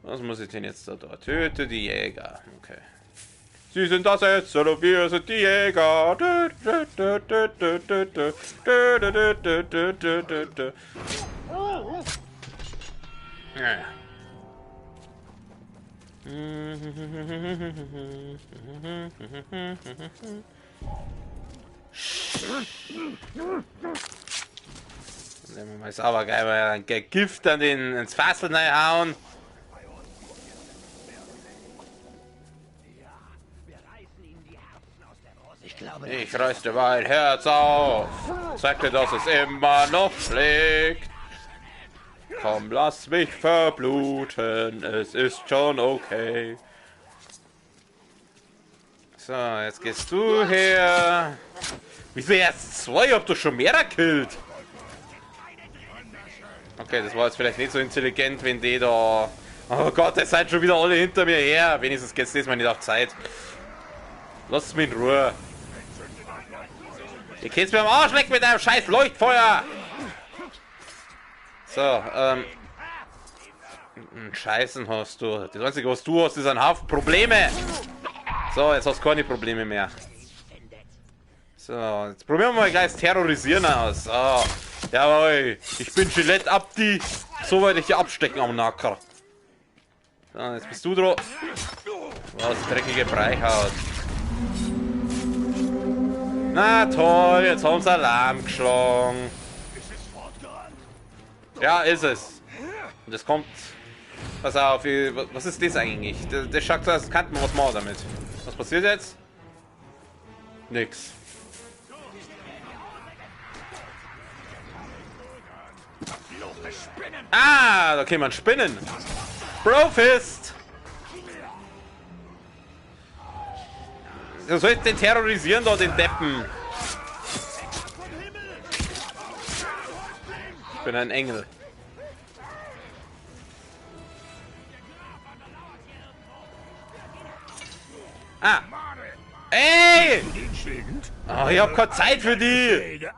Was muss ich denn jetzt da? Töte die Jäger. Okay. Sie sind das Ersetzer und wir sind die Jäger. Ja. Nehmen wir mal sauber geil, weil ein Gift an ins Fassel reinhauen. Ich reiß dir mein Herz auf. Sag dir, dass es immer noch schlägt. Komm, lass mich verbluten. Es ist schon okay. So, jetzt gehst du her. Wieso erst 2? Habt ihr schon mehr gekillt? Okay, das war jetzt vielleicht nicht so intelligent, wenn die da... Oh Gott, es seid schon wieder alle hinter mir her. Wenigstens geht's diesmal nicht auf Zeit. Lasst mich in Ruhe. Ihr könnt's mir am Arsch weg mit einem scheiß Leuchtfeuer. So, Scheißen hast du. Das Einzige, was du hast, ist ein Haufen Probleme. So, jetzt hast du keine Probleme mehr. So, jetzt probieren wir mal gleich das Terrorisieren aus. So, jawohl. Ich bin Gillette Abdi. So werde ich hier abstecken am Nacker. So, jetzt bist du dran. Was, dreckige Breihaut. Na toll, jetzt haben sie Alarm geschlagen. Ja, ist es. Und das kommt... Pass auf, was ist das eigentlich? Der schaut so, als kann man was machen damit. Was passiert jetzt? Nix. Ah, da kann man spinnen. Brofist! Du sollst den terrorisieren da, den Deppen. Ich bin ein Engel. Ah! Ey! Oh, ich hab keine Zeit für die!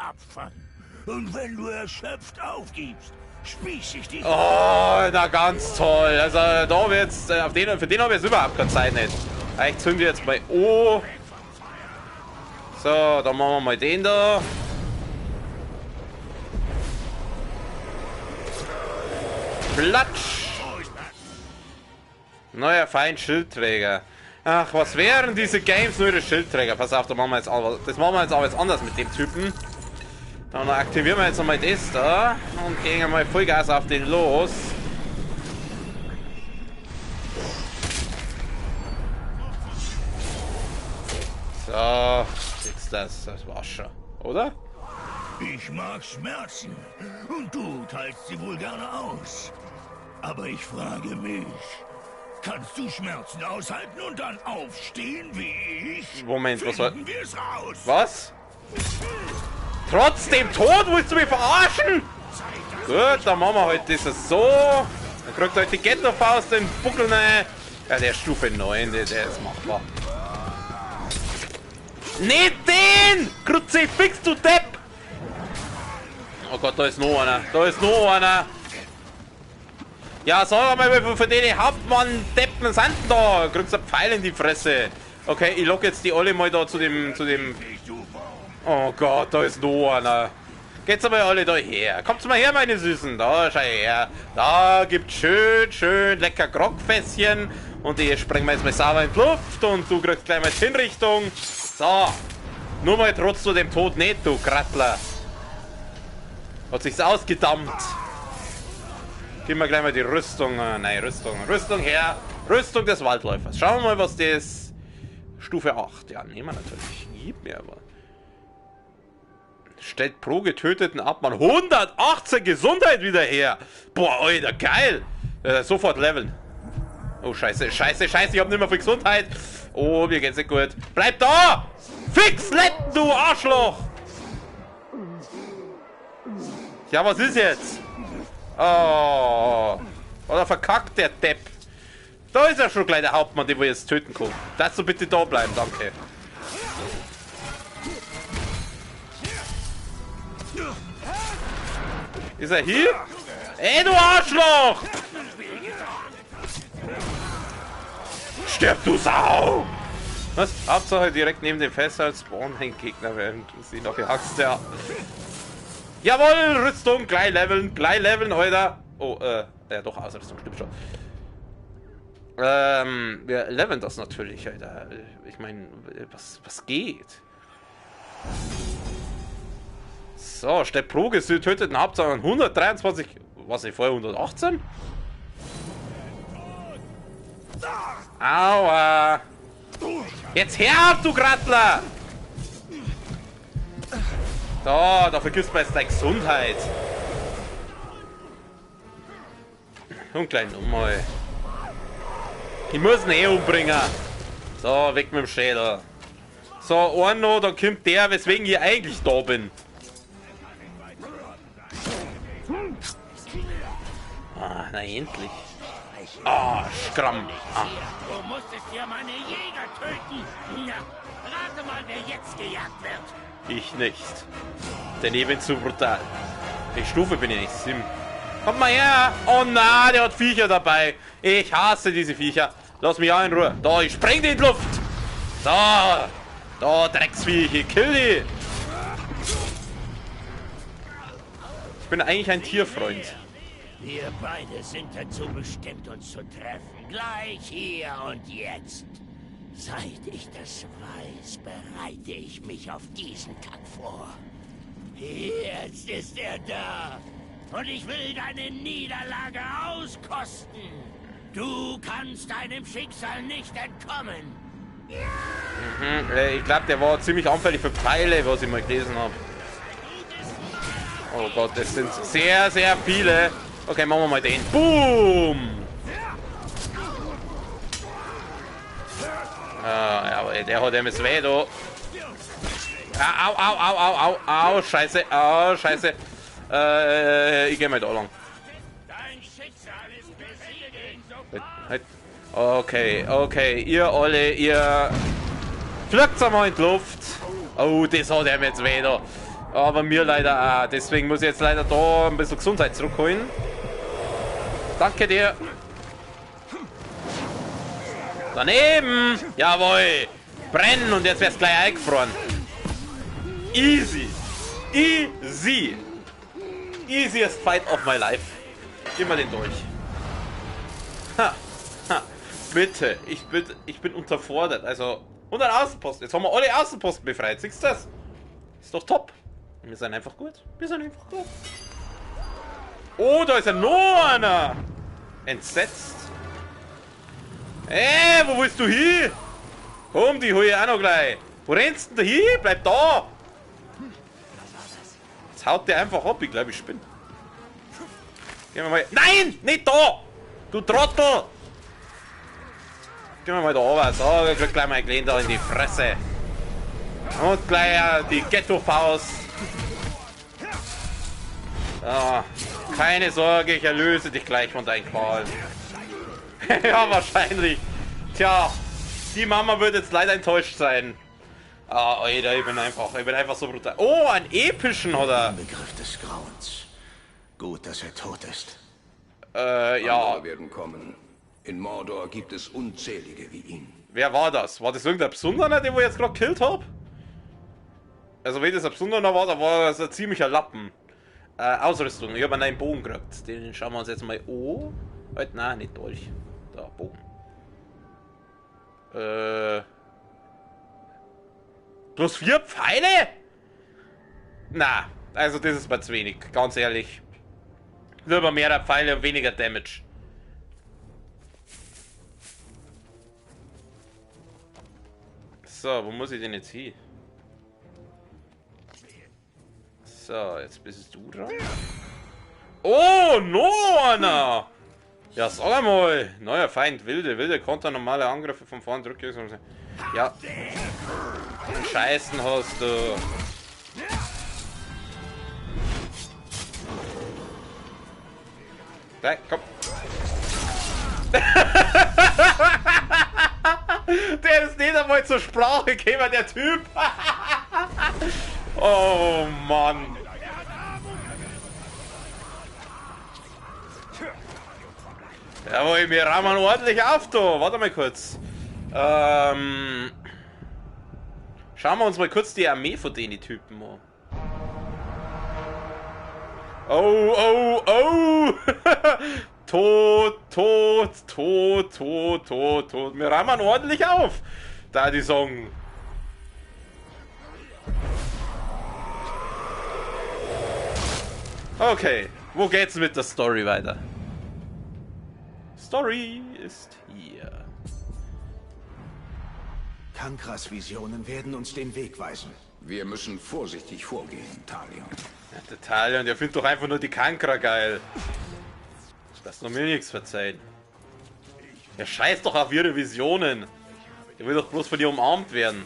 Und wenn du erschöpft aufgibst, spieß ich dich. Oh, na ganz toll. Also da wird's, für den habe ich jetzt überhaupt keine Zeit nicht. Ich zünde jetzt mal O. So, dann machen wir mal den da. Platsch! Neuer Feind Schildträger. Ach, was wären diese Games nur ihre Schildträger? Pass auf, das machen wir jetzt aber jetzt anders mit dem Typen. Dann aktivieren wir jetzt nochmal das da und gehen mal Vollgas auf den los. So, jetzt das war's schon, oder? Ich mag Schmerzen und du teilst sie wohl gerne aus. Aber ich frage mich, kannst du Schmerzen aushalten und dann aufstehen wie ich? Moment, was war... Wir's raus. Was? Trotz dem Tod willst du mich verarschen? Gut, dann machen wir halt das so. Dann kriegt halt die Ghetto-Faust den Buckel rein. Ja, der ist Stufe 9, der ist machbar. Nicht den! Kruzifix, du Depp! Oh Gott, da ist noch einer. Da ist noch einer. Ja, sag mal, wie viele von denen Hauptmann-Deppen sind da? Kriegst du einen Pfeil in die Fresse. Okay, ich lock jetzt die alle mal da zu dem... Oh Gott, da ist noch einer. Geht's mal alle da her. Kommt mal her, meine Süßen. Da, schau her. Da gibt's schön lecker Grogfässchen. Und die sprengen wir jetzt mal sauber in die Luft. Und du kriegst gleich mal die Hinrichtung. So. Nur mal trotz du dem Tod nicht, du Krattler. Hat sich's ausgedammt. Gib mir gleich mal die Rüstung. Nein, Rüstung her. Rüstung des Waldläufers. Schauen wir mal, was das... Stufe 8. Ja, nehmen wir natürlich. Gib mir aber. Stellt pro Getöteten ab, man 118 Gesundheit wieder her. Boah, Alter, geil. Sofort leveln. Oh, scheiße, ich hab nicht mehr viel Gesundheit. Oh, mir geht's nicht gut. Bleib da! Fix letten, du Arschloch! Ja, was ist jetzt? Oh. Oder verkackt der Depp. Da ist ja schon gleich der Hauptmann, den wir jetzt töten können. Darfst du bitte da bleiben, danke. Ist er hier? Ey, du Arschloch! Stirb, du Sau! Was? Hauptsache direkt neben dem Fässer spawnen ein Gegner, während du sie noch jagst, ja. Jawohl, Rüstung, gleich leveln, Alter. Oh, ja doch, Ausrüstung, stimmt schon. Wir leveln das natürlich, Alter. Ich meine, was geht? So, Stepp pro getöteten Hauptsache 123, was nicht, vorher 118? Aua! Jetzt her, du Grattler! Da vergisst man jetzt deine Gesundheit. Und gleich nochmal. Ich muss ihn eh umbringen. So, weg mit dem Schädel. So, ein noch, dann kommt der, weswegen ich eigentlich da bin. Ah, na endlich. Ah, Schramm. Ah. Du musstest ja meine Jäger töten. Na, rate mal, wer jetzt gejagt wird. Ich nicht. Denn ich bin zu brutal. Die Stufe bin ich nicht. Sim. Kommt mal her. Oh na, der hat Viecher dabei. Ich hasse diese Viecher. Lass mich auch in Ruhe. Da, ich spreng die in die Luft. So. Da, Drecksviecher. Kill die. Ich bin eigentlich ein Tierfreund. Wir beide sind dazu bestimmt, uns zu treffen. Gleich hier und jetzt. Seit ich das weiß, bereite ich mich auf diesen Tag vor. Jetzt ist er da. Und ich will deine Niederlage auskosten. Du kannst deinem Schicksal nicht entkommen. Ich glaube, der war ziemlich anfällig für Pfeile, was ich mal gelesen habe. Oh Gott, das sind sehr, sehr viele. Okay, machen wir mal den. Boom! Ja, der hat MSW da. Au, scheiße, scheiße. Ich geh mal da lang. Okay, ihr alle, ihr pflückt's einmal in die Luft. Oh, das hat MSW da. Aber mir leider auch. Deswegen muss ich jetzt leider da ein bisschen Gesundheit zurückholen. Danke dir. Daneben. Jawohl. Brennen und jetzt wär's gleich eingefroren. Easy. Easy. Easiest fight of my life. Geh mal den durch. Ha. Ha. Bitte. Ich bin unterfordert. Also 100 Außenposten. Jetzt haben wir alle Außenposten befreit. Siehst du das? Ist doch top. Wir sind einfach gut. Oh, da ist ja noch einer. Entsetzt. Wo willst du hin? Komm, die hol ich auch noch gleich. Wo rennst du denn da hin? Bleib da. Jetzt haut der einfach ab. Ich glaube, ich spinne. Gehen wir mal. Nein, nicht da. Du Trottel. Gehen wir mal da runter. So, ich krieg gleich mal ein Geländer in die Fresse. Und gleich die Ghetto-Faust. Ah, keine Sorge, ich erlöse dich gleich von deinen Qualen. Ja, wahrscheinlich. Tja, die Mama wird jetzt leider enttäuscht sein. Ah, Alter, ich bin einfach so brutal. Oh, einen epischen, oder? Begriff des Grauens. Gut, dass er tot ist. Ja. Andere werden kommen. In Mordor gibt es unzählige wie ihn. Wer war das? War das irgendein Besonderer, den wir jetzt gerade gekillt haben? Also, wenn das ein Besonderer war, da war das ein ziemlicher Lappen. Ausrüstung. Ich habe einen neuen Bogen gekriegt. Den schauen wir uns jetzt mal an. Halt, nein, nicht durch. Da, Bogen. Plus 4 Pfeile? Na, also das ist mir zu wenig. Ganz ehrlich. Lieber mehr Pfeile und weniger Damage. So, wo muss ich denn jetzt hin? So, jetzt bist du dran. Oh, no einer! Ja, sag einmal. Neuer Feind, wilde Konter, normale Angriffe von vorn drücke. Ja. Den Scheißen hast du. Nein, komm. Der ist nicht einmal zur Sprache gekommen, der Typ. Oh Mann. Jawohl, wir rahmen ordentlich auf da. Warte mal kurz. Schauen wir uns mal kurz die Armee von den Typen an. Oh, oh, oh! Tot, tot, tot, tot, tot, tot. Wir rammen ordentlich auf. Da die Song. Okay, wo geht's mit der Story weiter? Story ist hier. Kankras Visionen werden uns den Weg weisen. Wir müssen vorsichtig vorgehen, Talion. Ja, der Talion, der findet doch einfach nur die Kankra geil. Lass doch mir nichts verzeihen. Er scheißt doch auf ihre Visionen. Er will doch bloß von ihr umarmt werden.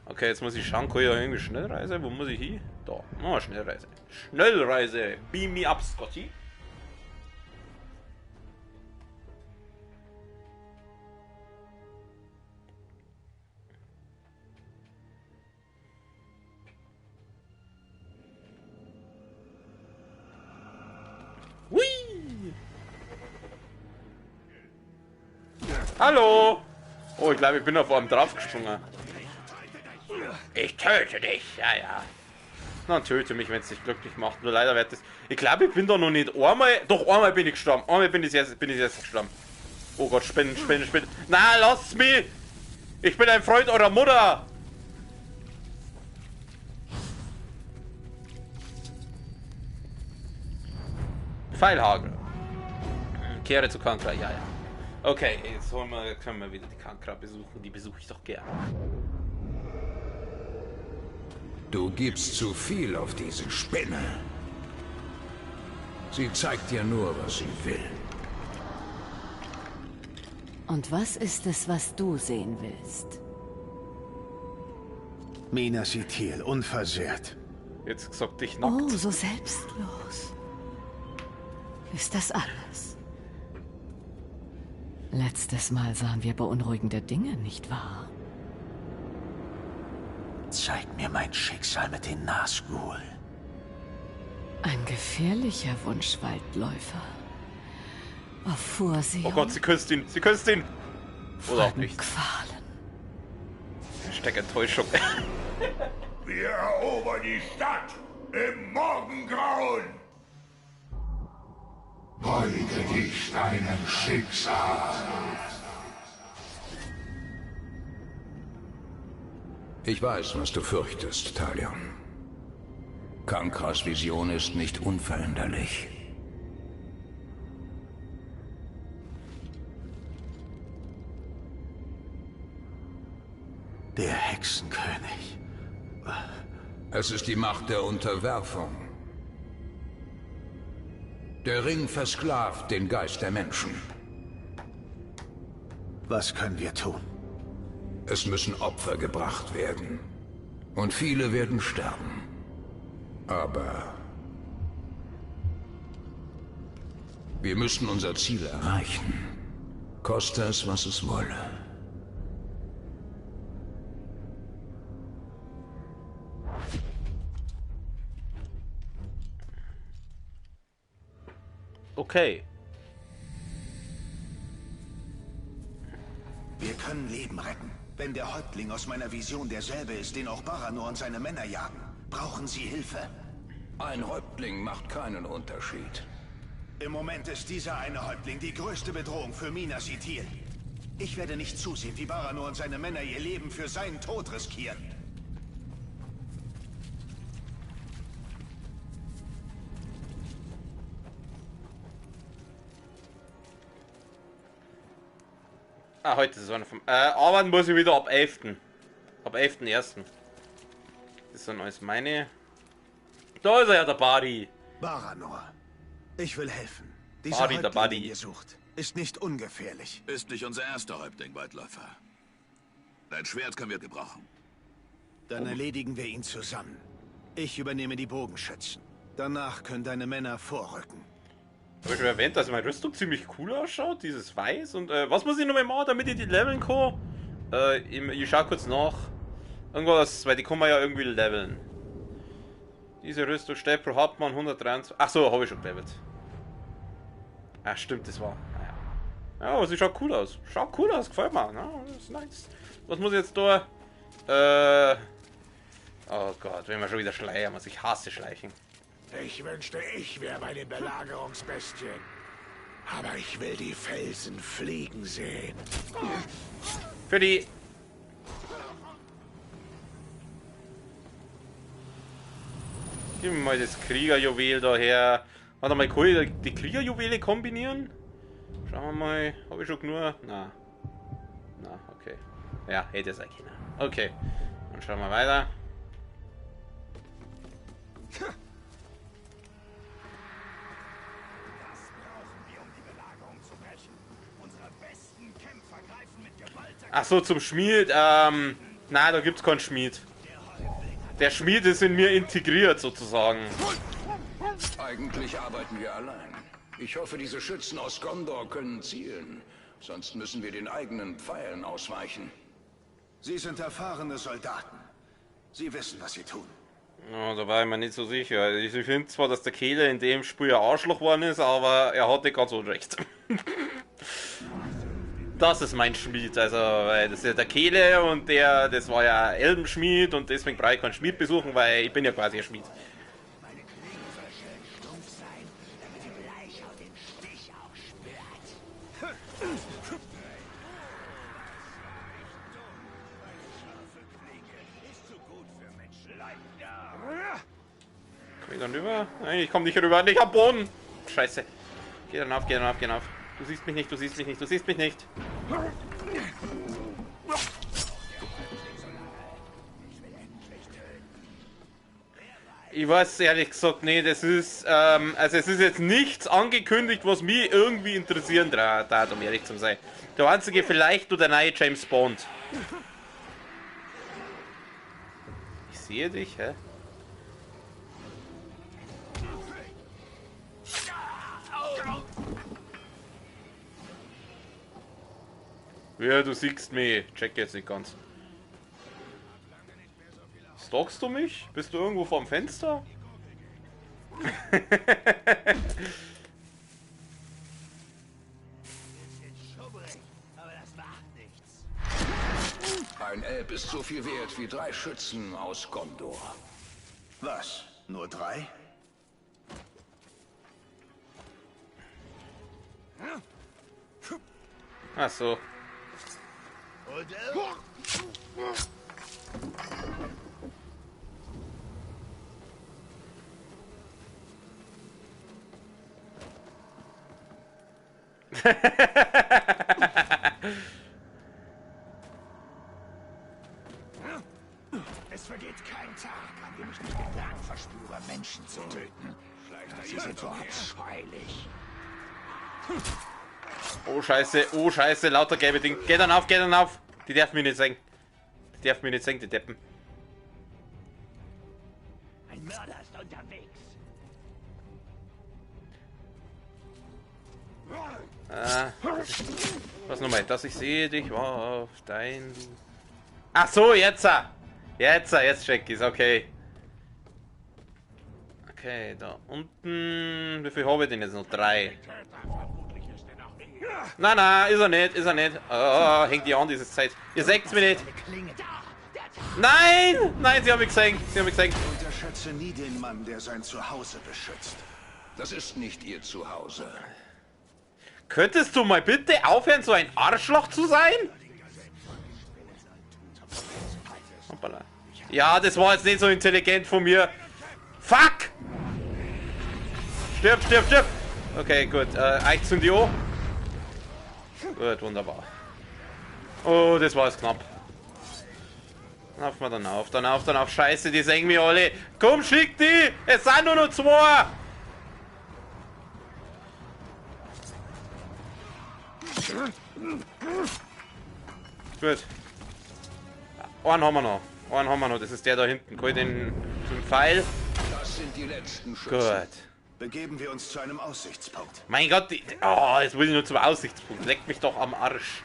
Okay, jetzt muss ich schauen, kann ich ja irgendwie Schnellreise? Wo muss ich hin? Da, oh, Schnellreise. Schnellreise. Beam me up, Scotty. Hui! Hallo! Oh, ich glaube, ich bin auf einem draufgesprungen. Ich töte dich, ja, ja. Dann töte mich, wenn es dich glücklich macht. Nur leider wird es. Ich glaube, ich bin da noch nicht einmal. Doch, einmal bin ich gestorben. Einmal bin ich jetzt gestorben. Oh Gott, Spinnen, Spinnen, Spinnen. Na, lasst mich! Ich bin ein Freund eurer Mutter! Pfeilhagel. Kehre zu Kankra, ja, ja. Okay, jetzt können wir wieder die Kankra besuchen. Die besuche ich doch gern. Du gibst zu viel auf diese Spinne. Sie zeigt dir nur, was sie will. Und was ist es, was du sehen willst? Minas Ithil, unversehrt. Jetzt gesagt dich nackt. Oh, so selbstlos. Ist das alles? Letztes Mal sahen wir beunruhigende Dinge, nicht wahr? Zeig mir mein Schicksal mit den Nazgul. Ein gefährlicher Wunschwaldläufer. Auf Vorsehung. Oh Gott, sie küsst ihn. Sie küsst ihn. Oder auch nicht. Qualen. Steck Enttäuschung. Wir erobern die Stadt im Morgengrauen. Beuge dich deinem Schicksal. Ich weiß, was du fürchtest, Talion. Kankras Vision ist nicht unveränderlich. Der Hexenkönig. Es ist die Macht der Unterwerfung. Der Ring versklavt den Geist der Menschen. Was können wir tun? Es müssen Opfer gebracht werden. Und viele werden sterben. Aber wir müssen unser Ziel erreichen. Koste es, was es wolle. Okay. Wir können Leben retten. Wenn der Häuptling aus meiner Vision derselbe ist, den auch Baranor und seine Männer jagen, brauchen sie Hilfe. Ein Häuptling macht keinen Unterschied. Im Moment ist dieser eine Häuptling die größte Bedrohung für Minas Ithil. Ich werde nicht zusehen, wie Baranor und seine Männer ihr Leben für seinen Tod riskieren. Ah, heute ist eine vom. Arbeiten muss ich wieder ab 11. Ab 11.1. Das sind alles meine. Da ist er ja, der Bari. Baranor. Ich will helfen. Dieser Bari, der Häuptling, Buddy. den ihr sucht, ist nicht ungefährlich. Ist nicht unser erster Häuptling, Waldläufer. Dein Schwert können wir gebrauchen. Dann erledigen wir ihn zusammen. Ich übernehme die Bogenschützen. Danach können deine Männer vorrücken. Habe ich schon erwähnt, dass meine Rüstung ziemlich cool ausschaut, dieses Weiß. Und was muss ich noch mal machen, damit ich die leveln kann? Ich schau kurz nach. Irgendwas, weil die kann man ja irgendwie leveln. Diese Rüstung stellt pro Hauptmann 123. Ach so, habe ich schon gelevelt. Ach stimmt, das war. Naja. Ja, aber sie schaut cool aus. Schaut cool aus, gefällt mir. Ja, das ist nice. Was muss ich jetzt da? Oh Gott, wenn wir schon wieder schleiern muss. Ich hasse Schleichen. Ich wünschte, ich wäre bei den Belagerungsbestien. Aber ich will die Felsen fliegen sehen. Für die... Gib mir mal das Kriegerjuwel daher. Warte mal, kann ich die Kriegerjuwele kombinieren? Schauen wir mal. Habe ich schon genug? Na. Na, okay. Ja, hätte es eigentlich. Okay. Dann schauen wir weiter. Ach so, zum Schmied. Na, da gibt's keinen Schmied. Der Schmied ist in mir integriert, sozusagen. Eigentlich arbeiten wir allein. Ich hoffe, diese Schützen aus Gondor können zielen. Sonst müssen wir den eigenen Pfeilen ausweichen. Sie sind erfahrene Soldaten. Sie wissen, was sie tun. Ja, da war ich mir nicht so sicher. Ich finde zwar, dass der Kehle in dem Spiel ein Arschloch geworden ist, aber er hatte ganz unrecht. Das ist mein Schmied, also das ist ja der Kehle und das war ja Elbenschmied und deswegen brauche ich keinen Schmied besuchen, weil ich bin ja quasi ein Schmied. Komm ich dann rüber? Nein, ich komme nicht rüber, nicht am Boden! Scheiße. Geh dann auf, geh dann auf, geh dann auf. Du siehst mich nicht, du siehst mich nicht, du siehst mich nicht. Ich weiß ehrlich gesagt, nee, das ist, also es ist jetzt nichts angekündigt, was mich irgendwie interessieren darf, um ehrlich zu sein. Der einzige vielleicht nur der neue James Bond. Ich sehe dich, hä? Ja, du siehst mich. Check jetzt nicht ganz. Stalkst du mich? Bist du irgendwo vorm Fenster? Ein Elb ist so viel wert wie 3 Schützen aus Gondor. Was? Nur 3? Ach so. Es vergeht kein Tag, an dem ich nicht den Drang verspüre, Menschen zu töten. Sie sind so abscheulich. Oh Scheiße, lauter gelbe Ding. Geh dann auf, geh dann auf. Die darf mich nicht sehen. Die darf mich nicht sehen, die Deppen. Ein Mörder ist unterwegs. Was nochmal? Dass ich sehe dich, war auf dein... Ach so, jetzt! Jetzt check ich's, okay. Okay, da unten... Wie viel habe ich denn jetzt noch? 3. Nein, ist er nicht. Oh, hängt die an, diese Zeit. Ihr seht's mich nicht. Nein! Nein, sie haben mich gesehen. Unterschätze nie den Mann, der sein Zuhause beschützt. Das ist nicht ihr Zuhause. Könntest du mal bitte aufhören, so ein Arschloch zu sein? Hoppala. Ja, das war jetzt nicht so intelligent von mir. Fuck! Stirb! Okay, gut. Eich zum Dio. Gut, wunderbar. Oh, das war jetzt knapp. Dann auf. Scheiße, die sehen mich alle. Komm, schick die! Es sind nur noch 2! Gut. Einen haben wir noch. Das ist der da hinten. Kann ich den Pfeil? Das sind die letzten Schützen. Gut. Begeben wir uns zu einem Aussichtspunkt. Mein Gott, jetzt muss ich nur zum Aussichtspunkt. Leckt mich doch am Arsch.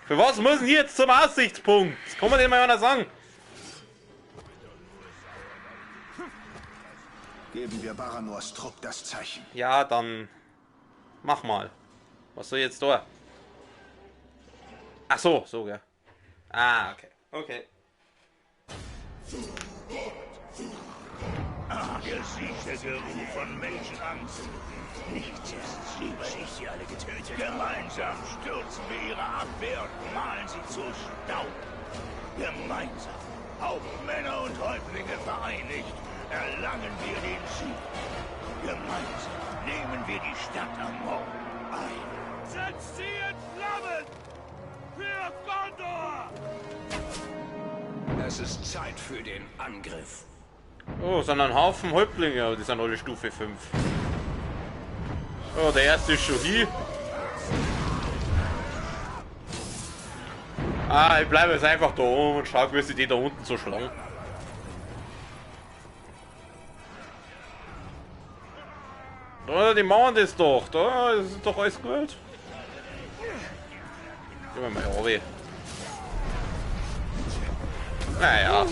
Für was muss ich jetzt zum Aussichtspunkt? Das kann man denn mal einer sagen. Geben wir Baranors Trupp das Zeichen. Ja, dann mach mal. Was soll ich jetzt da? Ach so, gell. Ah, okay. Angesichts der Geruch von Menschenangst. Nichts ist lieber, ich sie alle getötet. Gemeinsam stürzen wir ihre Abwehr und malen sie zu Staub. Gemeinsam, auch Männer und Häuptlinge vereinigt, erlangen wir den Sieg. Gemeinsam nehmen wir die Stadt am Morgen ein. Setzt sie in Flammen! Für Gondor! Es ist Zeit für den Angriff. Oh, sondern ein Haufen Häuptlinge, aber die sind alle Stufe 5. Oh, der erste ist schon hier. Ah, ich bleibe jetzt einfach da oben und schau, wie sie die da unten so schlagen. Da, die machen das doch. Da, das ist doch alles gut. Gehen wir mal runter. Naja.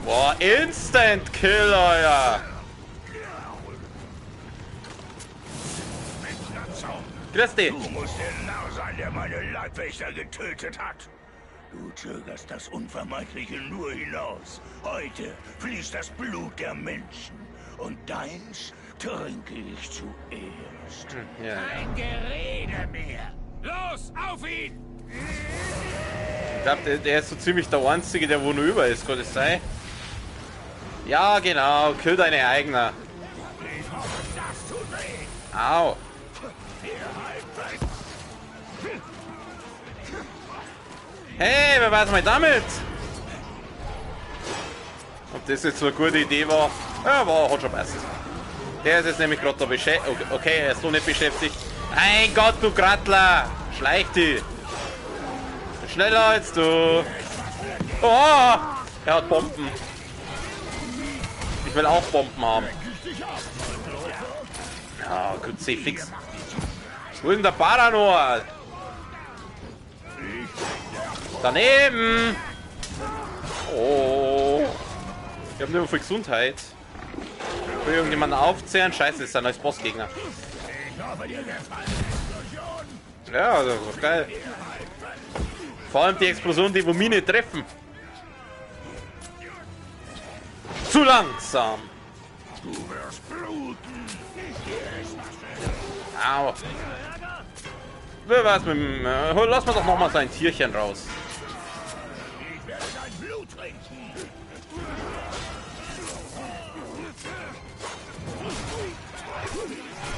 Boah, Instant Killer, ja. Grüß dich. Du musst der Narr sein, der meine Leibwächter getötet hat. Du zögerst das Unvermeidliche nur hinaus. Heute fließt das Blut der Menschen. Und deins trinke ich zuerst. Ja. Kein Gerede mehr! Los, auf ihn! Ich glaube, der ist so ziemlich der Einzige, der wo noch über ist, kann das sein? Ja, genau, kill deine Eigner. Au. Hey, wer weiß mal damit? Ob das jetzt so eine gute Idee war? Ja, hat schon passt. Der ist jetzt nämlich gerade da beschäftigt. Okay, er ist noch nicht beschäftigt. Mein Gott, du Grattler! Schleich dich! Schneller als du! Oh! Er hat Bomben. Ich will auch Bomben haben. Ja, gut, fix. Wo ist denn der Paranor? Daneben! Oh! Ich habe nur für Gesundheit. Will irgendjemanden aufzehren? Scheiße, das ist ein neues Bossgegner. Ja, das ist geil. Vor allem die Explosion, die Mine treffen. Zu langsam. Au. Wer weiß mit dem... lass mal doch noch mal sein Tierchen raus.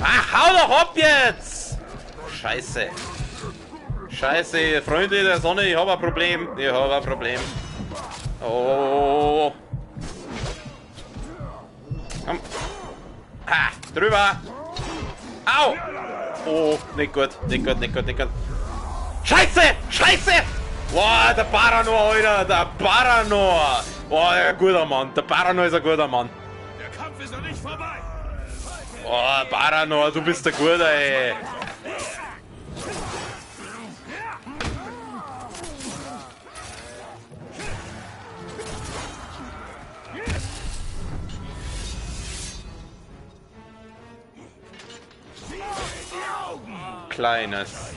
Ach, hau doch ab jetzt! Scheiße. Scheiße, Freunde der Sonne, ich habe ein Problem. Ich habe ein Problem. Oh. Komm. Ha, drüber. Au. Oh, nicht gut, nicht gut, nicht gut, nicht gut. Scheiße, Scheiße. Boah, der Paranor, Alter, der Paranor. Boah, ein guter Mann, der Paranor ist ein guter Mann. Der Kampf ist noch nicht vorbei. Oh, Paranor, du bist der Guter, ey. Kleines.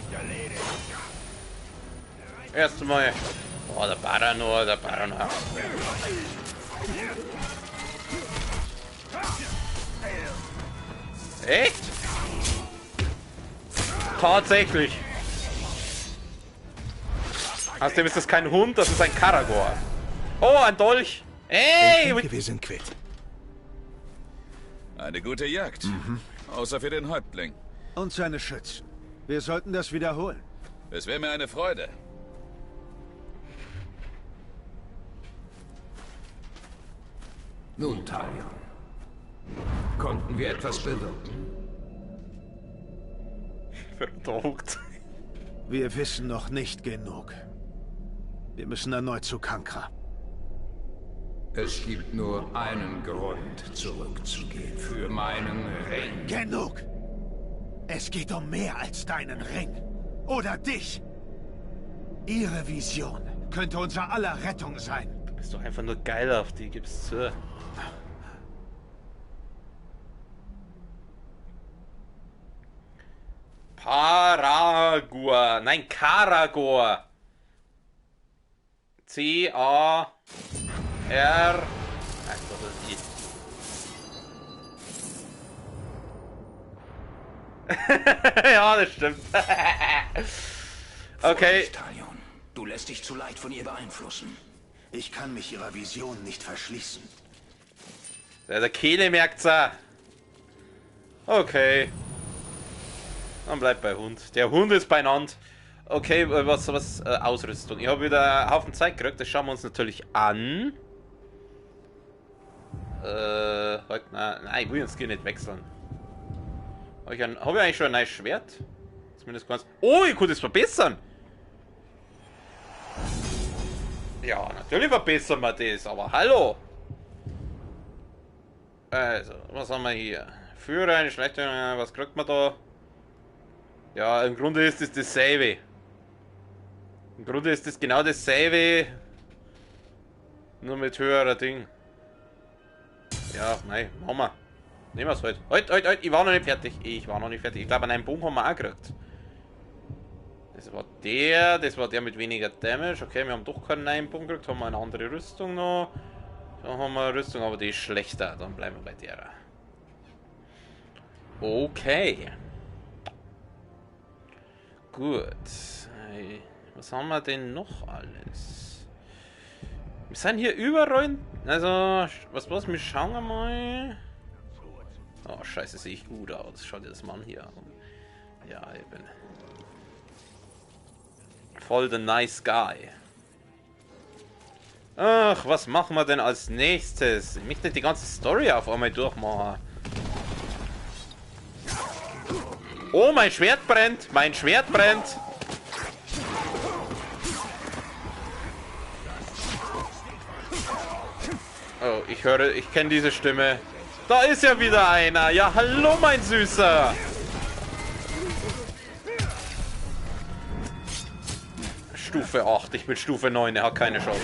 Erstmal. Oh, der Paranor, der Paranor. Echt? Tatsächlich. Außerdem ist das kein Hund, das ist ein Karagor. Oh, ein Dolch. Ey! Ich denke, wir sind quitt. Eine gute Jagd. Außer für den Häuptling. Und seine Schützen. Wir sollten das wiederholen. Es wäre mir eine Freude. Nun, Talion. Konnten wir etwas bewirken? Verdammt. Wir wissen noch nicht genug. Wir müssen erneut zu Kankra. Es gibt nur einen Grund, zurückzugehen. Für meinen Ring. Genug! Es geht um mehr als deinen Ring. Oder dich. Ihre Vision könnte unser aller Rettung sein. Du bist doch einfach nur geil auf die, gib's zu. Paragor. Nein, Karagor. C-A... R. Ach, das ist I. Ja, das stimmt. Okay. Talion, du lässt dich zu leicht von ihr beeinflussen. Ich kann mich ihrer Vision nicht verschließen. Der Kehle merkt's auch. Okay. Dann bleibt bei Hund. Der Hund ist beieinander. Okay, was Ausrüstung. Ich habe wieder einen Haufen Zeit gekriegt. Das schauen wir uns natürlich an. Nein, ich will den Skill nicht wechseln. Habe ich eigentlich schon ein neues Schwert? Zumindest ganz. Oh, ich kann das verbessern. Ja, natürlich verbessern wir das, aber hallo. Also, was haben wir hier? Führer, eine schlechte, was kriegt man da? Ja, im Grunde ist das dasselbe. Im Grunde ist das genau dasselbe. Nur mit höherer Ding. Ja, nein, machen wir. Nehmen wir es halt. Halt, ich war noch nicht fertig. Ich glaube, an einem Boom haben wir auch gekriegt. Das war der mit weniger Damage. Okay, wir haben doch keinen neuen Boom gekriegt. Haben wir eine andere Rüstung noch. Dann haben wir eine Rüstung, aber die ist schlechter. Dann bleiben wir bei der. Okay. Gut. Was haben wir denn noch alles? Wir sind hier überall. Also, was, wir schauen mal. Oh, scheiße, sehe ich gut aus. Schau dir das mal an hier an. Ja, ich bin voll the nice guy. Ach, was machen wir denn als nächstes? Ich möchte nicht die ganze Story auf einmal durchmachen. Oh, mein Schwert brennt! Mein Schwert brennt! Oh, ich kenne diese Stimme. Da ist ja wieder einer! Ja, hallo, mein Süßer! Stufe 8, ich bin Stufe 9, er hat keine Chance.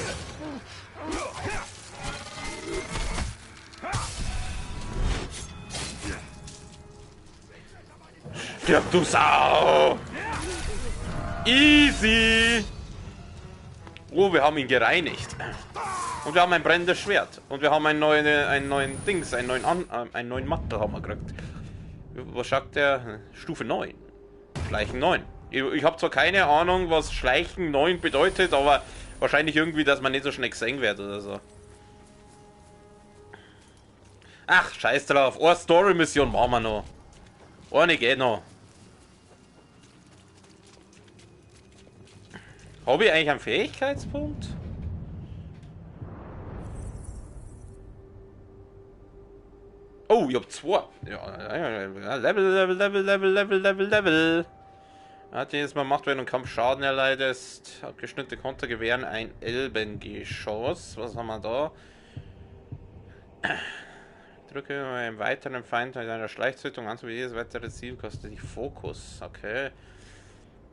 Stirb, du Sau! Easy! Oh, wir haben ihn gereinigt. Und wir haben ein brennendes Schwert. Und wir haben einen neuen Mantel haben wir gekriegt. Was sagt der? Stufe 9. Schleichen 9. Ich habe zwar keine Ahnung, was Schleichen 9 bedeutet, aber wahrscheinlich irgendwie, dass man nicht so schnell gesehen wird oder so. Ach, scheiß drauf. Eine Story-Mission machen wir noch. Eine geht noch. Habe ich eigentlich einen Fähigkeitspunkt? Oh, ich hab 2. Ja, Level. Hat jedes Mal Macht, wenn du Kampf Schaden erleidest. Abgeschnittene Konter gewähren ein Elbengeschoss. Was haben wir da? Drücke einen weiteren Feind mit einer Schleichtötung an, so wie jedes weitere Ziel kostet dich Fokus. Okay.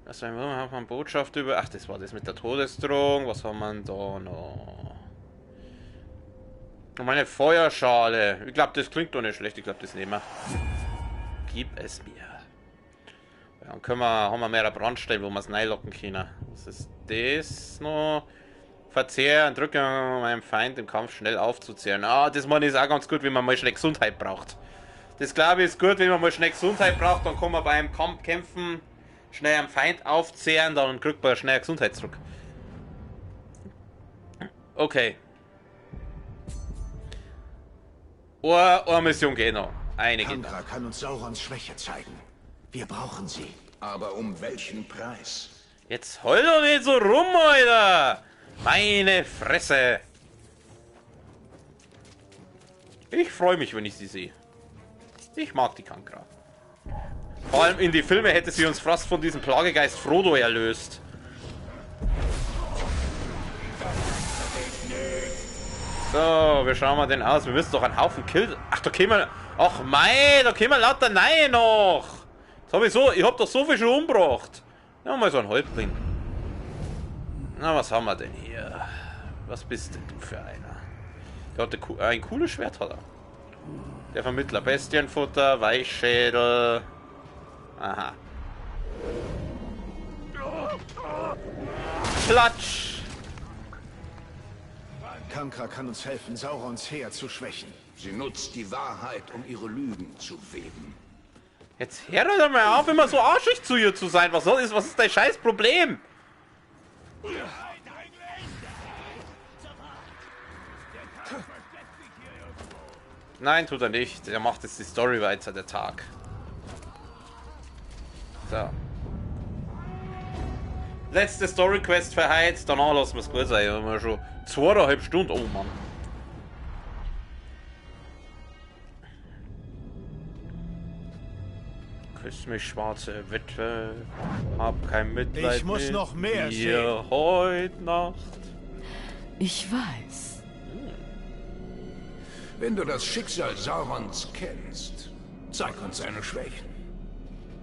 Also haben wir eine Botschaft über. Ach, das war das mit der Todesdrohung. Was haben wir da noch? Und meine Feuerschale. Ich glaube, das klingt doch nicht schlecht. Ich glaube, das nehmen wir. Gib es mir. Ja, dann haben wir mehr Brandstein, wo wir es reinlocken können. Was ist das noch? Verzehr und drücke, um meinem Feind im Kampf schnell aufzuzehren. Ah, das meine ich auch ganz gut, wenn man mal schnell Gesundheit braucht. Das glaube ich ist gut, wenn man mal schnell Gesundheit braucht, dann kann man beim Kampf kämpfen, schnell am Feind aufzehren, dann kriegt man schnell Gesundheit zurück. Okay. Eine Mission geht noch. Eine geht noch. Kandra kann uns Saurons Schwäche zeigen. Wir brauchen sie. Aber um welchen Preis? Jetzt heul doch nicht so rum, Alter! Meine Fresse! Ich freue mich, wenn ich sie sehe. Ich mag die Kandra. Vor allem in die Filme hätte sie uns fast von diesem Plagegeist Frodo erlöst. So, wie schauen wir denn aus? Wir müssen doch einen Haufen Kills. Ach, da können wir. Ach mei, da können wir lauter Neue noch. Ich hab doch so viel schon umgebracht. Ja, mal so ein Häuptling. Na, was haben wir denn hier? Was bist denn du für einer? Der hat ein cooles Schwert, hat er. Der Vermittler. Bestienfutter, Weichschädel. Aha. Kankra kann uns helfen, Saurons Heer zu schwächen. Sie nutzt die Wahrheit, um ihre Lügen zu weben. Jetzt hör doch mal auf, immer so arschig zu ihr zu sein. Was ist dein scheiß Problem? Nein, tut er nicht. Er macht jetzt die Story weiter, der Tag. So. Letzte Story Quest für heute. Danach lassen wir es gut sein. Wir haben ja schon 2,5 Stunden. Oh Mann. Küss mich, schwarze Witwe. Hab kein Mitleid. Ich muss noch mehr sehen. Heute Nacht. Ich weiß. Wenn du das Schicksal Saurons kennst, zeig uns seine Schwächen,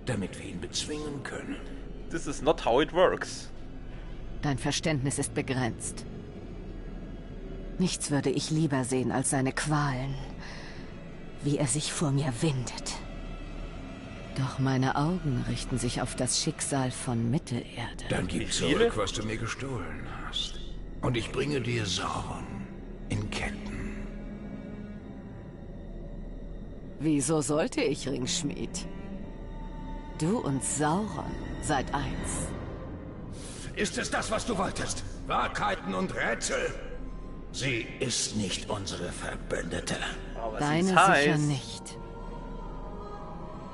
damit wir ihn bezwingen können. This is not how it works. Dein Verständnis ist begrenzt. Nichts würde ich lieber sehen als seine Qualen, wie er sich vor mir windet. Doch meine Augen richten sich auf das Schicksal von Mittelerde. Dann gib zurück, was du mir gestohlen hast. Und ich bringe dir Sauron in Ketten. Wieso sollte ich, Ringschmied? Du und Sauron seid eins. Ist es das, was du wolltest? Wahrheiten und Rätsel? Sie ist nicht unsere Verbündete. Deine sicher nicht.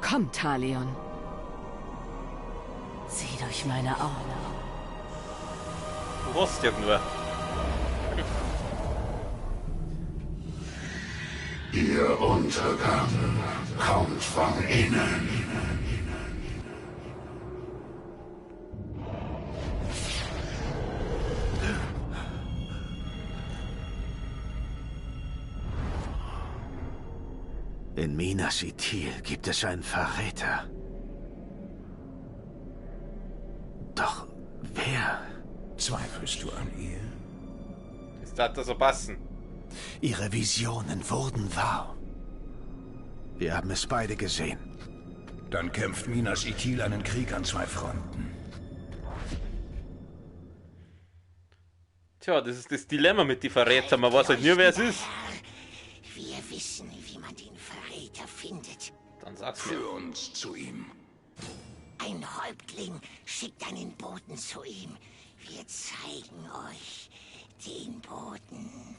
Komm, Talion. Sieh durch meine Augen. Du hast ja nur. Ihr Untergang kommt von innen. In Minas Ithil gibt es einen Verräter. Doch wer? Zweifelst du an ihr? Ist das so passen? Ihre Visionen wurden wahr. Wir haben es beide gesehen. Dann kämpft Minas Ithil einen Krieg an 2 Fronten. Tja, das ist das Dilemma mit den Verrätern. Man weiß halt nie, wer es ist. Wir wissen, wie man den Verräter findet. Dann sag's mir. Für uns zu ihm. Ein Häuptling schickt einen Boten zu ihm. Wir zeigen euch den Boten.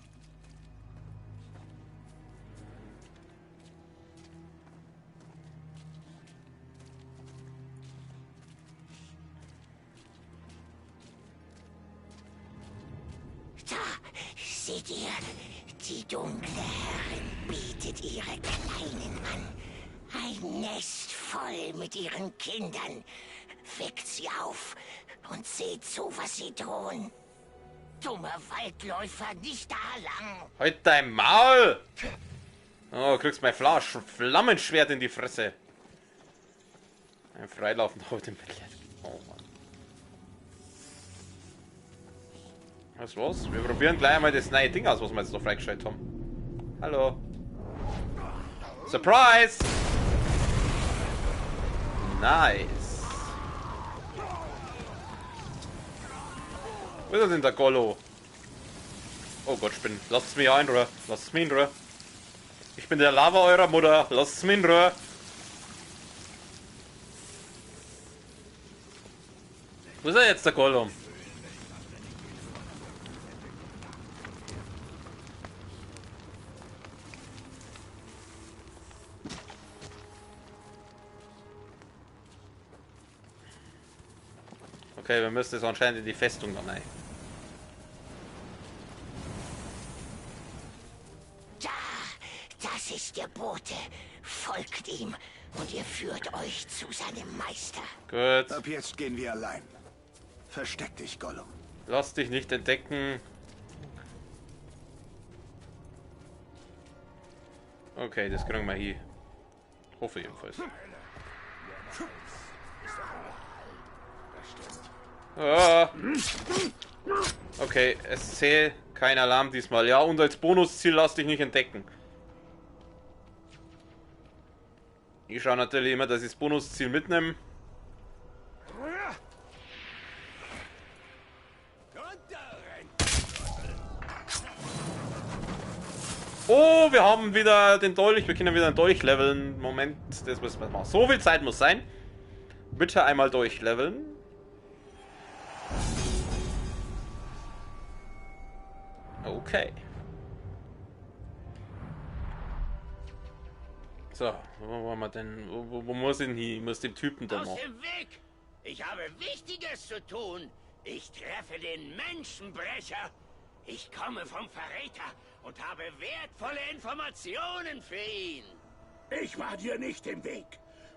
Da, seht ihr, die dunkle Herrin bietet ihre Kleinen an. Ein Nest voll mit ihren Kindern. Weckt sie auf und seht zu, was sie drohen. Dumme Waldläufer, nicht da lang. Halt dein Maul! Oh, kriegst mein Flammenschwert in die Fresse. Ein Freilaufender heute im Bett. Oh Mann. Was los? Wir probieren gleich mal das neue Ding aus, was wir jetzt noch freigestellt haben. Hallo. Surprise! Nice. Wo ist er denn, der Gollo? Oh Gott, ich bin... Lasst mich in Ruhe. Lasst mich in Ruhe. Ich bin der Lava eurer Mutter. Lasst mich in Ruhe. Wo ist er jetzt, der Gollo? Okay, wir müssen jetzt anscheinend in die Festung dann rein. Da, das ist der Bote. Folgt ihm und ihr führt euch zu seinem Meister. Gut. Ab jetzt gehen wir allein. Versteck dich, Gollum. Lass dich nicht entdecken. Okay, das kriegen wir hier. Hoffe jedenfalls. Ah. Okay, es zählt kein Alarm diesmal. Ja, und als Bonusziel lass dich nicht entdecken. Ich schaue natürlich immer, dass ich das Bonusziel mitnehme. Oh, wir haben wieder den Dolch. Wir können wieder einen Dolch leveln. Moment, das müssen wir machen. So viel Zeit muss sein. Bitte einmal durchleveln. Okay. So, wo waren wir denn? Wo muss ich denn hier? Ich muss den Typen da noch. Aus dem Weg! Ich habe Wichtiges zu tun. Ich treffe den Menschenbrecher. Ich komme vom Verräter und habe wertvolle Informationen für ihn. Ich war dir nicht im Weg.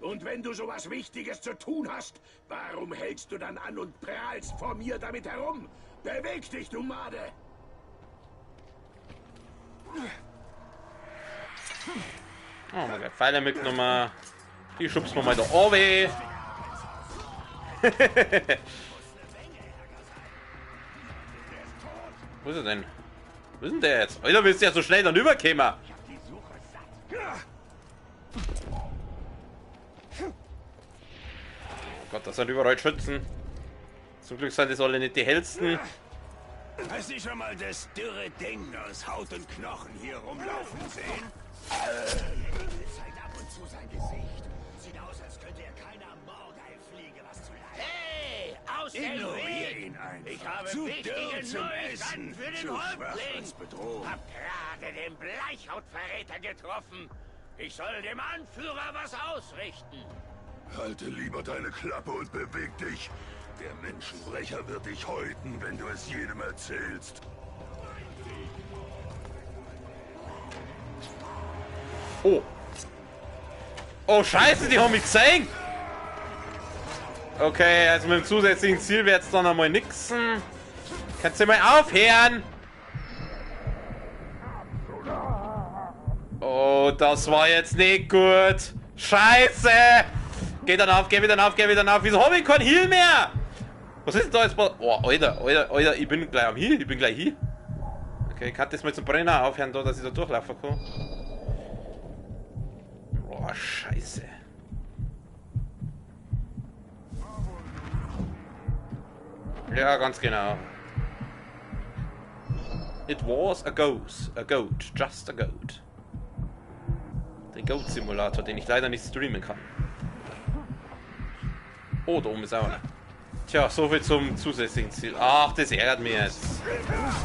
Und wenn du sowas Wichtiges zu tun hast, warum hältst du dann an und prahlst vor mir damit herum? Beweg dich, du Made! Oh, okay. Pfeile mitgenommen. Die schubst man mal da oben. Wo ist er denn? Wo ist denn der jetzt? Alter, willst du ja so schnell dann rüberkommen? Oh Gott, das sind überall Schützen. Zum Glück sind das alle nicht die hellsten. Hast du schon mal das dürre Ding aus Haut und Knochen hier rumlaufen sehen? Zeigt ab und zu sein Gesicht. Sieht aus, als könnte er keiner Mordheilfliege was zu leiden. Hey, aus dem Ignoriere Weg! ihn einfach. Ich habe Zu wichtige dürr zum Neuigkeiten Essen, für den zu schwach Häuptling. als Bedrohung. Hab gerade den Bleichhautverräter getroffen. Ich soll dem Anführer was ausrichten. Halte lieber deine Klappe und beweg dich. Der Menschenbrecher wird dich häuten, wenn du es jedem erzählst. Oh. Oh, scheiße, die haben mich gesehen. Okay, also mit dem zusätzlichen Ziel wird es dann einmal nixen. Kannst du mal aufhören? Oh, das war jetzt nicht gut. Scheiße. Geh dann auf, geh wieder auf, geh wieder auf. Wieso habe ich keinen Heal mehr? Was ist denn da jetzt? Oh, Alter, ich bin gleich am Heal. Ich bin gleich hier. Okay, ich kann das mal zum Brenner aufhören, da, dass ich da durchlaufen kann. Oh, scheiße. Ja, ganz genau. It was a ghost. A goat. Just a goat. Der Goat-Simulator, den ich leider nicht streamen kann. Oh, da oben ist auch einer. Tja, soviel zum zusätzlichen Ziel. Ach, das ärgert mich jetzt.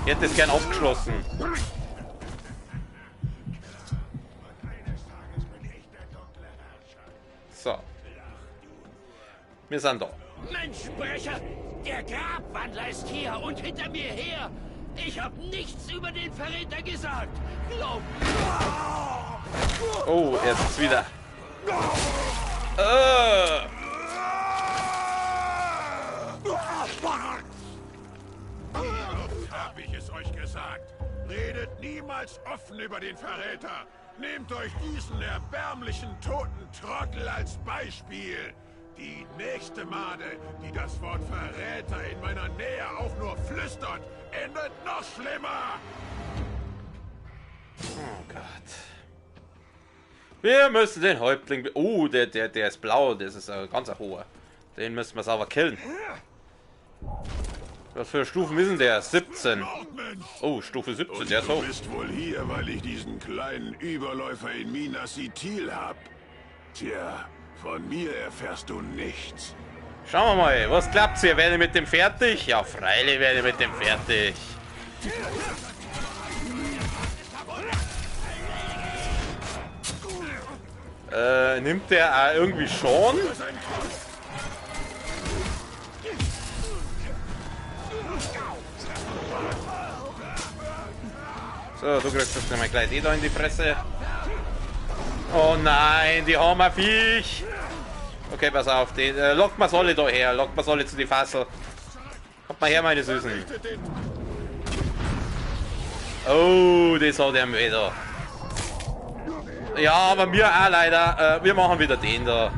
Ich hätte das gern abgeschlossen. So. Wir sind da. Menschenbrecher! Der Grabwandler ist hier und hinter mir her! Ich habe nichts über den Verräter gesagt! Glaub mir! Oh, er ist wieder. Hab ich es euch gesagt? Redet niemals offen über den Verräter. Nehmt euch diesen erbärmlichen toten Trottel als Beispiel. Die nächste Made, die das Wort Verräter in meiner Nähe auch nur flüstert, endet noch schlimmer. Oh Gott. Wir müssen den Häuptling... Oh, der ist blau. Das ist ein ganz hoher. Den müssen wir sauber killen. Was für Stufen ist denn der? 17. Oh, Stufe 17, Und der ist hoch. du bist wohl hier, weil ich diesen kleinen Überläufer in Minas Ithil hab. Tja, von mir erfährst du nichts. Schauen wir mal, was klappt's hier? Werde ich mit dem fertig? Ja, freilich werde ich mit dem fertig. Nimmt der auch irgendwie schon? So, du kriegst jetzt mal gleich da in die Fresse. Oh nein, die haben ein Viech. Okay, pass auf, den lockt man alle da her, lockt man alle zu die Fassel. Kommt mal her, meine Süßen. Oh, das hat er wieder. Ja, aber mir auch leider. Wir machen wieder den da.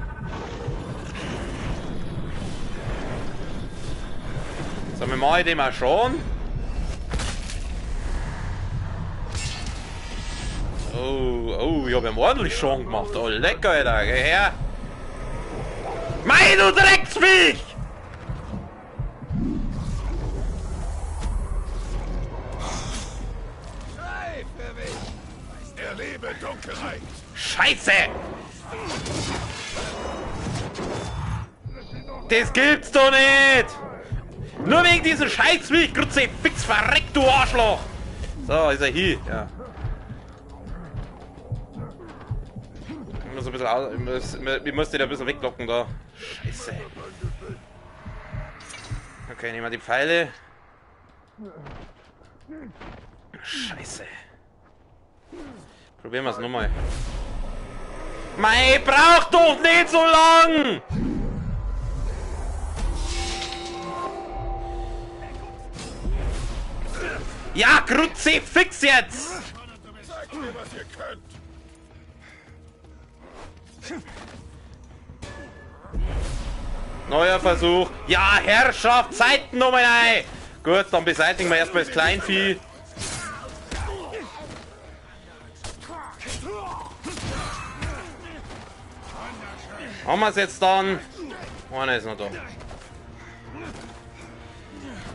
So, wir machen den mal schon. Oh, ich habe ihm ordentlich schon gemacht. Oh, lecker, Alter. Geh her. Mei, du Drecksviech! Scheiße! Das gibt's doch nicht! Nur wegen diesem Scheiß will ich Grütze fix verreckt, du Arschloch! So, ist er hier, ja. Ich muss ein bisschen, ich muss den ein bisschen weglocken da. Scheiße. Okay, nehmen wir die Pfeile. Scheiße. Probieren wir es nochmal. Mei, braucht doch nicht so lang! Ja, Grütze, fix jetzt! Zeigt mir, was ihr könnt. Neuer Versuch. Ja, Herrschaft, Zeitennummer ein! Gut, dann beseitigen wir erstmal das Kleinvieh. Haben wir es jetzt dann? Einer ist noch da.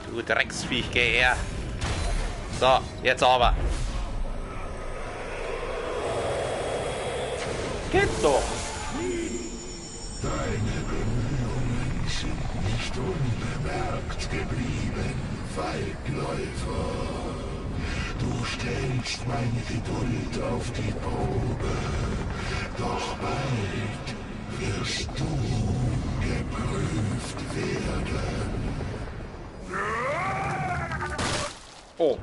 Du Drecksviech, geh her. So, jetzt aber. Geht doch. Deine Bemühungen sind nicht unbemerkt geblieben, Waldläufer. Du stellst meine Geduld auf die Probe. Doch bald wirst du geprüft werden. Oh.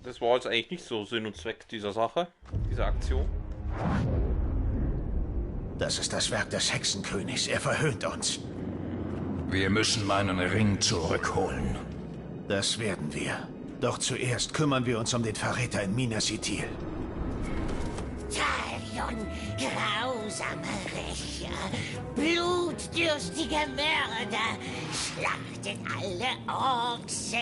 Das war jetzt eigentlich nicht so Sinn und Zweck dieser Sache, dieser Aktion. Das ist das Werk des Hexenkönigs. Er verhöhnt uns. Wir müssen meinen Ring zurückholen. Das werden wir. Doch zuerst kümmern wir uns um den Verräter in Minas Ithil. Talion, grausame Rächer, blutdürstige Mörder, schlachtet alle Orks,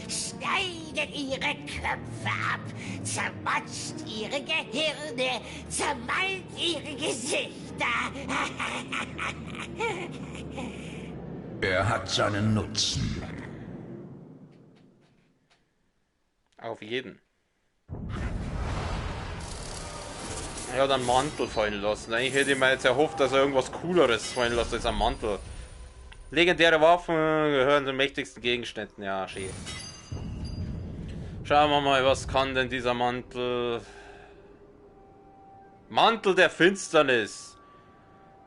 schneidet ihre Köpfe ab, zermatscht ihre Gehirne, zermalmt ihre Gesichter. Er hat seinen Nutzen. Auf jeden. Er hat einen Mantel fallen lassen. Eigentlich hätte ich mir jetzt erhofft, dass er irgendwas Cooleres fallen lässt als ein Mantel. Legendäre Waffen gehören zu den mächtigsten Gegenständen. Ja, schön. Schauen wir mal, was kann denn dieser Mantel... Mantel der Finsternis.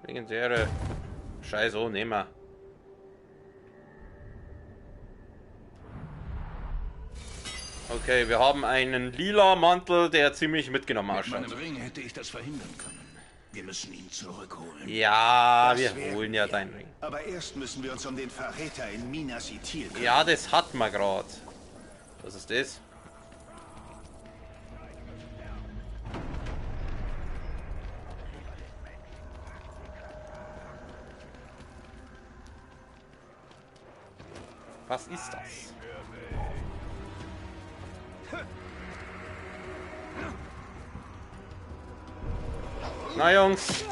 Legendäre... Scheiße, oh, nehmen wir. Okay, wir haben einen lila Mantel, der ziemlich mitgenommen ausschaut. Mit meinem Ring hätte ich das verhindern können. Wir müssen ihn zurückholen. Ja, wir holen ja deinen Ring. Aber erst müssen wir uns um den Verräter in Minas Ithil kümmern. Ja, das hat man gerade. Was ist das? Was ist das? Na Jungs.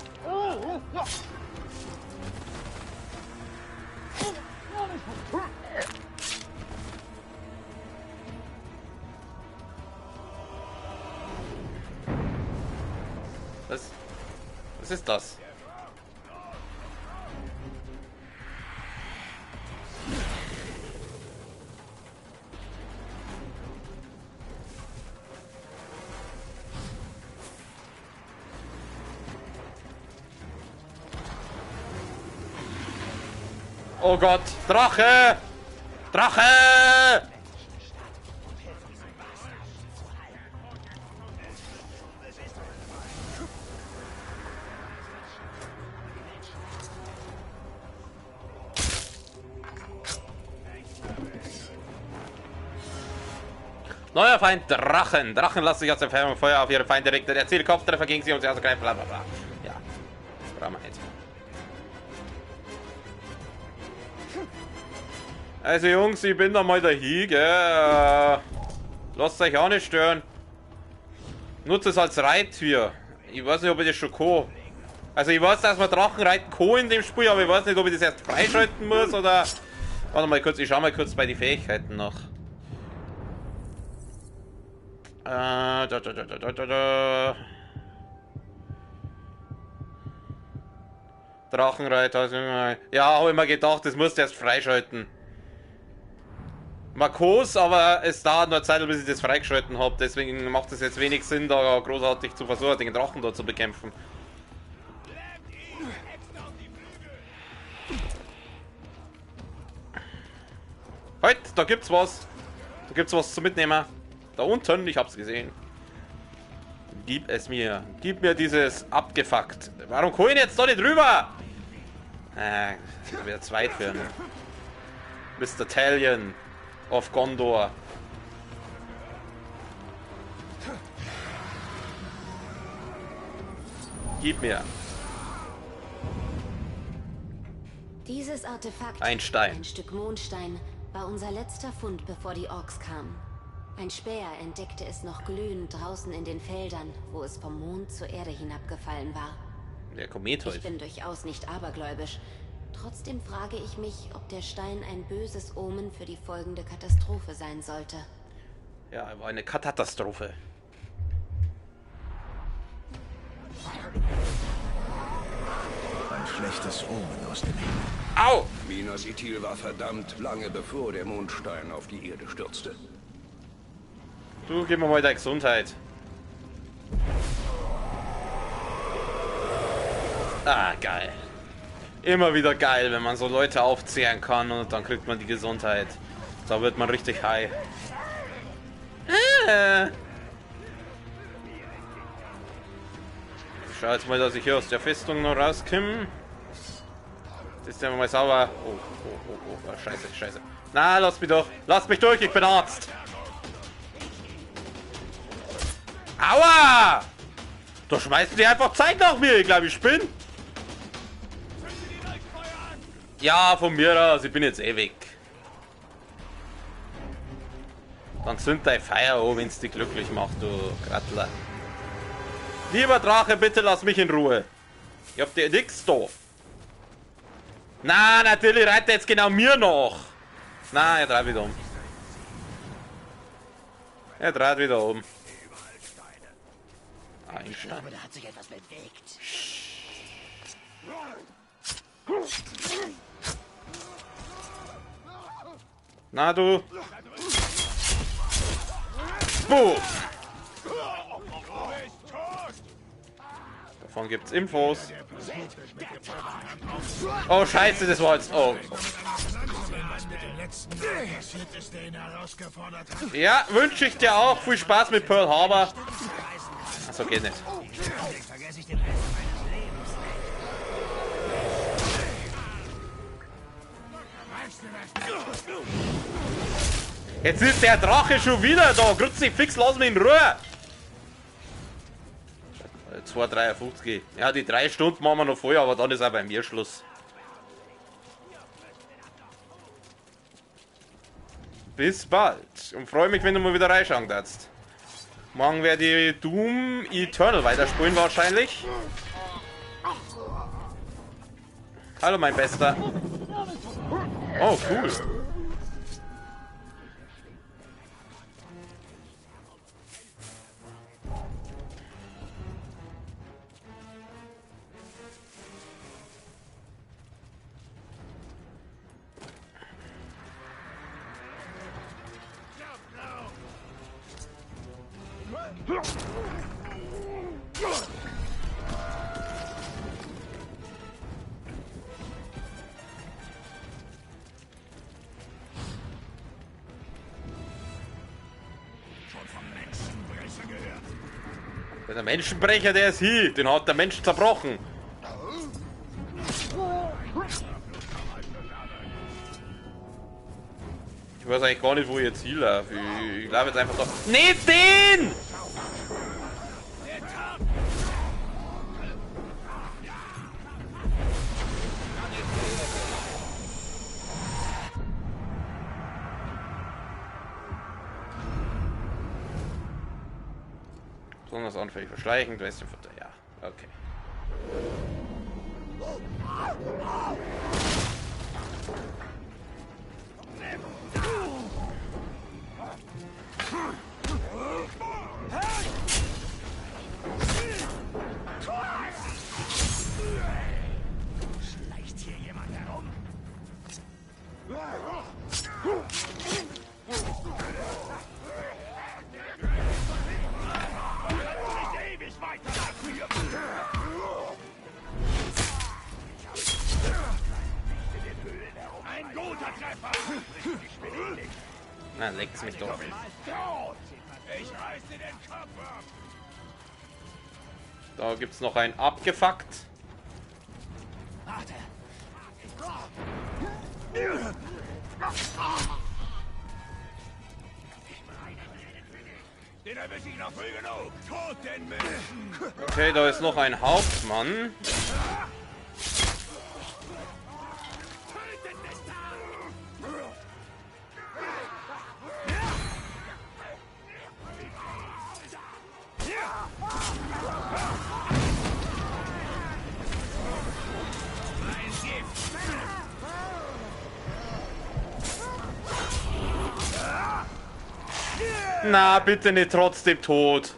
Was ist das? Oh Gott, Drache! Drache! Neuer Feind, Drachen. Drachen lassen sich aus dem Feuer auf ihre Feinde richten. Der Zielkopftreffer gegen sie und sie ausgreifen, bla bla bla. Ja, brauchen wir jetzt. Also Jungs, ich bin da mal dahin, gell. Lasst euch auch nicht stören. Nutzt es als Reittier. Ich weiß nicht, ob ich das schon kann. Also ich weiß, dass man Drachenreiten kann in dem Spiel, aber ich weiß nicht, ob ich das erst freischalten muss oder... Warte mal kurz, ich schau mal kurz bei den Fähigkeiten nach. Drachenreiter. Ja, habe ich mir gedacht, das musst du erst freischalten. Markos, aber es dauert nur Zeit, bis ich das freigeschalten habe. Deswegen macht es jetzt wenig Sinn, da großartig zu versuchen, den Drachen da zu bekämpfen. Halt, da gibt's was. Da gibt's was zu mitnehmen. Da unten, ich hab's gesehen. Gib es mir. Gib mir dieses abgefuckt. Warum komme ich jetzt da nicht rüber? Das wird zu weit für einen Mr. Talion of Gondor. Gib mir. Dieses Artefakt, ein Stein. Ein Stück Mondstein, war unser letzter Fund, bevor die Orks kamen. Ein Späher entdeckte es noch glühend draußen in den Feldern, wo es vom Mond zur Erde hinabgefallen war. Der Komet heute. Ich bin durchaus nicht abergläubisch. Trotzdem frage ich mich, ob der Stein ein böses Omen für die folgende Katastrophe sein sollte. Ja, er war eine Katastrophe. Ein schlechtes Omen aus dem Himmel. Au! Minas Ithil war verdammt lange bevor der Mondstein auf die Erde stürzte. Du, gib mir mal deine Gesundheit. Ah, geil. Immer wieder geil, wenn man so Leute aufzehren kann und dann kriegt man die Gesundheit. Da wird man richtig high. Ich schau jetzt mal, dass ich hier aus der Festung noch rauskomme. Ist ja mal sauber. Oh, scheiße, scheiße. Na, lass mich doch. Lass mich durch, ich bin Arzt. Aua! Du schmeißt dir einfach Zeit nach mir, ich glaube, ich bin. Ja, von mir aus, ich bin jetzt eh weg. Dann zünd dein Feuer an, wenn es dich glücklich macht, du Grattler. Lieber Drache, bitte lass mich in Ruhe. Ich hab dir nix da. Na, natürlich reitet er jetzt genau mir nach. Na, er dreht wieder um. Er dreht wieder um. Ich glaube, da hat sich etwas bewegt. Na du. Boom. Davon gibt's Infos. Oh scheiße, das war jetzt. Oh. Ja, wünsche ich dir auch. Viel Spaß mit Pearl Harbor. Achso, geht nicht. Jetzt ist der Drache schon wieder da. Grüezi fix, lass mich in Ruhe. 2,53. Ja, die 3 Stunden machen wir noch voll, aber dann ist auch bei mir Schluss. Bis bald. Und freue mich, wenn du mal wieder reinschauen darfst. Morgen werde ich Doom Eternal weiterspielen wahrscheinlich. Hallo mein Bester. Oh, cool. Der Menschenbrecher, der ist hier. Den hat der Mensch zerbrochen. Ich weiß eigentlich gar nicht, wo ich jetzt hinlaufe. Ich laufe jetzt einfach da. Nicht den! Besonders anfällig für Schleichen, Futter, ja, okay. Na, leck's mich doch. Da gibt's noch einen abgefuckt. Okay, da ist noch ein Hauptmann. Na, bitte nicht trotzdem tot.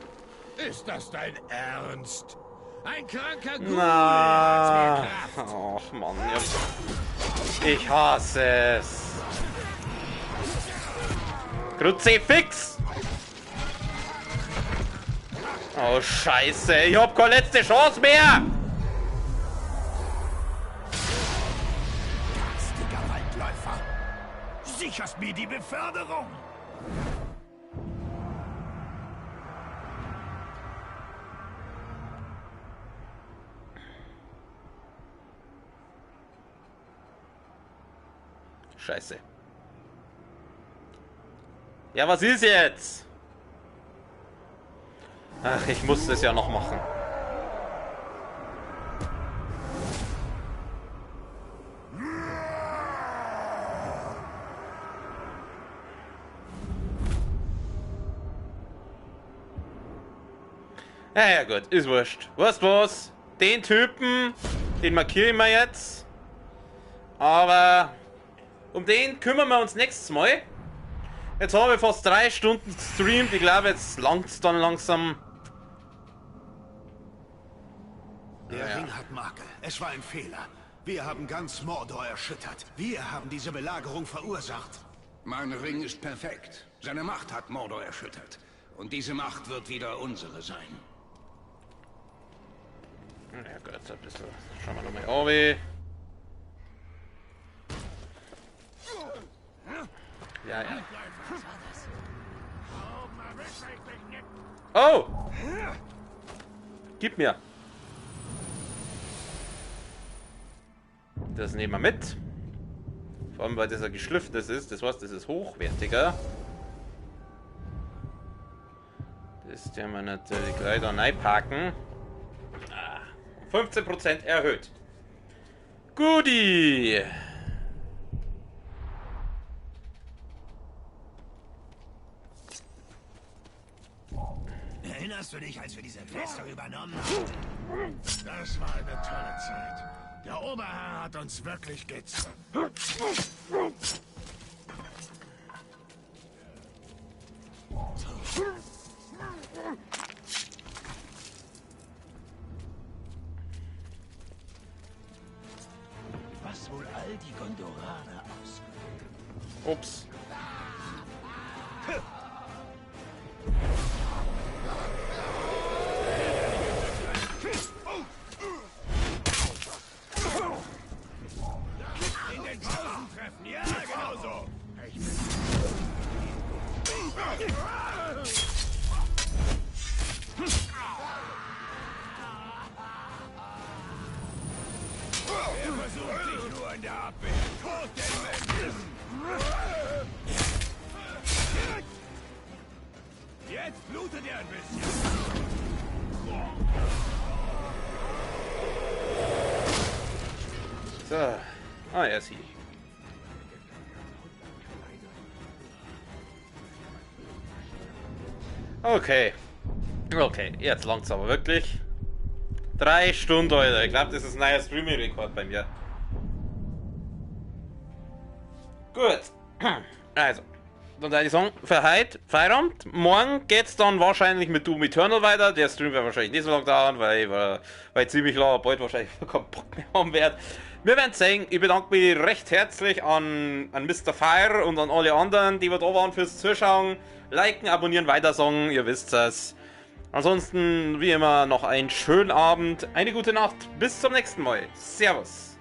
Ist das dein Ernst? Ein kranker Ghoul. Na. Ach Mann, ich hasse es. Kruzifix. Oh Scheiße, ich hab keine letzte Chance mehr. Garstiger Waldläufer. Sicherst mir die Beförderung. Scheiße. Ja, was ist jetzt? Ach, ich muss das ja noch machen. Ja, gut, ist wurscht. Weißt du was? Den Typen, den markiere ich mir jetzt. Aber um den kümmern wir uns nächstes Mal. Jetzt habe ich fast 3 Stunden gestreamt. Ich glaube, jetzt langt's dann langsam. Der Ring hat Makel. Es war ein Fehler. Wir haben ganz Mordor erschüttert. Wir haben diese Belagerung verursacht. Mein Ring ist perfekt. Seine Macht hat Mordor erschüttert. Und diese Macht wird wieder unsere sein. Ja gut, ein bisschen. Schauen wir nochmal auf. Ja, ja. Oh! Gib mir. Das nehmen wir mit. Vor allem, weil das ein geschliffenes ist. Das heißt, das ist hochwertiger. Das werden wir natürlich gleich da reinpacken. 15% erhöht. Guti! Erinnerst du dich, als wir diese Feste übernommen haben? Das war eine tolle Zeit. Der Oberherr hat uns wirklich gezogen. Was wohl all die Gondoraner ausgehen? Ups. In den Pausen treffen, ja, genau so. Er versucht sich nur in der Abwehr. Tot den Menschen! Jetzt blutet er ein bisschen. So. Ah, er ist hier. Okay. Okay, jetzt langsam aber wirklich. 3 Stunden, Alter. Ich glaube, das ist ein neuer Streaming-Rekord bei mir. Gut. Also. Dann würde ich sagen, für heute Feierabend. Morgen geht's dann wahrscheinlich mit Doom Eternal weiter. Der Stream wird wahrscheinlich nicht so lange dauern, weil ziemlich lang bald wahrscheinlich keinen Bock mehr haben werde. Wir werden sehen. Ich bedanke mich recht herzlich an Mr. Fire und an alle anderen, die da waren fürs Zuschauen. Liken, abonnieren, weitersagen, ihr wisst es. Ansonsten, wie immer, noch einen schönen Abend, eine gute Nacht. Bis zum nächsten Mal. Servus.